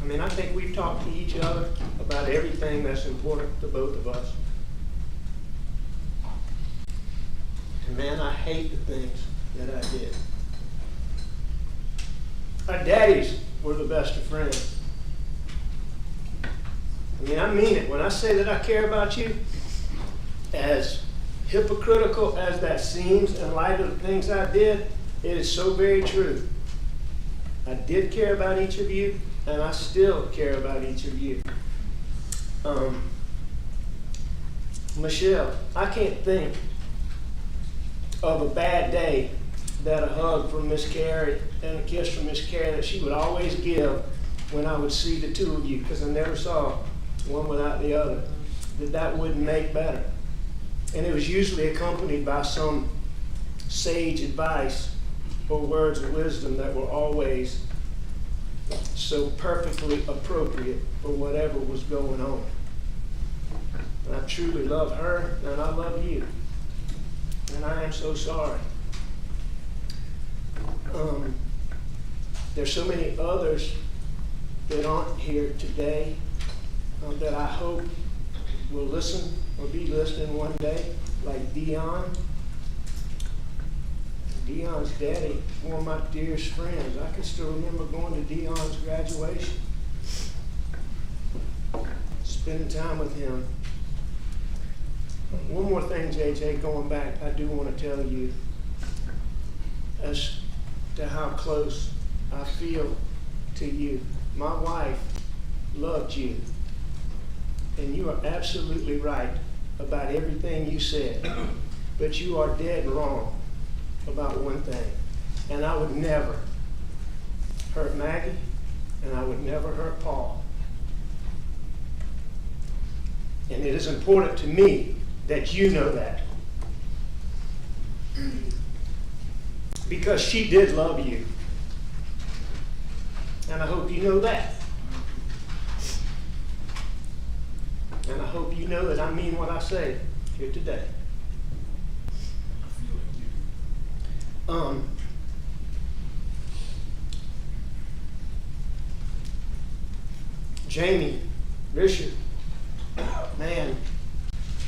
I mean, I think we've talked to each other about everything that's important to both of us. And man, I hate the things that I did. Our daddies were the best of friends. I mean, I mean it. When I say that I care about you, as hypocritical as that seems in light of the things I did, it is so very true. I did care about each of you, and I still care about each of you. Michelle, I can't think of a bad day that a hug from Miss Carey and a kiss from Miss Carey that she would always give when I would see the two of you, because I never saw one without the other, that wouldn't make better. And it was usually accompanied by some sage advice or words of wisdom that were always so perfectly appropriate for whatever was going on. And I truly love her, and I love you. And I am so sorry. There's so many others that aren't here today that I hope will listen or be listening one day, like Dion. Dion's daddy, one of my dearest friends. I can still remember going to Dion's graduation, spending time with him. One more thing, JJ, going back, I do want to tell you as to how close I feel to you. My wife loved you, and you are absolutely right about everything you said, but you are dead wrong about one thing, and I would never hurt Maggie, and I would never hurt Paul. And it is important to me that you know that, because she did love you, and I hope you know that. And I hope you know that I mean what I say here today. Jamie, Richard, man,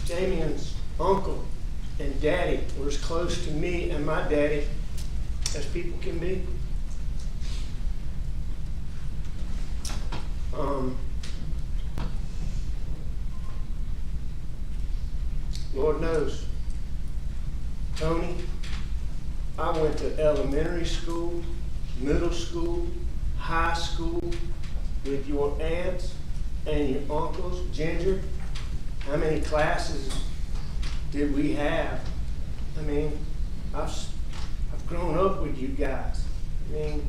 Damien's uncle and daddy were as close to me and my daddy as people can be. Lord knows, Tony, I went to elementary school, middle school, high school with your aunts and your uncles. Ginger, how many classes did we have? I mean, I've grown up with you guys. I mean,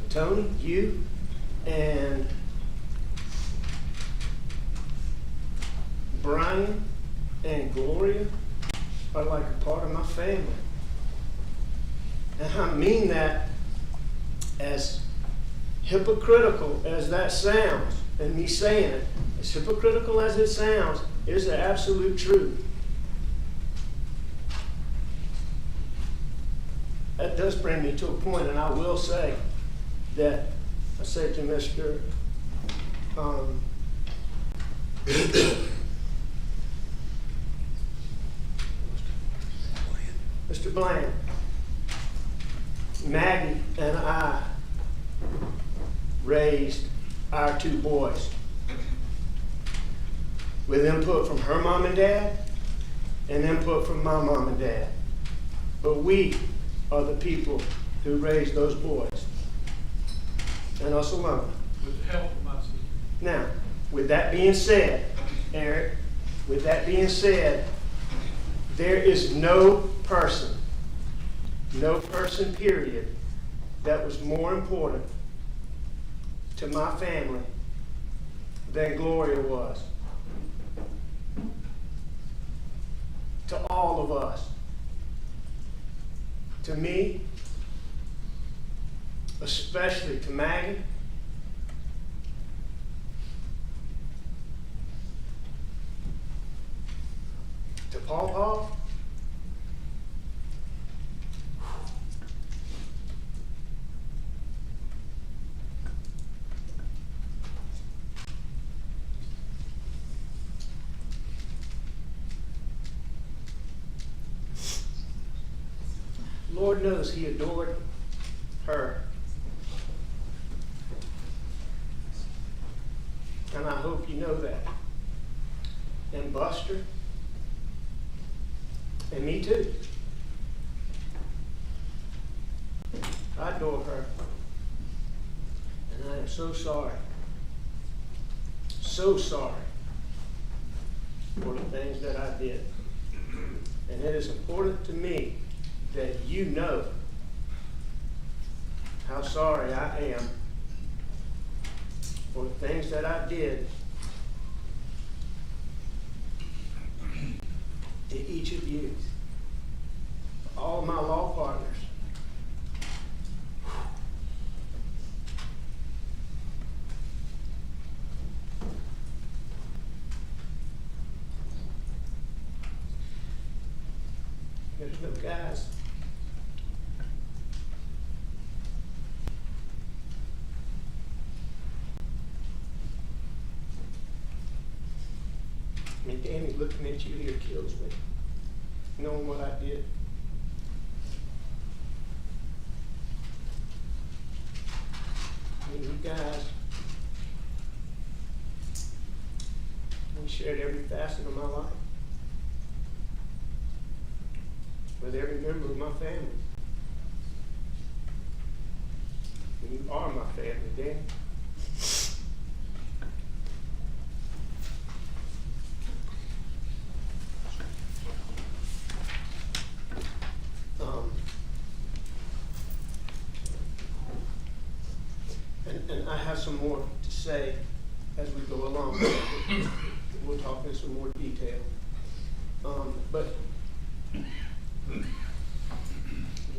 Tony, you and Brian and Gloria are like a part of my family. And I mean that as hypocritical as that sounds, and me saying it, as hypocritical as it sounds, is the absolute truth. That does bring me to a point, and I will say that I said to Mr. Mr. Bland, Maggie and I raised our two boys with input from her mom and dad and input from my mom and dad. But we are the people who raised those boys, and us alone. With the help of my sister. Now, with that being said, Eric, with that being said, there is no person, period, that was more important to my family than Gloria was. To all of us. To me, especially to Maggie, to Paw. Lord knows he adored her. And I hope you know that. And Buster. And me too. I adore her. And I am so sorry. So sorry for the things that I did. And it is important to me that you know how sorry I am for the things that I did to each of you, all my law partners. There's no guys. I mean, Danny looking at you here kills me, knowing what I did. I mean, you guys, we shared every facet of my life with every member of my family. And you are my family, Danny. And I have some more to say as we go along. We'll talk in some more detail. But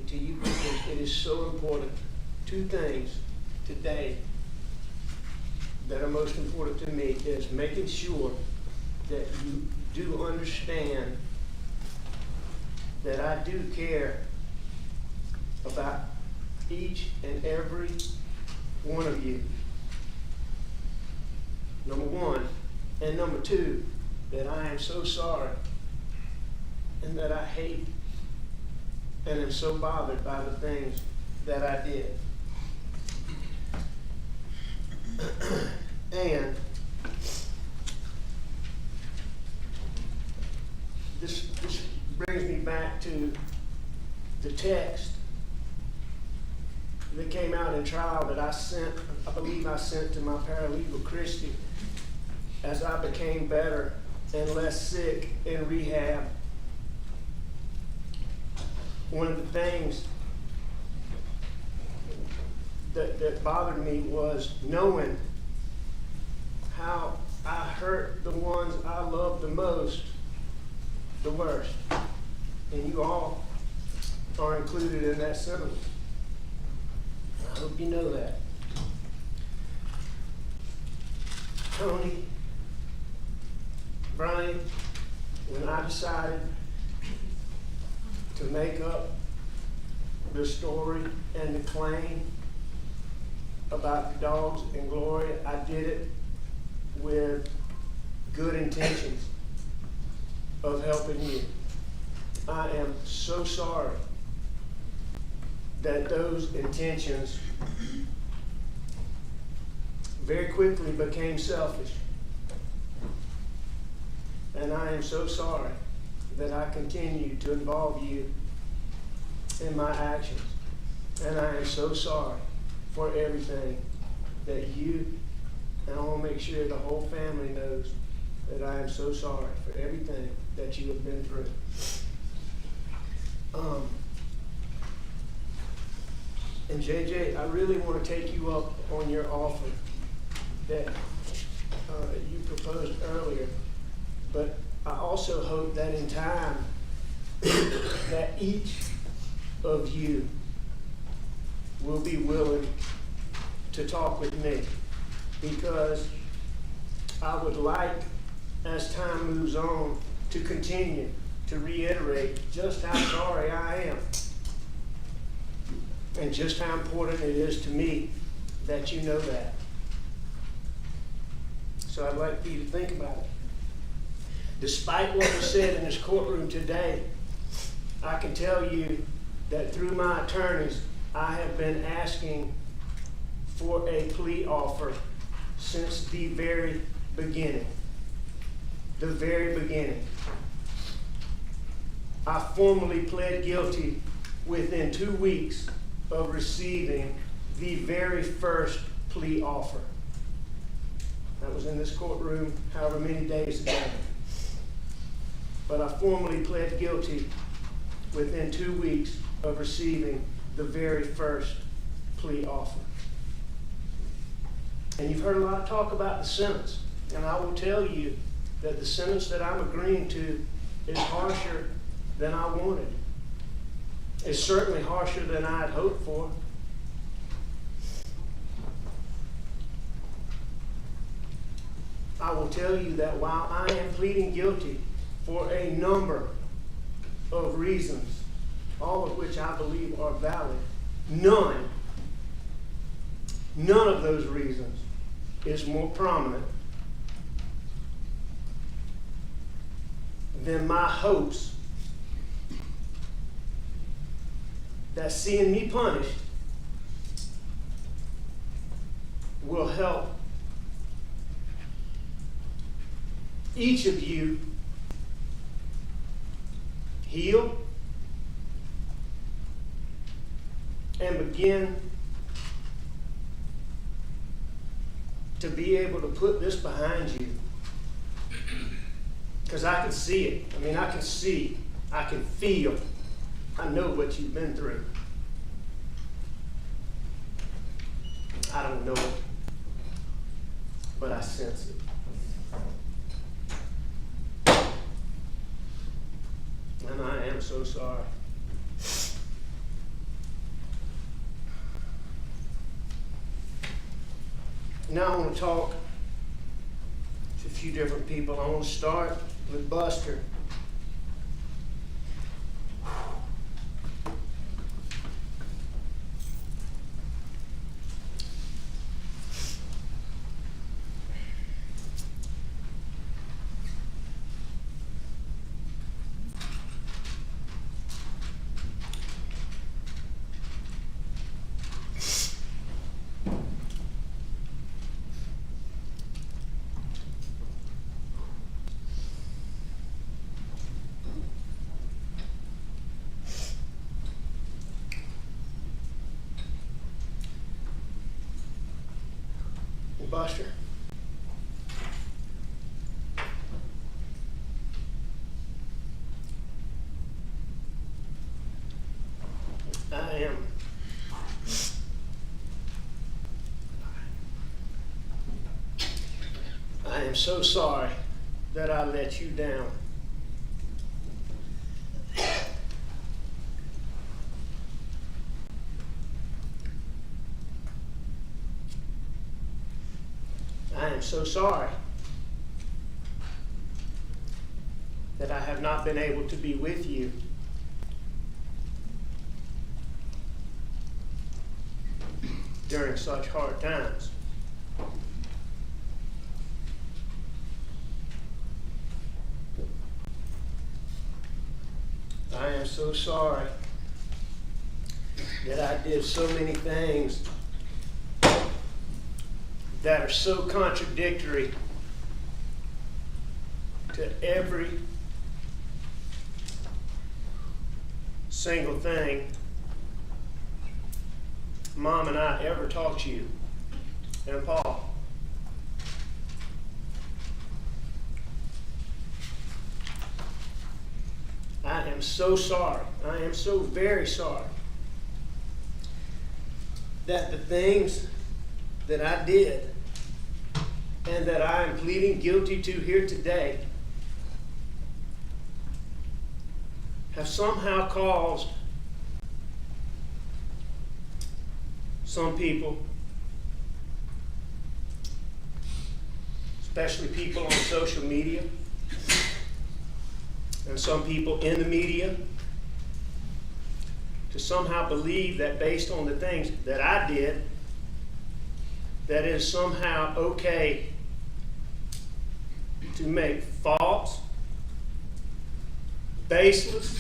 to you people, it is so important. Two things today that are most important to me is making sure that you do understand that I do care about each and every one of you. number one. And number two, that I am so sorry and that I hate and am so bothered by the things that I did. And this brings me back to the text that came out in trial that I believe I sent to my paralegal, Christy, as I became better and less sick in rehab. One of the things that bothered me was knowing how I hurt the ones I love the most, the worst. And you all are included in that sentiment. I hope you know that. Tony, Brian, when I decided to make up the story and the claim about the dogs and Gloria, I did it with good intentions of helping you. I am so sorry that those intentions very quickly became selfish. And I am so sorry that I continue to involve you in my actions. And I am so sorry for everything that you, and I want to make sure the whole family knows that I am so sorry for everything that you have been through. And JJ, I really want to take you up on your offer that you proposed earlier, but I also hope that in time that each of you will be willing to talk with me, because I would like, as time moves on, to continue to reiterate just how sorry I am and just how important it is to me that you know that. So I'd like for you to think about it. Despite what was said in this courtroom today, I can tell you that through my attorneys, I have been asking for a plea offer since the very beginning. The very beginning. I formally pled guilty within 2 weeks of receiving the very first plea offer. That was in this courtroom however many days ago. But I formally pled guilty within 2 weeks of receiving the very first plea offer. And you've heard a lot of talk about the sentence. And I will tell you that the sentence that I'm agreeing to is harsher than I wanted. It's certainly harsher than I had hoped for. I will tell you that while I am pleading guilty for a number of reasons, all of which I believe are valid, none of those reasons is more prominent than my hopes that seeing me punished will help each of you heal and begin to be able to put this behind you. Because I can see it. I mean, I can see, I can feel, I know what you've been through. I don't know it, but I sense it. And I am so sorry. Now I want to talk to a few different people. I want to start with Buster. Buster. I am so sorry that I let you down. I am so sorry that I have not been able to be with you. During such hard times. I am so sorry that I did so many things that are so contradictory to every single thing Mom and I ever taught you, and Paul. I am so sorry. I am so very sorry that the things that I did and that I am pleading guilty to here today have somehow caused some people, especially people on social media, and some people in the media, to somehow believe that based on the things that I did, that it is somehow okay to make false, baseless,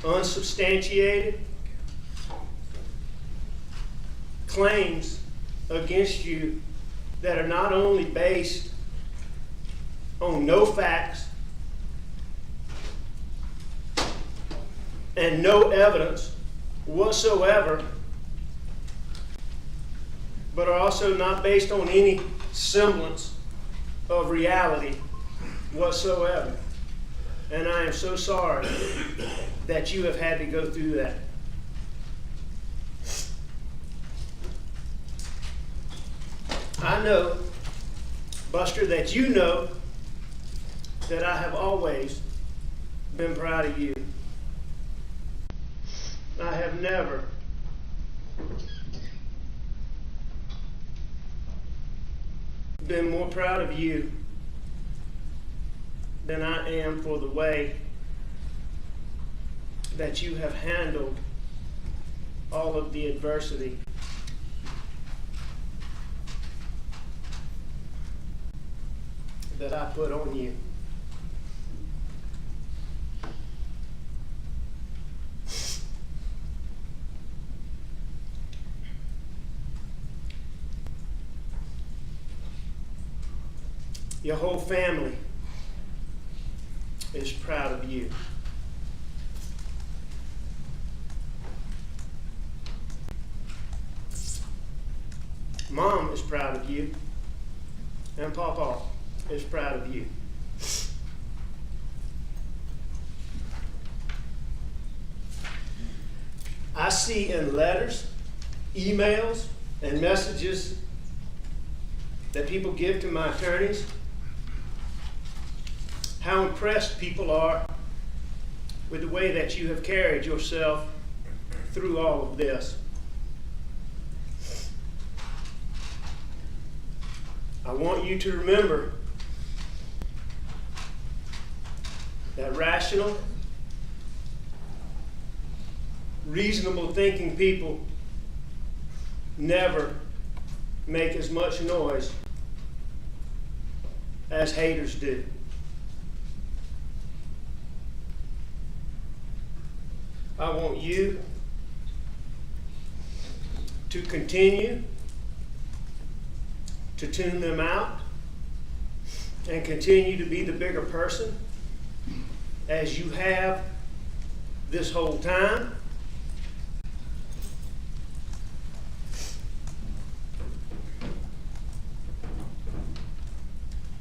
unsubstantiated claims against you that are not only based on no facts and no evidence whatsoever, but are also not based on any semblance of reality whatsoever. And I am so sorry that you have had to go through that. I know, Buster, that you know that I have always been proud of you. I have never been more proud of you than I am for the way that you have handled all of the adversity that I put on you. Your whole family is proud of you. Mom is proud of you, and Papa is proud of you. I see in letters, emails, and messages that people give to my attorneys how impressed people are with the way that you have carried yourself through all of this. I want you to remember that rational, reasonable thinking people never make as much noise as haters do. I want you to continue to tune them out and continue to be the bigger person as you have this whole time.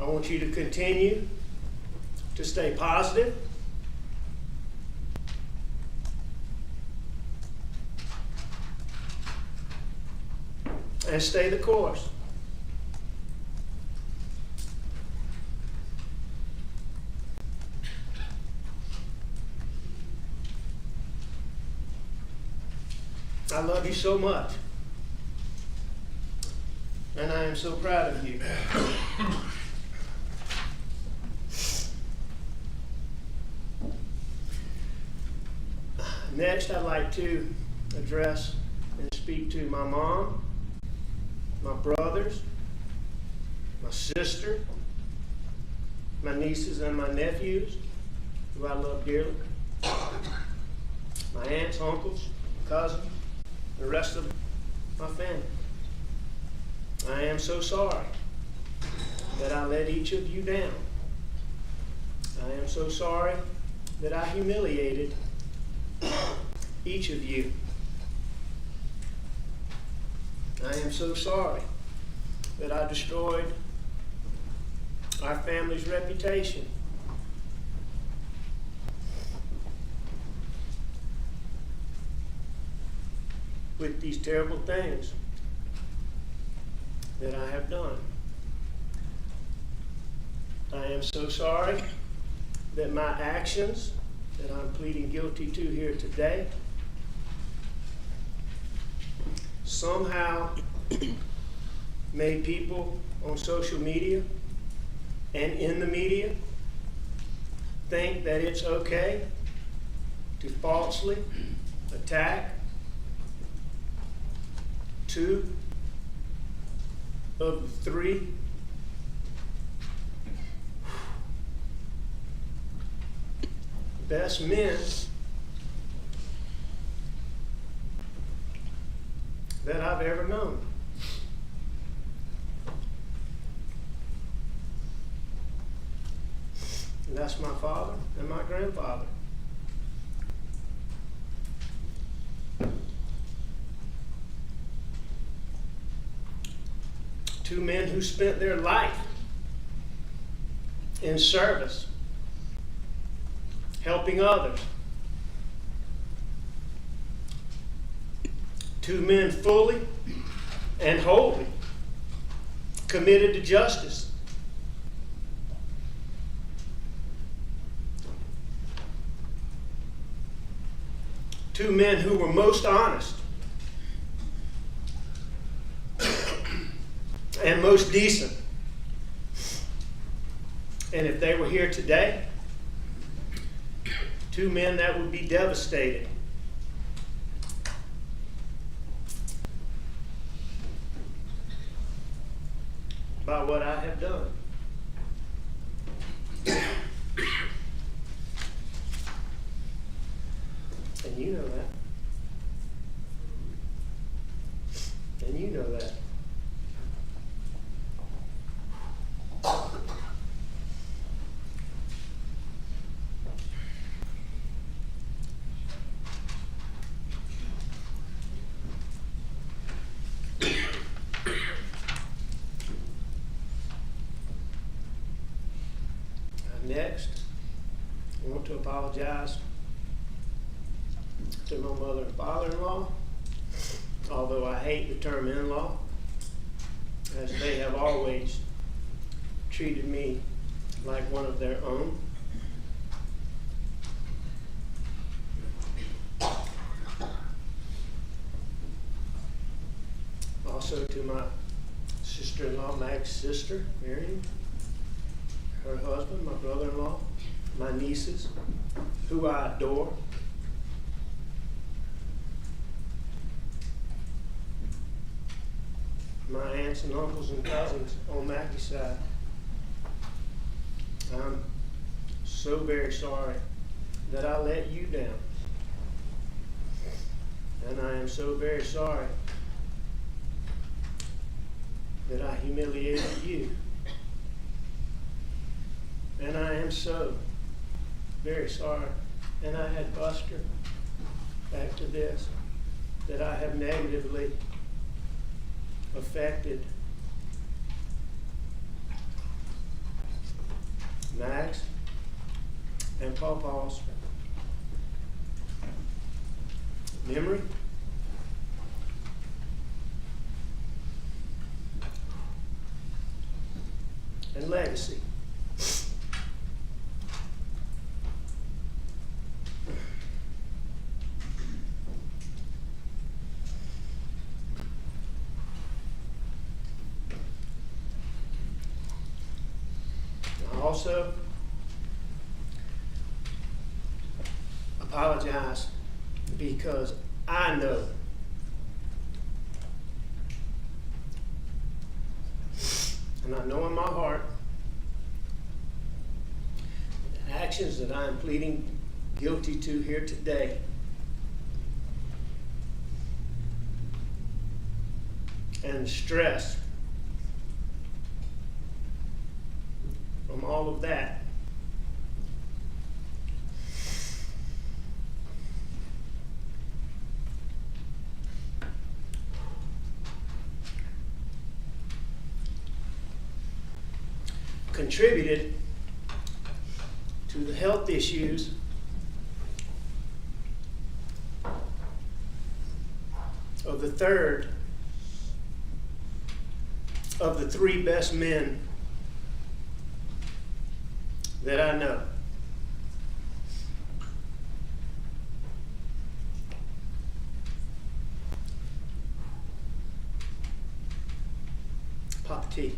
want you to continue to stay positive. And stay the course. I love you so much. And I am so proud of you. Next, I'd like to address and speak to my mom, my brothers, my sister, my nieces and my nephews, who I love dearly, my aunts, uncles, cousins, the rest of my family. I am so sorry that I let each of you down. I am so sorry that I humiliated each of you. I am so sorry that I destroyed our family's reputation. With these terrible things that I have done. I am so sorry that my actions that I'm pleading guilty to here today somehow made people on social media and in the media think that it's okay to falsely attack two of the three best men that I've ever known. And that's my father and my grandfather. Two men who spent their life in service, helping others. Two men fully and wholly committed to justice. Two men who were most honest and most decent. And if they were here today, two men that would be devastated by what I have done. And you know that. And you know that. Next, I want to apologize to my mother and father-in-law, although I hate the term in-law, as they have always treated me like one of their own. Also to my sister-in-law, Mag's sister, Marion, her husband, my brother-in-law, my nieces, who I adore. My aunts and uncles and cousins on Maggie's side. I'm so very sorry that I let you down. And I am so very sorry that I humiliated you. And I am so very sorry. And I had Buster, back to this, that I have negatively affected Max, and Pawpaw's memory and legacy. I also apologize because I know and I know in my heart the actions that I am pleading guilty to here today and the stress from all of that contributed to the health issues of the third of the three best men that I know. Pop the tea.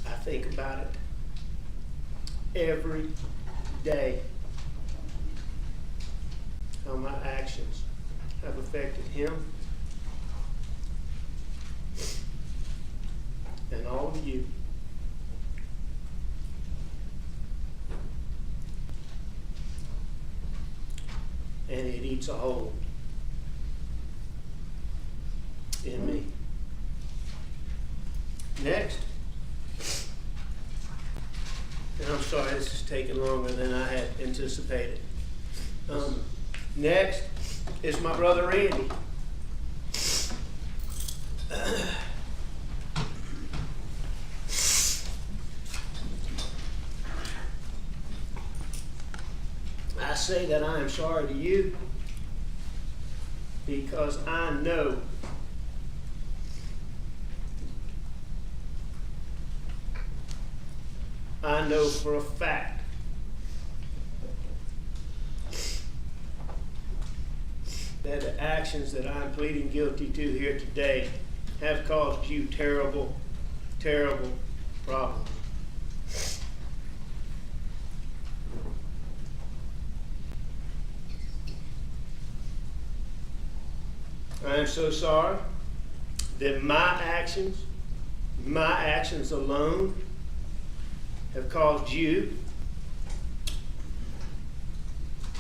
I think about it every day, how my actions have affected him and all of you. And it eats a hole in me. Next, and I'm sorry this is taking longer than I had anticipated. Next is my brother Randy. I say that I am sorry to you because I know for a fact that the actions that I'm pleading guilty to here today have caused you terrible, terrible problems. I am so sorry that my actions alone, have caused you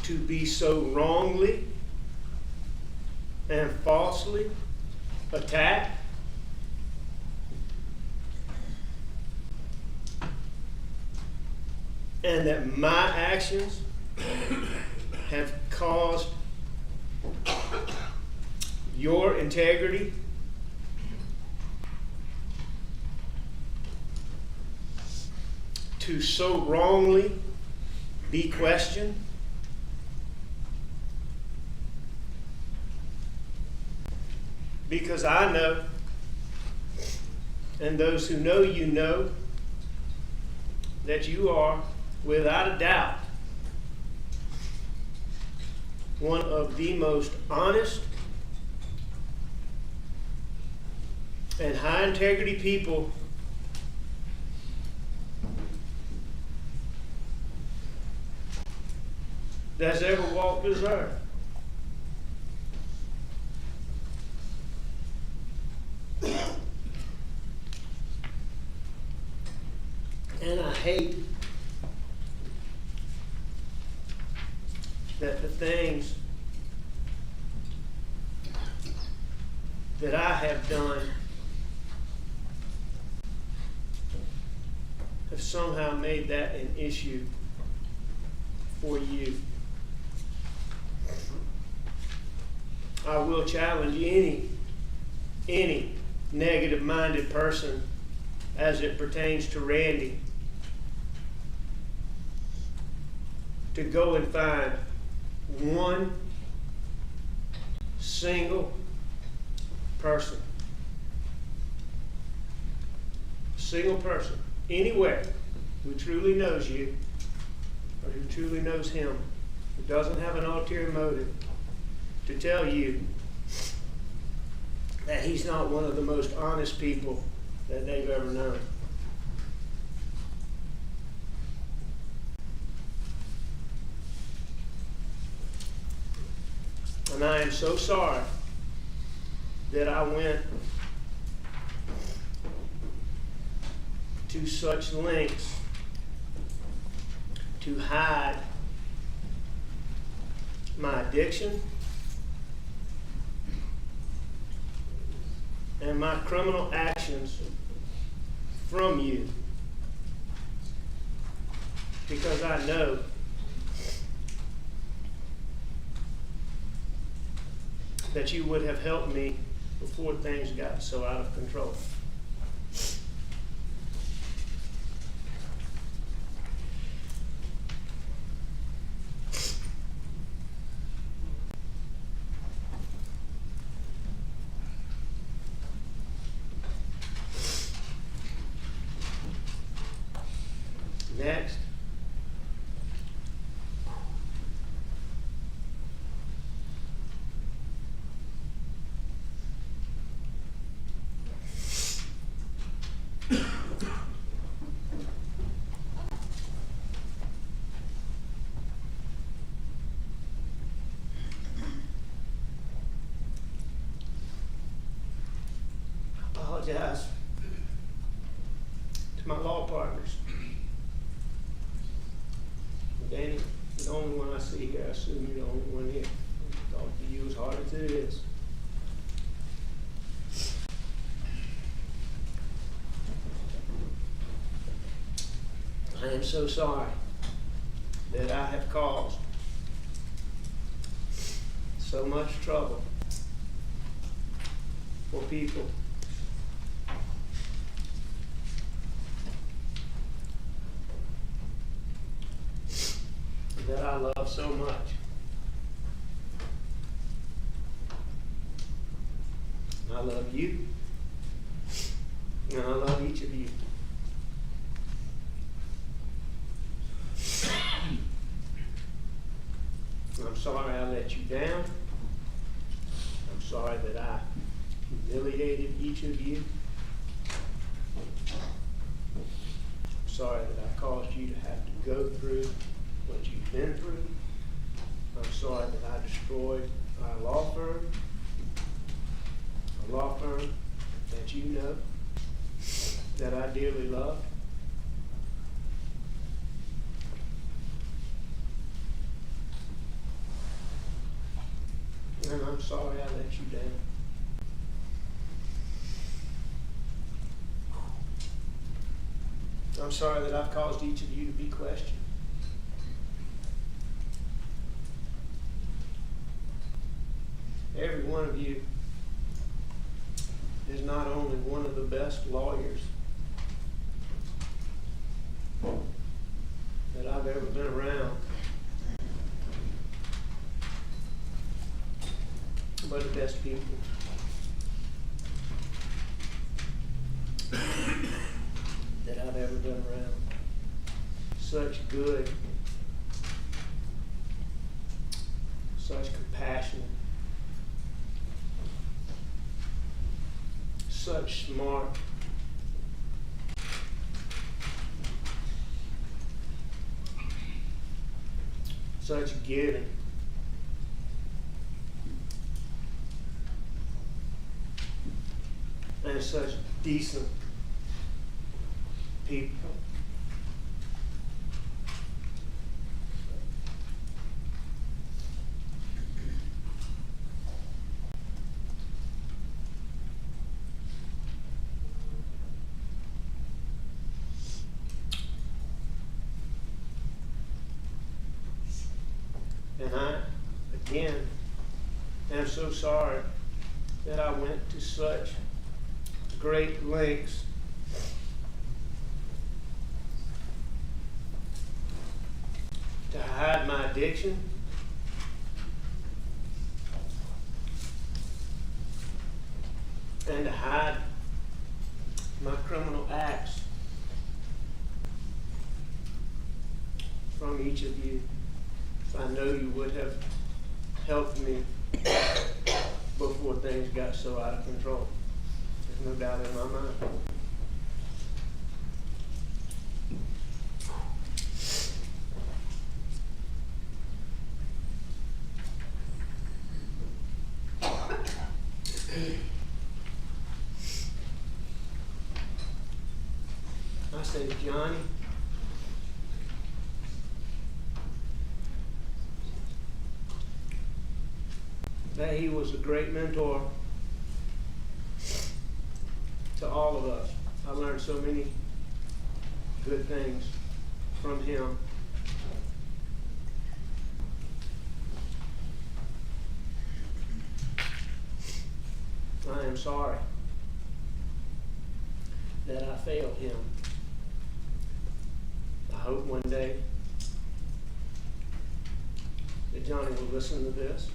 to be so wrongly and falsely attacked. And that my actions have caused your integrity to so wrongly be questioned. Because I know, and those who know you know, that you are, without a doubt, one of the most honest and high integrity people that's ever walked this earth. And I hate that the things that I have done have somehow made that an issue before you. I will challenge any negative-minded person as it pertains to Randy to go and find one single person, anywhere, who truly knows you or who truly knows him, who doesn't have an ulterior motive, to tell you that he's not one of the most honest people that they've ever known. And I am so sorry that I went to such lengths to hide my addiction and my criminal actions from you, because I know that you would have helped me before things got so out of control. Next. I apologize to my law partners. Danny, the only one I see here, I assume you're the only one here. Talk to you as hard as it is. I am so sorry that I have caused so much trouble for people that I love so much. I love you, and I love each of you. I'm sorry I let you down. I'm sorry that I humiliated each of you. I'm sorry that I caused you to have to go through what you've been through. I'm sorry that I destroyed our law firm, a law firm that you know, that I dearly love. And I'm sorry I let you down. I'm sorry that I've caused each of you to be questioned. Every one of you is not only one of the best lawyers that I've ever been around, but the best people that I've ever been around. Such good, such compassion, such smart, such giving, and such decent people. am so sorry that I went to such great lengths to hide my addiction, and to hide my criminal acts from each of you. I know you would have helped me before things got so out of control. There's no doubt in my mind. I say, Johnny, that he was a great mentor to all of us. I learned so many good things from him. I am sorry that I failed him. I hope one day that Johnny will listen to this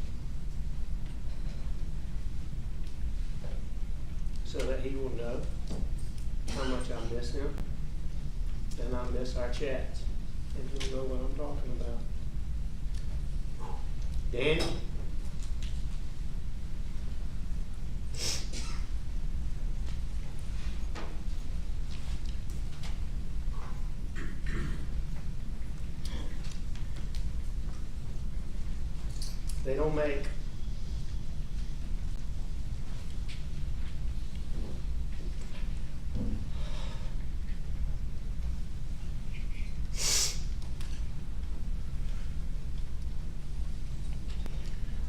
so that he will know how much I miss him, and I miss our chats, and he'll know what I'm talking about. Danny? They don't make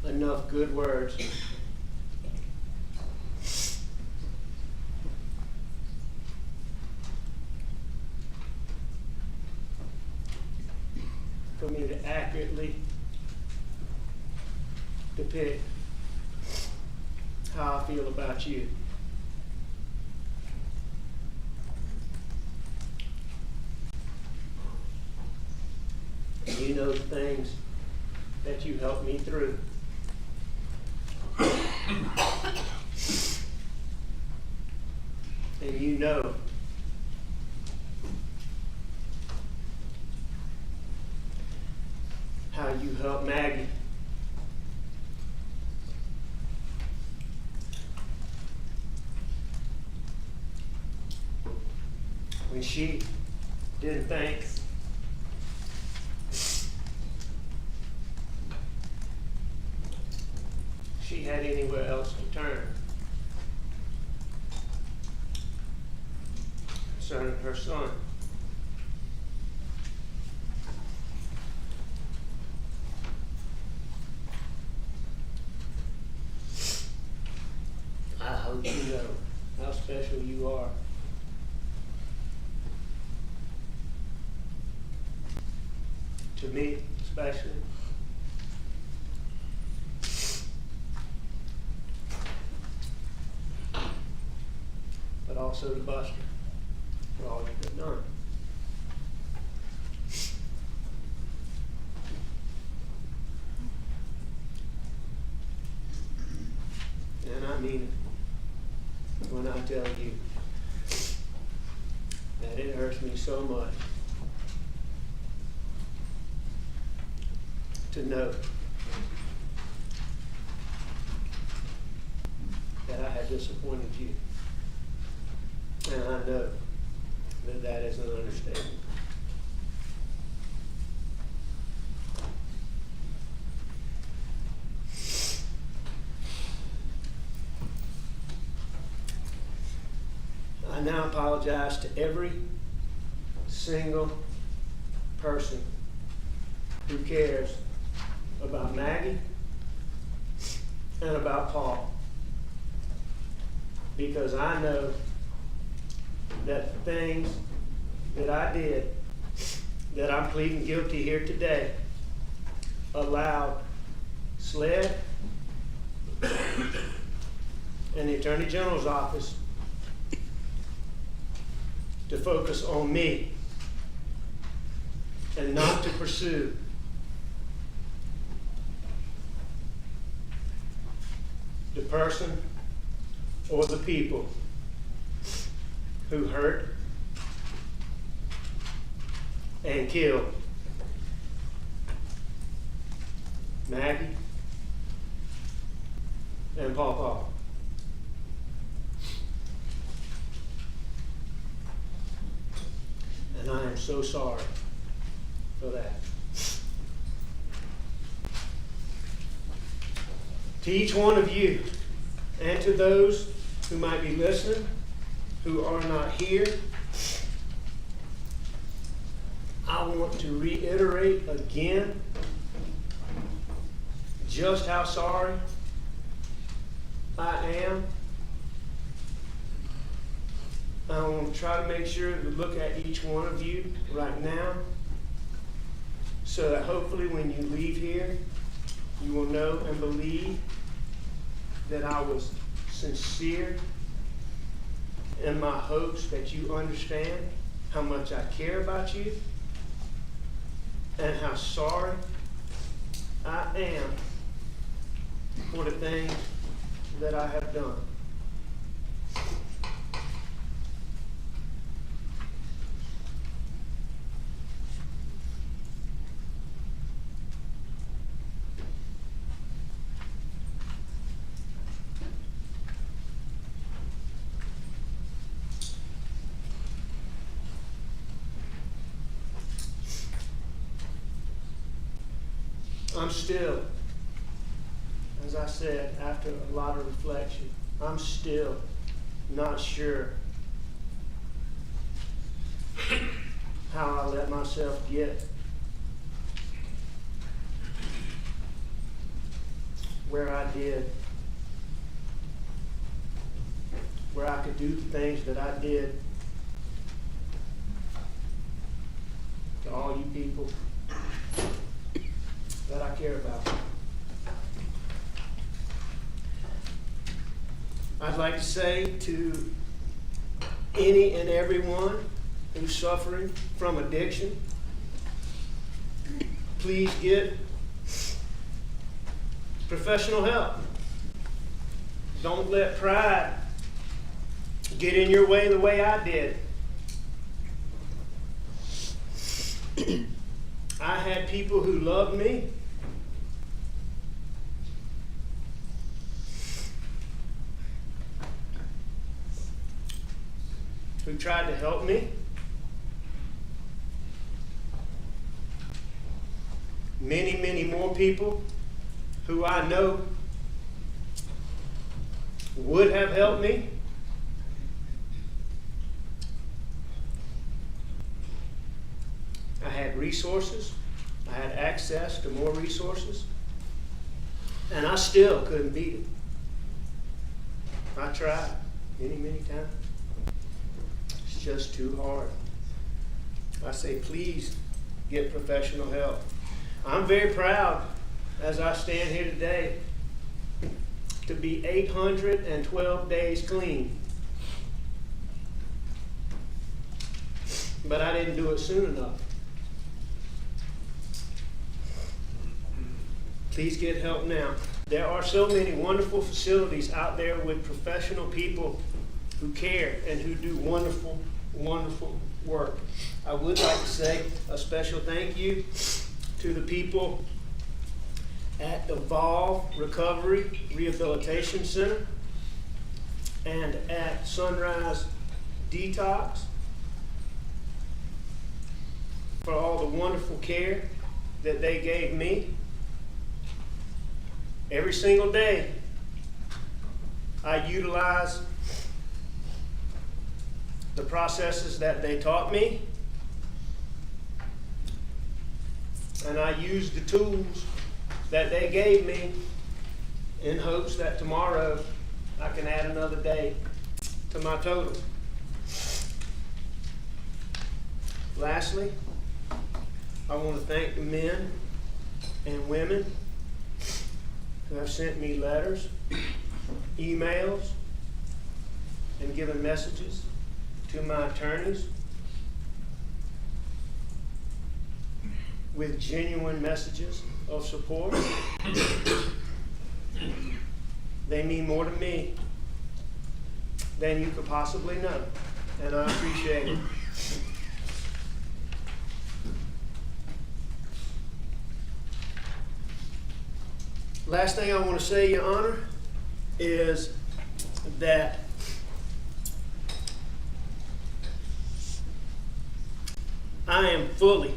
enough good words for me to accurately depict how I feel about you. And you know the things that you helped me through. And you know how you helped Maggie when she didn't think she had anywhere else to turn concerning her son. I hope you know how special you are. To me, especially. But also to Buster for all you've done. And I mean it when I tell you that it hurts me so much to know that I have disappointed you. And I know that that is an understatement. I now apologize to every single person who cares about Maggie and about Paul, because I know that the things that I did, that I'm pleading guilty here today, allowed SLED and the Attorney General's office to focus on me and not to pursue the person or the people who hurt and killed Maggie and Pawpaw. And I am so sorry for that. To each one of you, and to those who might be listening, who are not here, I want to reiterate again just how sorry I am. I want to try to make sure to look at each one of you right now so that hopefully when you leave here, you will know and believe that I was sincere in my hopes that you understand how much I care about you and how sorry I am for the things that I have done. I'm still, as I said, after a lot of reflection, I'm still not sure how I let myself get where I did, where I could do the things that I did to all you people that I care about. I'd like to say to any and everyone who's suffering from addiction, please get professional help. Don't let pride get in your way the way I did. I had people who loved me, who tried to help me. Many, many more people who I know would have helped me. I had resources. I had access to more resources. And I still couldn't beat it. I tried many, many times. It's just too hard. I say, please get professional help. I'm very proud, as I stand here today, to be 812 days clean. But I didn't do it soon enough. Please get help now. There are so many wonderful facilities out there with professional people who care and who do wonderful, wonderful work. I would like to say a special thank you to the people at Evolve Recovery Rehabilitation Center and at Sunrise Detox for all the wonderful care that they gave me. Every single day, I utilize the processes that they taught me, and I use the tools that they gave me in hopes that tomorrow I can add another day to my total. Lastly, I want to thank the men and women who have sent me letters, emails, and given messages to my attorneys with genuine messages of support. They mean more to me than you could possibly know, and I appreciate it. Last thing I want to say, Your Honor, is that I am fully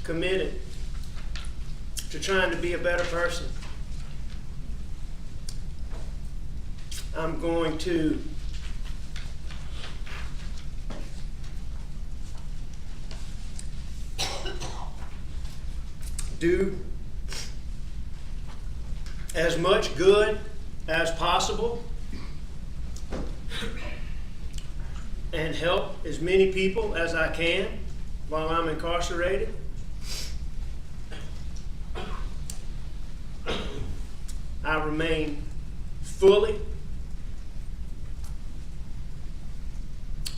committed to trying to be a better person. I'm going to do as much good as possible and help as many people as I can while I'm incarcerated. I remain fully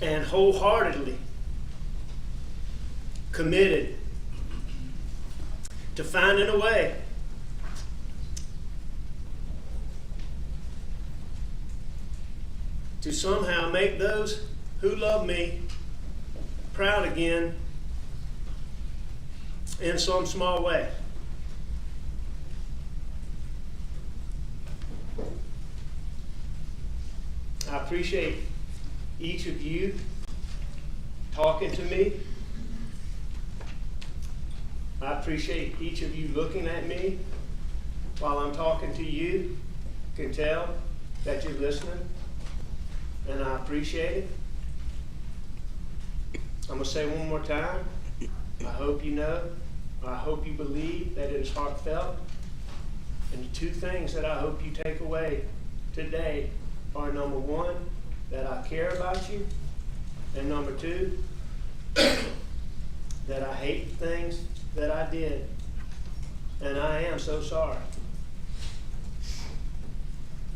and wholeheartedly committed to finding a way to somehow make those who love me proud again in some small way. I appreciate each of you talking to me. I appreciate each of you looking at me while I'm talking to you. You can tell that you're listening, and I appreciate it. I'm going to say one more time, I hope you know, I hope you believe that it is heartfelt. And the two things that I hope you take away today are, number one, that I care about you, and number two, that I hate the things that I did, and I am so sorry.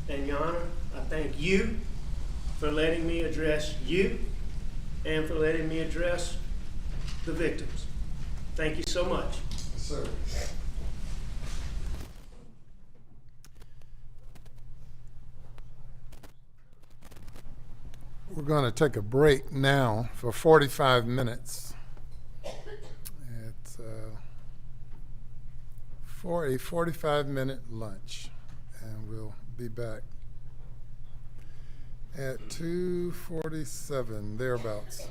And Your Honor, I thank you for letting me address you and for letting me address the victims. Thank you so much. Yes, sir. We're going to take a break now for 45 minutes. It's for a 45-minute lunch, and we'll be back at 2:47, thereabouts.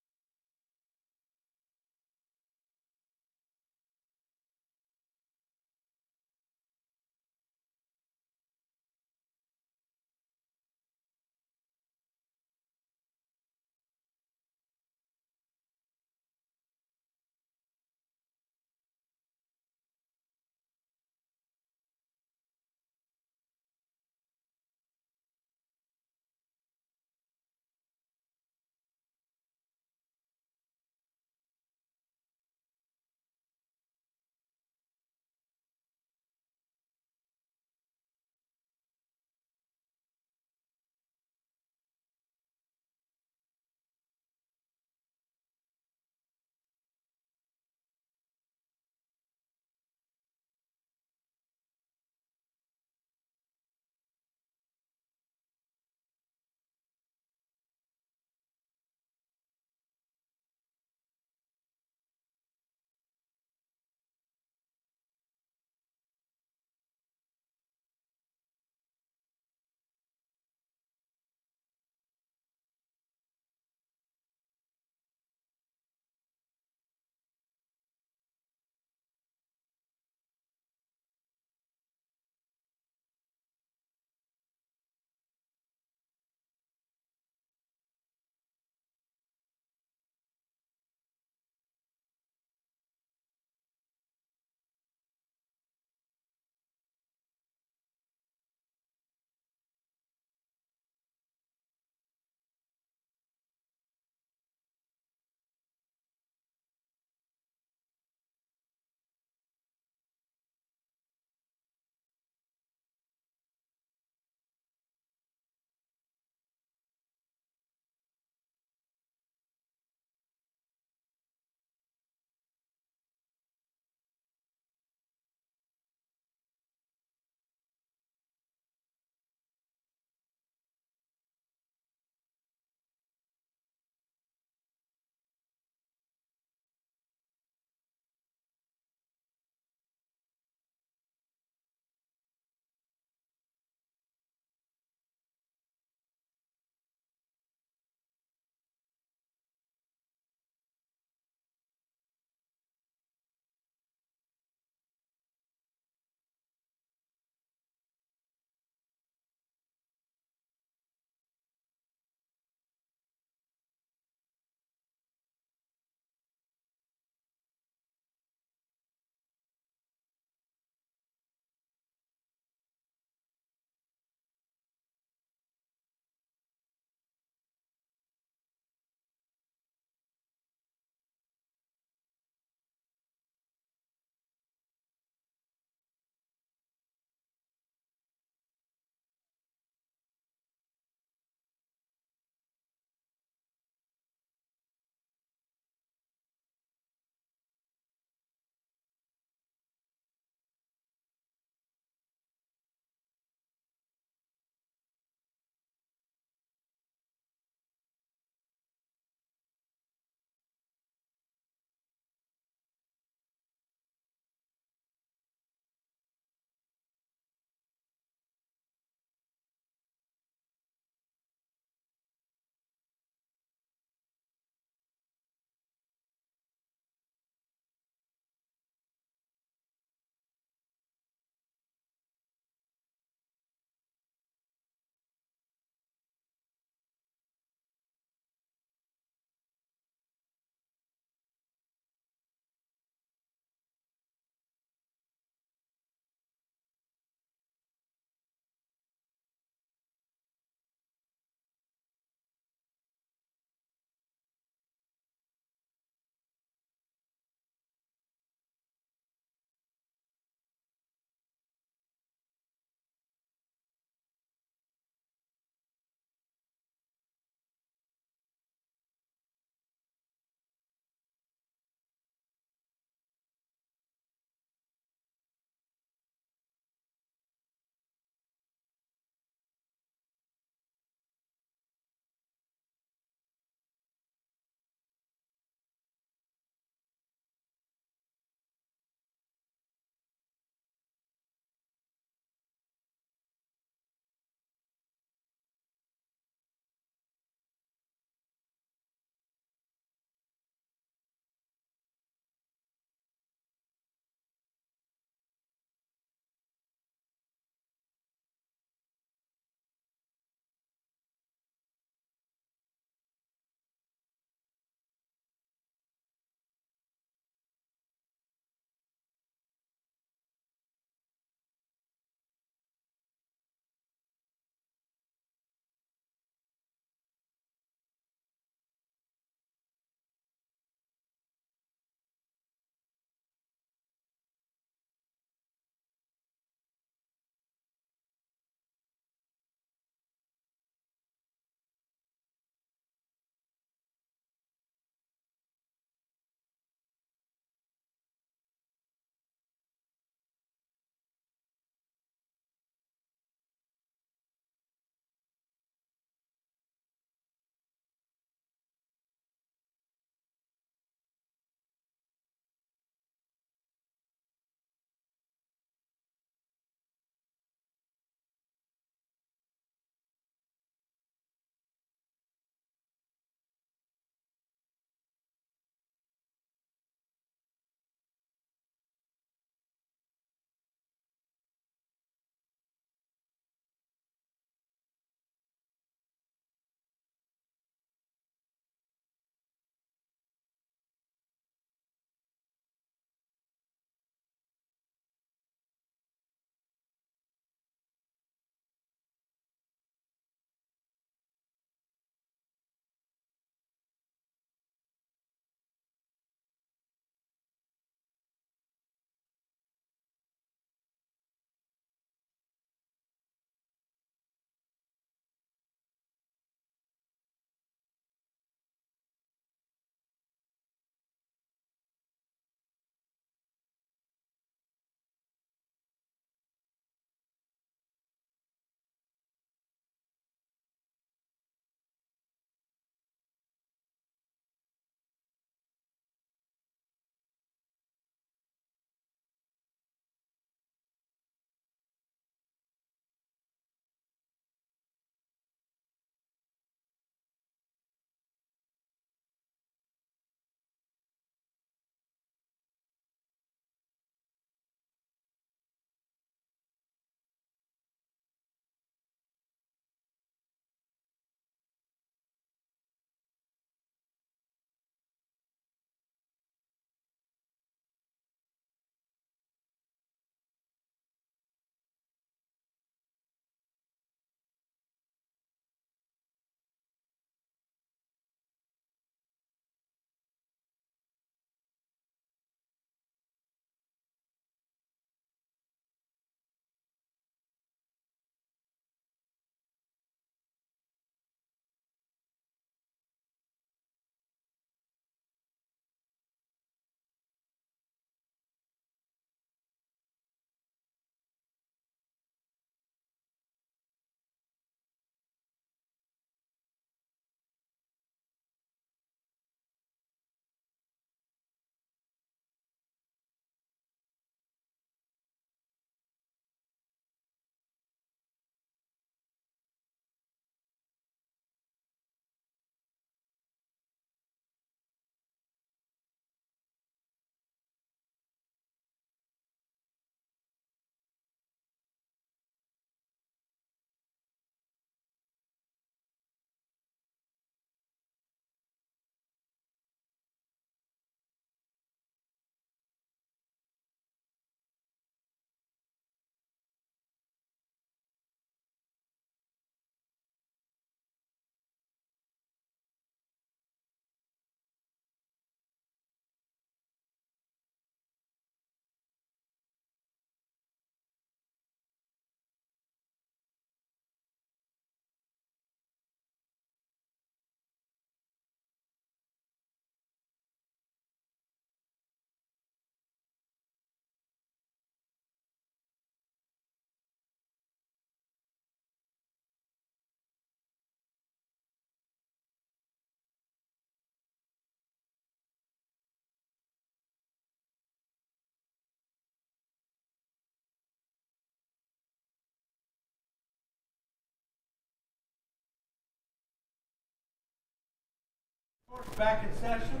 Court's back in session.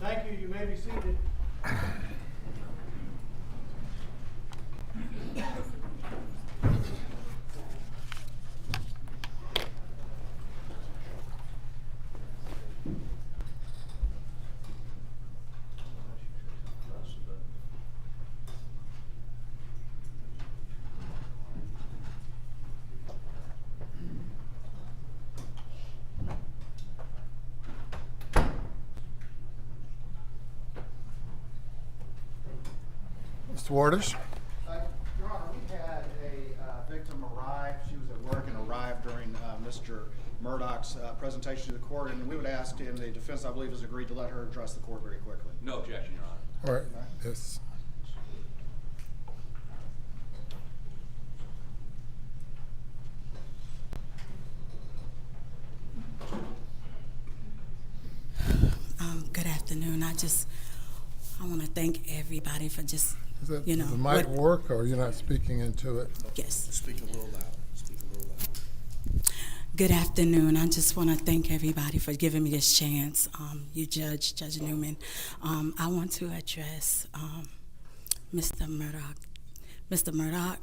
Thank you. You may be seated. Mr. Waters? Your Honor, we had a victim arrive. She was at work and arrived during Mr. Murdaugh's presentation to the court, and we would ask, and the defense, I believe, has agreed to let her address the court very quickly. No objection, Your Honor. All right, yes. Good afternoon. I want to thank everybody for just, Does the mic work, or you're not speaking into it? Yes. Speak a little louder. Speak a little louder. Good afternoon. I just want to thank everybody for giving me this chance. You Judge Newman. I want to address Mr. Murdaugh. Mr. Murdaugh,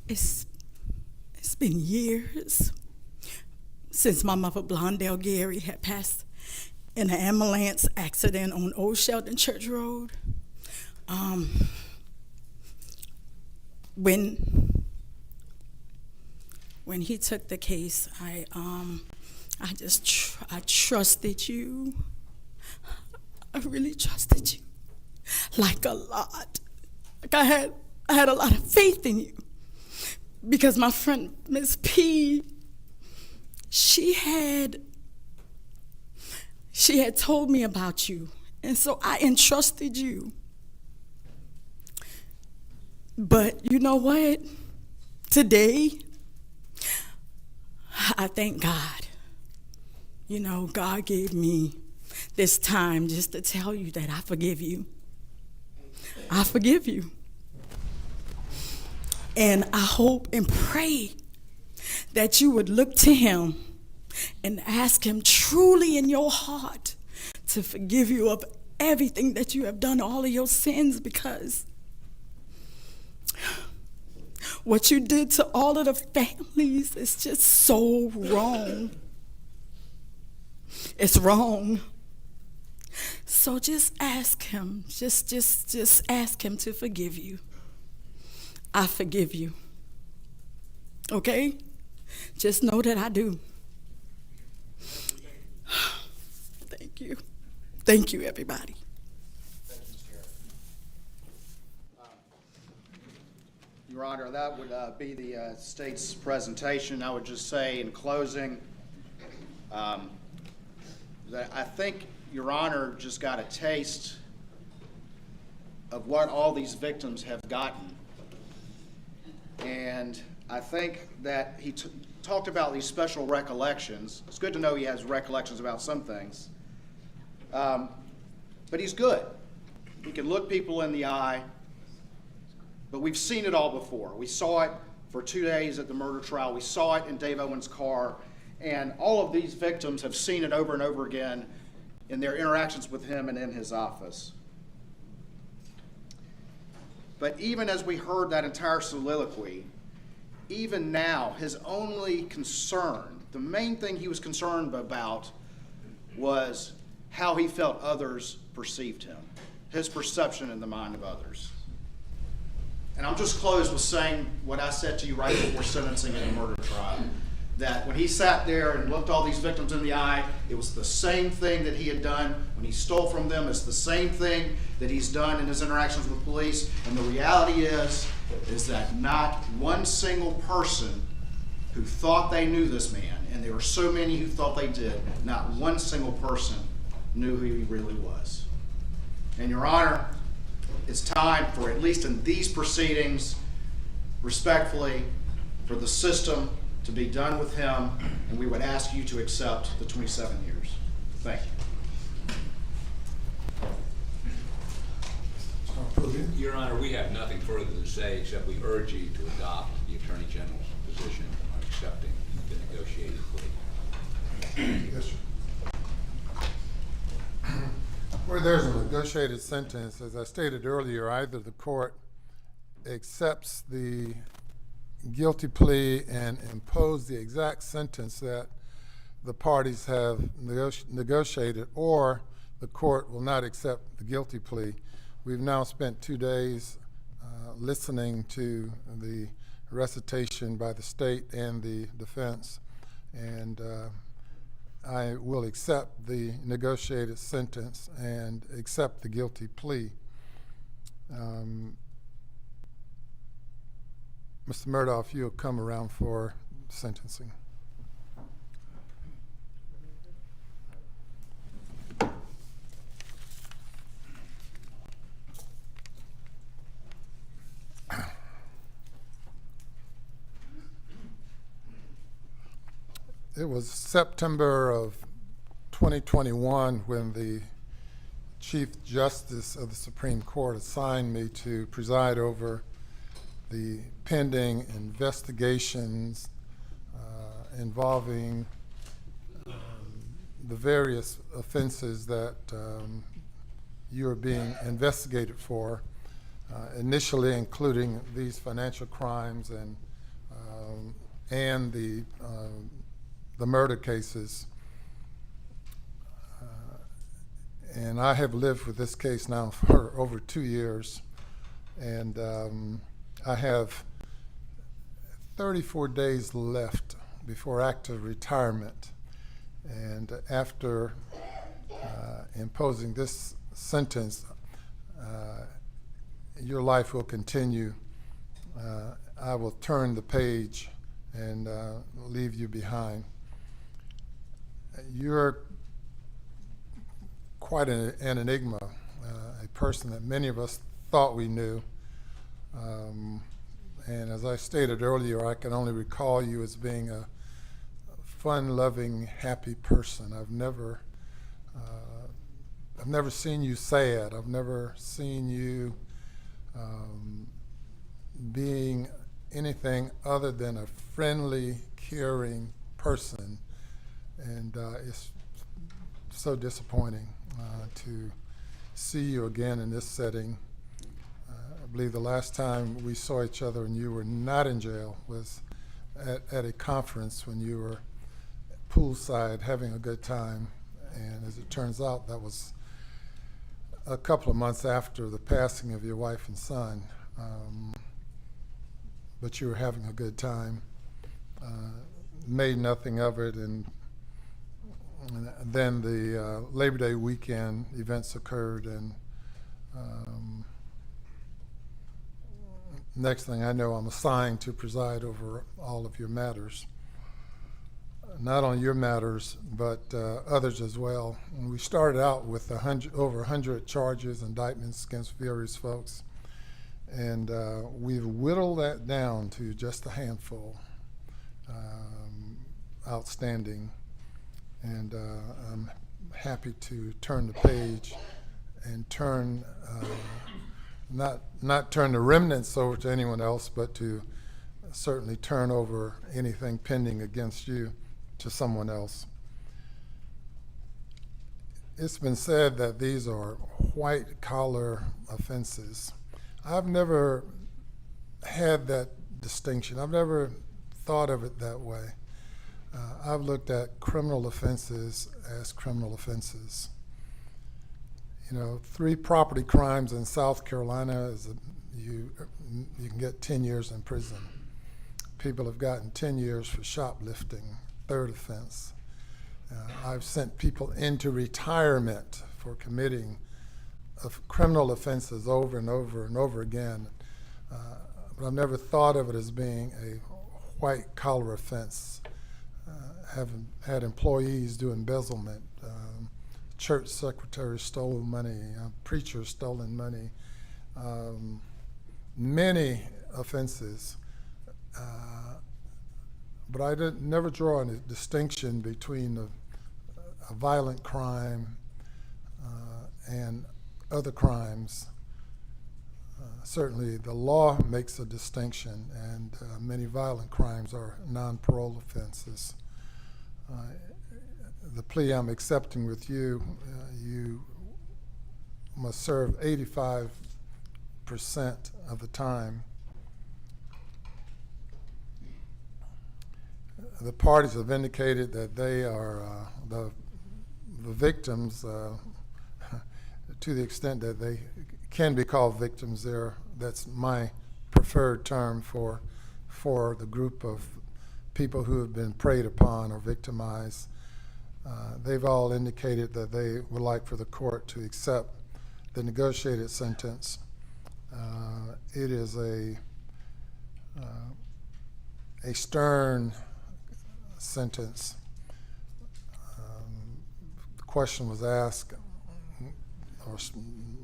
it's been years since my mother, Blondell Gary, had passed in an ambulance accident on Old Sheldon Church Road. When he took the case, I trusted you. I really trusted you, like a lot. Like I had a lot of faith in you, because my friend Miss P, she had told me about you, and so I entrusted you. But you know what? Today, I thank God. You know, God gave me this time just to tell you that I forgive you. I forgive you. And I hope and pray that you would look to him and ask him truly in your heart to forgive you of everything that you have done, all of your sins, because what you did to all of the families is just so wrong. It's wrong. So just ask him, just ask him to forgive you. I forgive you. Okay? Just know that I do. Thank you. Thank you, everybody. Thank you, Ms. Garrett. Your Honor, that would be the state's presentation. I would just say in closing that I think Your Honor just got a taste of what all these victims have gotten. And I think that he talked about these special recollections. It's good to know he has recollections about some things. But he's good. He can look people in the eye. But we've seen it all before. We saw it for 2 days at the murder trial. We saw it in Dave Owen's car. And all of these victims have seen it over and over again in their interactions with him and in his office. But even as we heard that entire soliloquy, even now, his only concern, the main thing he was concerned about, was how he felt others perceived him, his perception in the mind of others. And I'll just close with saying what I said to you right before sentencing in the murder trial, that when he sat there and looked all these victims in the eye, it was the same thing that he had done when he stole from them. It's the same thing that he's done in his interactions with police. And the reality is that not one single person who thought they knew this man, and there were so many who thought they did, not one single person knew who he really was. And Your Honor, it's time for, at least in these proceedings, respectfully, for the system to be done with him, and we would ask you to accept the 27 years. Thank you. Your Honor, we have nothing further to say except we urge you to adopt the Attorney General's position on accepting the negotiated plea. Yes, sir. Where there's a negotiated sentence, as I stated earlier, either the court accepts the guilty plea and impose the exact sentence that the parties have negotiated, or the court will not accept the guilty plea. We've now spent 2 days listening to the recitation by the state and the defense, and I will accept the negotiated sentence and accept the guilty plea. Mr. Murdaugh, if you'll come around for sentencing. It was September of 2021 when the Chief Justice of the Supreme Court assigned me to preside over the pending investigations involving the various offenses that you are being investigated for, initially including these financial crimes and the murder cases. And I have lived with this case now for over 2 years, and I have 34 days left before active retirement. And after imposing this sentence, your life will continue. I will turn the page and leave you behind. You're quite an enigma, a person that many of us thought we knew. And as I stated earlier, I can only recall you as being a fun-loving, happy person. I've never seen you sad. I've never seen you being anything other than a friendly, caring person. And it's so disappointing to see you again in this setting. I believe the last time we saw each other and you were not in jail was at a conference when you were poolside having a good time. And as it turns out, that was a couple of months after the passing of your wife and son. But you were having a good time, made nothing of it, and then the Labor Day weekend events occurred, and next thing I know, I'm assigned to preside over all of your matters. Not only your matters, but others as well. And we started out with over 100 charges, indictments against various folks, and we've whittled that down to just a handful outstanding. And I'm happy to turn the page and turn, not turn the remnants over to anyone else, but to certainly turn over anything pending against you to someone else. It's been said that these are white-collar offenses. I've never had that distinction. I've never thought of it that way. I've looked at criminal offenses as criminal offenses. You know, 3 property crimes in South Carolina you can get 10 years in prison. People have gotten 10 years for shoplifting, 3rd offense. I've sent people into retirement for committing criminal offenses over and over and over again. But I've never thought of it as being a white-collar offense. Haven't had employees do embezzlement, church secretaries stolen money, preachers stolen money, many offenses. But I never draw a distinction between a violent crime and other crimes. Certainly, the law makes a distinction, and many violent crimes are non-parole offenses. The plea I'm accepting with you, you must serve 85% of the time. The parties have indicated that they are the victims, to the extent that they can be called victims there. That's my preferred term for the group of people who have been preyed upon or victimized. They've all indicated that they would like for the court to accept the negotiated sentence. It is a stern sentence. The question was asked, or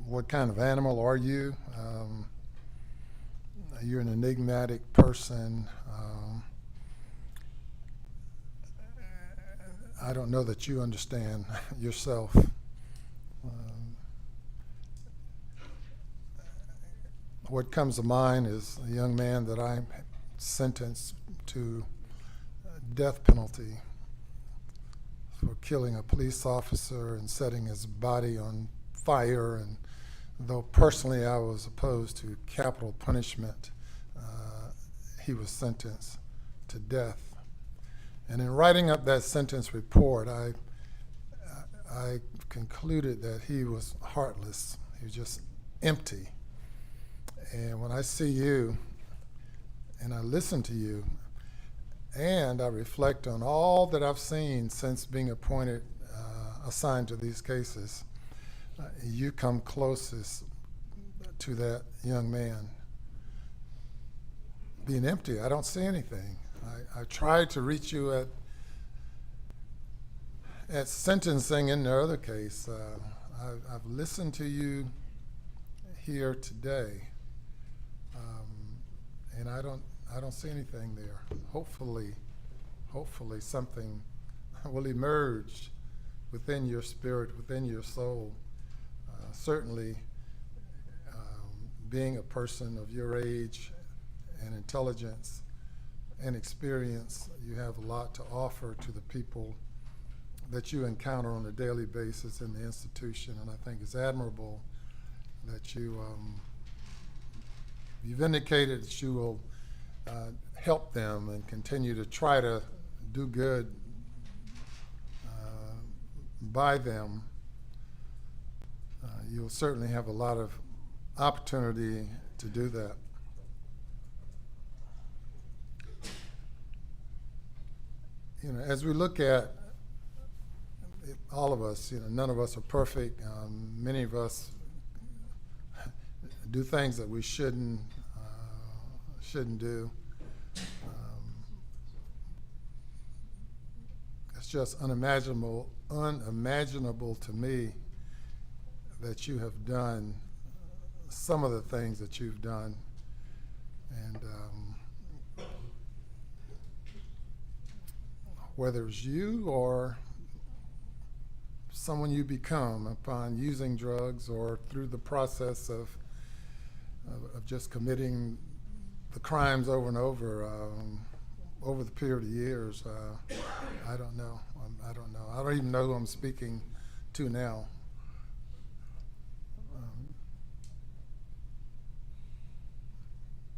what kind of animal are you? You're an enigmatic person. I don't know that you understand yourself. What comes to mind is a young man that I sentenced to death penalty for killing a police officer and setting his body on fire. And though personally I was opposed to capital punishment, he was sentenced to death. And in writing up that sentence report, I concluded that he was heartless. He was just empty. And when I see you and I listen to you and I reflect on all that I've seen since being appointed, assigned to these cases, you come closest to that young man. Being empty, I don't see anything. I tried to reach you at sentencing in the other case. I've listened to you here today, and I don't see anything there. Hopefully something will emerge within your spirit, within your soul. Certainly, being a person of your age and intelligence and experience, you have a lot to offer to the people that you encounter on a daily basis in the institution, and I think it's admirable that you've indicated that you will help them and continue to try to do good by them. You'll certainly have a lot of opportunity to do that. You know, as we look at it, all of us, none of us are perfect. Many of us do things that we shouldn't do. It's just unimaginable to me that you have done some of the things that you've done, and whether it's you or someone you become upon using drugs or through the process of just committing the crimes over and over the period of years. I don't know. I don't know. I don't even know who I'm speaking to now.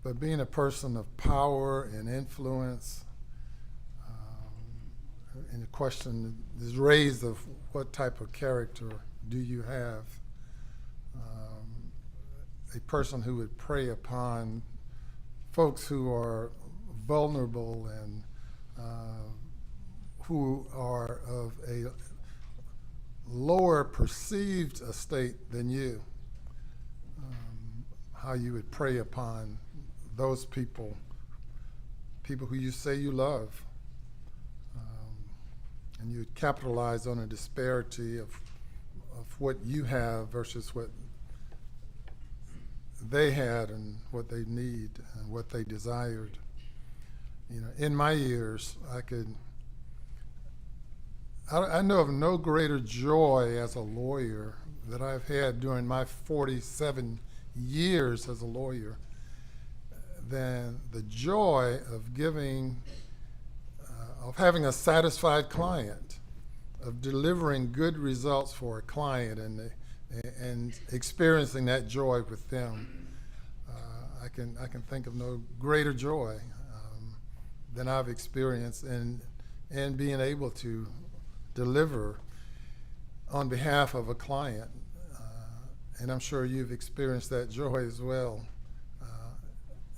But being a person of power and influence, and the question is raised of what type of character do you have? A person who would prey upon folks who are vulnerable and who are of a lower perceived estate than you, how you would prey upon those people who you say you love, and you would capitalize on a disparity of what you have versus what they had and what they need and what they desired. In my years, I know of no greater joy as a lawyer that I've had during my 47 years as a lawyer than the joy of giving, of having a satisfied client, of delivering good results for a client and experiencing that joy with them. I can think of no greater joy than I've experienced in being able to deliver on behalf of a client. And I'm sure you've experienced that joy as well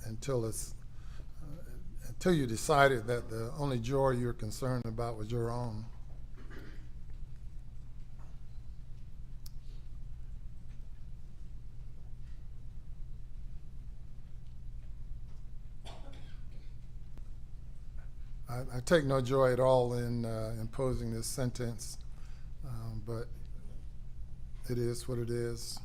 until you decided that the only joy you're concerned about was your own. I take no joy at all in imposing this sentence, but it is what it is.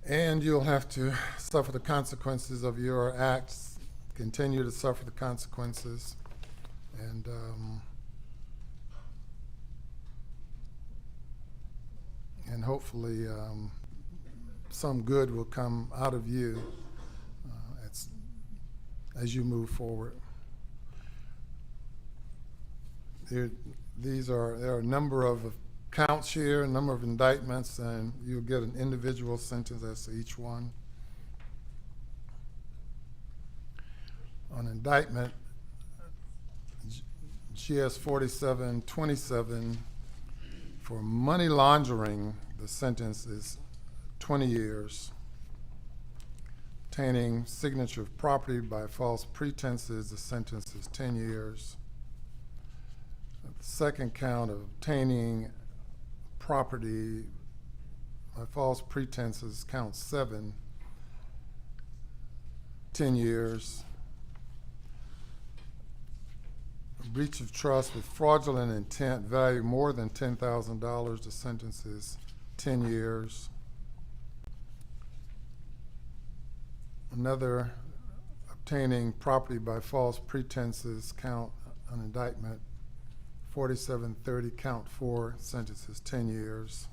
And you'll have to suffer the consequences of your acts, continue to suffer the consequences, and hopefully some good will come out of you as you move forward. There are a number of counts here, a number of indictments, and you'll get an individual sentence as to each one. On indictment, GS 4727, for money laundering, the sentence is 20 years. Obtaining signature of property by false pretenses, the sentence is 10 years. The second count of obtaining property by false pretenses, count 7, 10 years. Breach of trust with fraudulent intent, value more than $10,000, the sentence is 10 years. Another, obtaining property by false pretenses, count an indictment 4730, count 4, sentence is 10 years.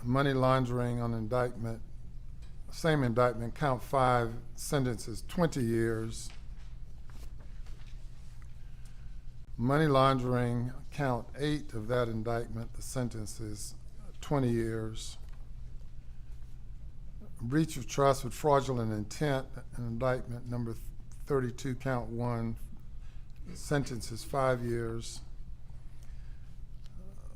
Money laundering on indictment, same indictment, count 5, sentence is 20 years. Money laundering, count 8 of that indictment, the sentence is 20 years. Breach of trust with fraudulent intent, an indictment number 32, count 1, sentence is 5 years.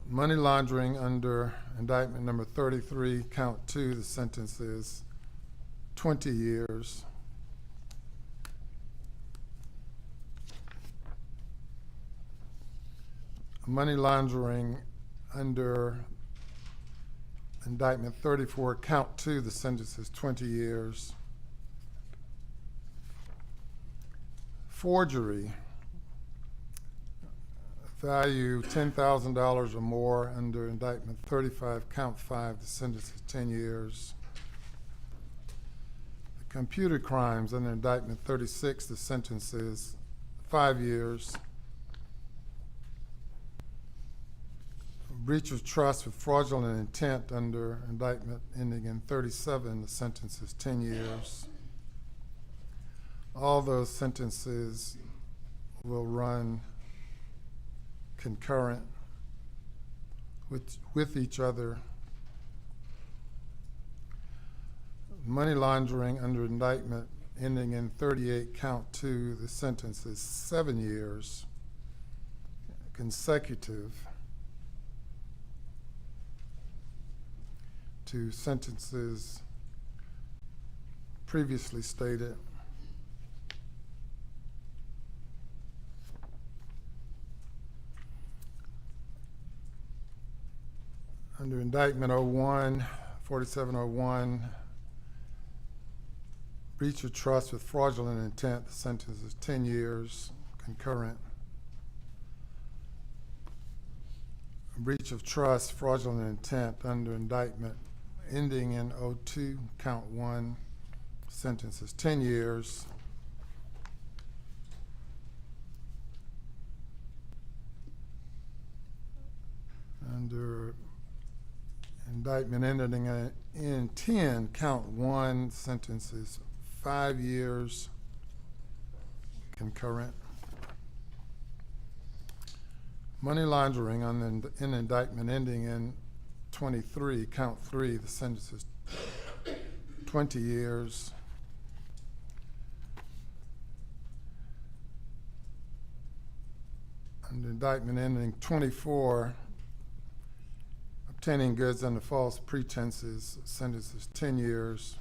Money laundering under indictment number 33, count 2, the sentence is 20 years. Money laundering under indictment 34, count 2, the sentence is 20 years. Forgery, value $10,000 or more under indictment 35, count 5, the sentence is 10 years. The computer crimes under indictment 36, the sentence is 5 years. Breach of trust with fraudulent intent under indictment ending in 37, the sentence is 10 years. All those sentences will run concurrent with each other. Money laundering under indictment ending in 38, count 2, the sentence is 7 years consecutive to sentences previously stated. Under indictment 01, 4701, breach of trust with fraudulent intent, the sentence is 10 years concurrent. Breach of trust, fraudulent intent under indictment ending in 02, count 1, sentence is 10 years. Under indictment ending in 10, count 1, sentences 5 years concurrent. Money laundering in indictment ending in 23, count 3, the sentence is 20 years. And indictment ending 24, obtaining goods under false pretenses, sentence is 10 years.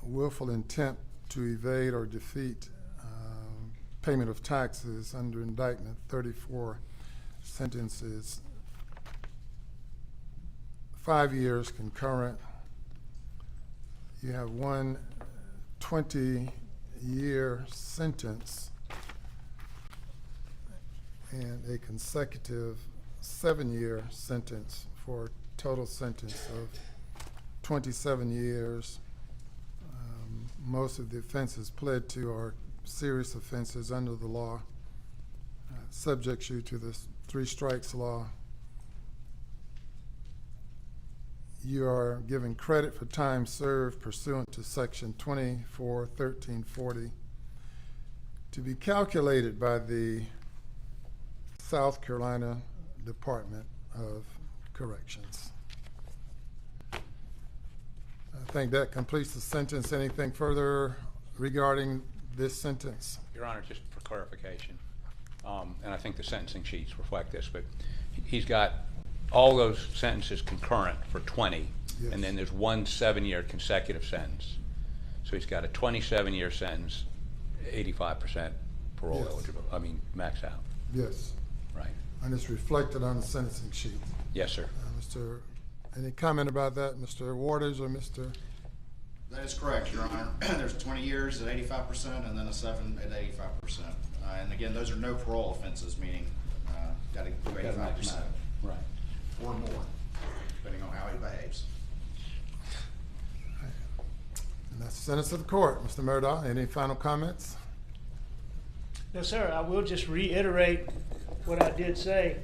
Willful intent to evade or defeat payment of taxes under indictment 34, sentences 5 years concurrent. You have one 20-year sentence and a consecutive 7-year sentence for a total sentence of 27 years. Most of the offenses pled to are serious offenses under the law, subjects you to the 3 strikes law. You are given credit for time served pursuant to section 241340 to be calculated by the South Carolina Department of Corrections. I think that completes the sentence. Anything further regarding this sentence? Your Honor, just for clarification, and I think the sentencing sheets reflect this, but he's got all those sentences concurrent for 20, yes. And then there's one 7-year consecutive sentence. So he's got a 27-year sentence, 85% parole yes. eligible, max out. Yes. Right. And it's reflected on the sentencing sheet. Yes, sir. Any comment about that, Mr. Waters or Mr.? That is correct, Your Honor. There's 20 years at 85% and then a 7 at 85%. And again, those are no parole offenses, meaning got to do 85%. Right. Or more, depending on how he behaves. And that's the sentence of the court. Mr. Murdaugh, any final comments? No, sir. I will just reiterate what I did say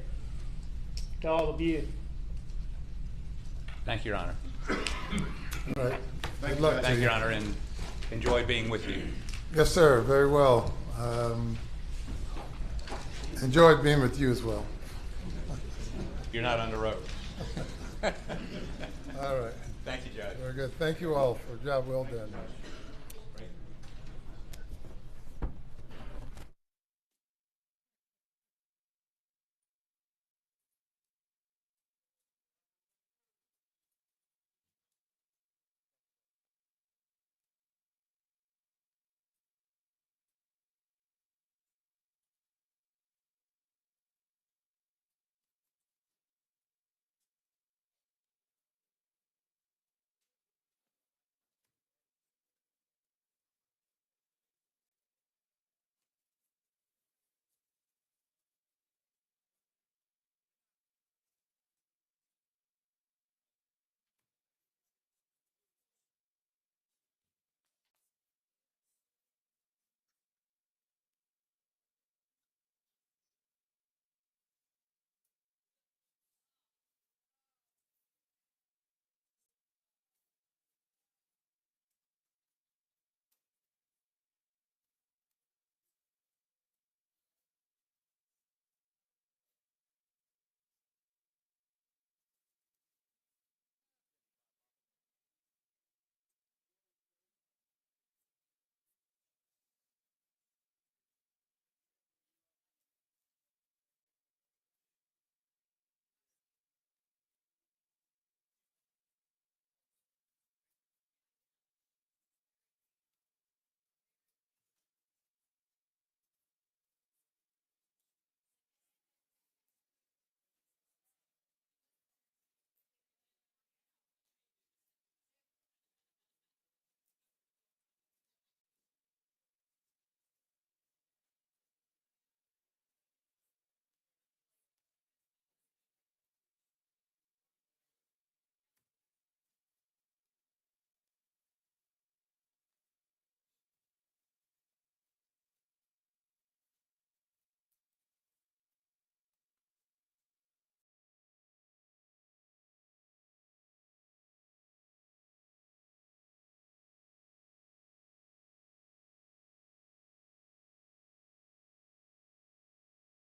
to all of you. Thank you, Your Honor. All right. Good luck. Thank you, Your Honor, and enjoy being with you. Yes, sir. Very well. Enjoyed being with you as well. You're not on the road. All right. Thank you, Judge. Very good. Thank you all for a job well done.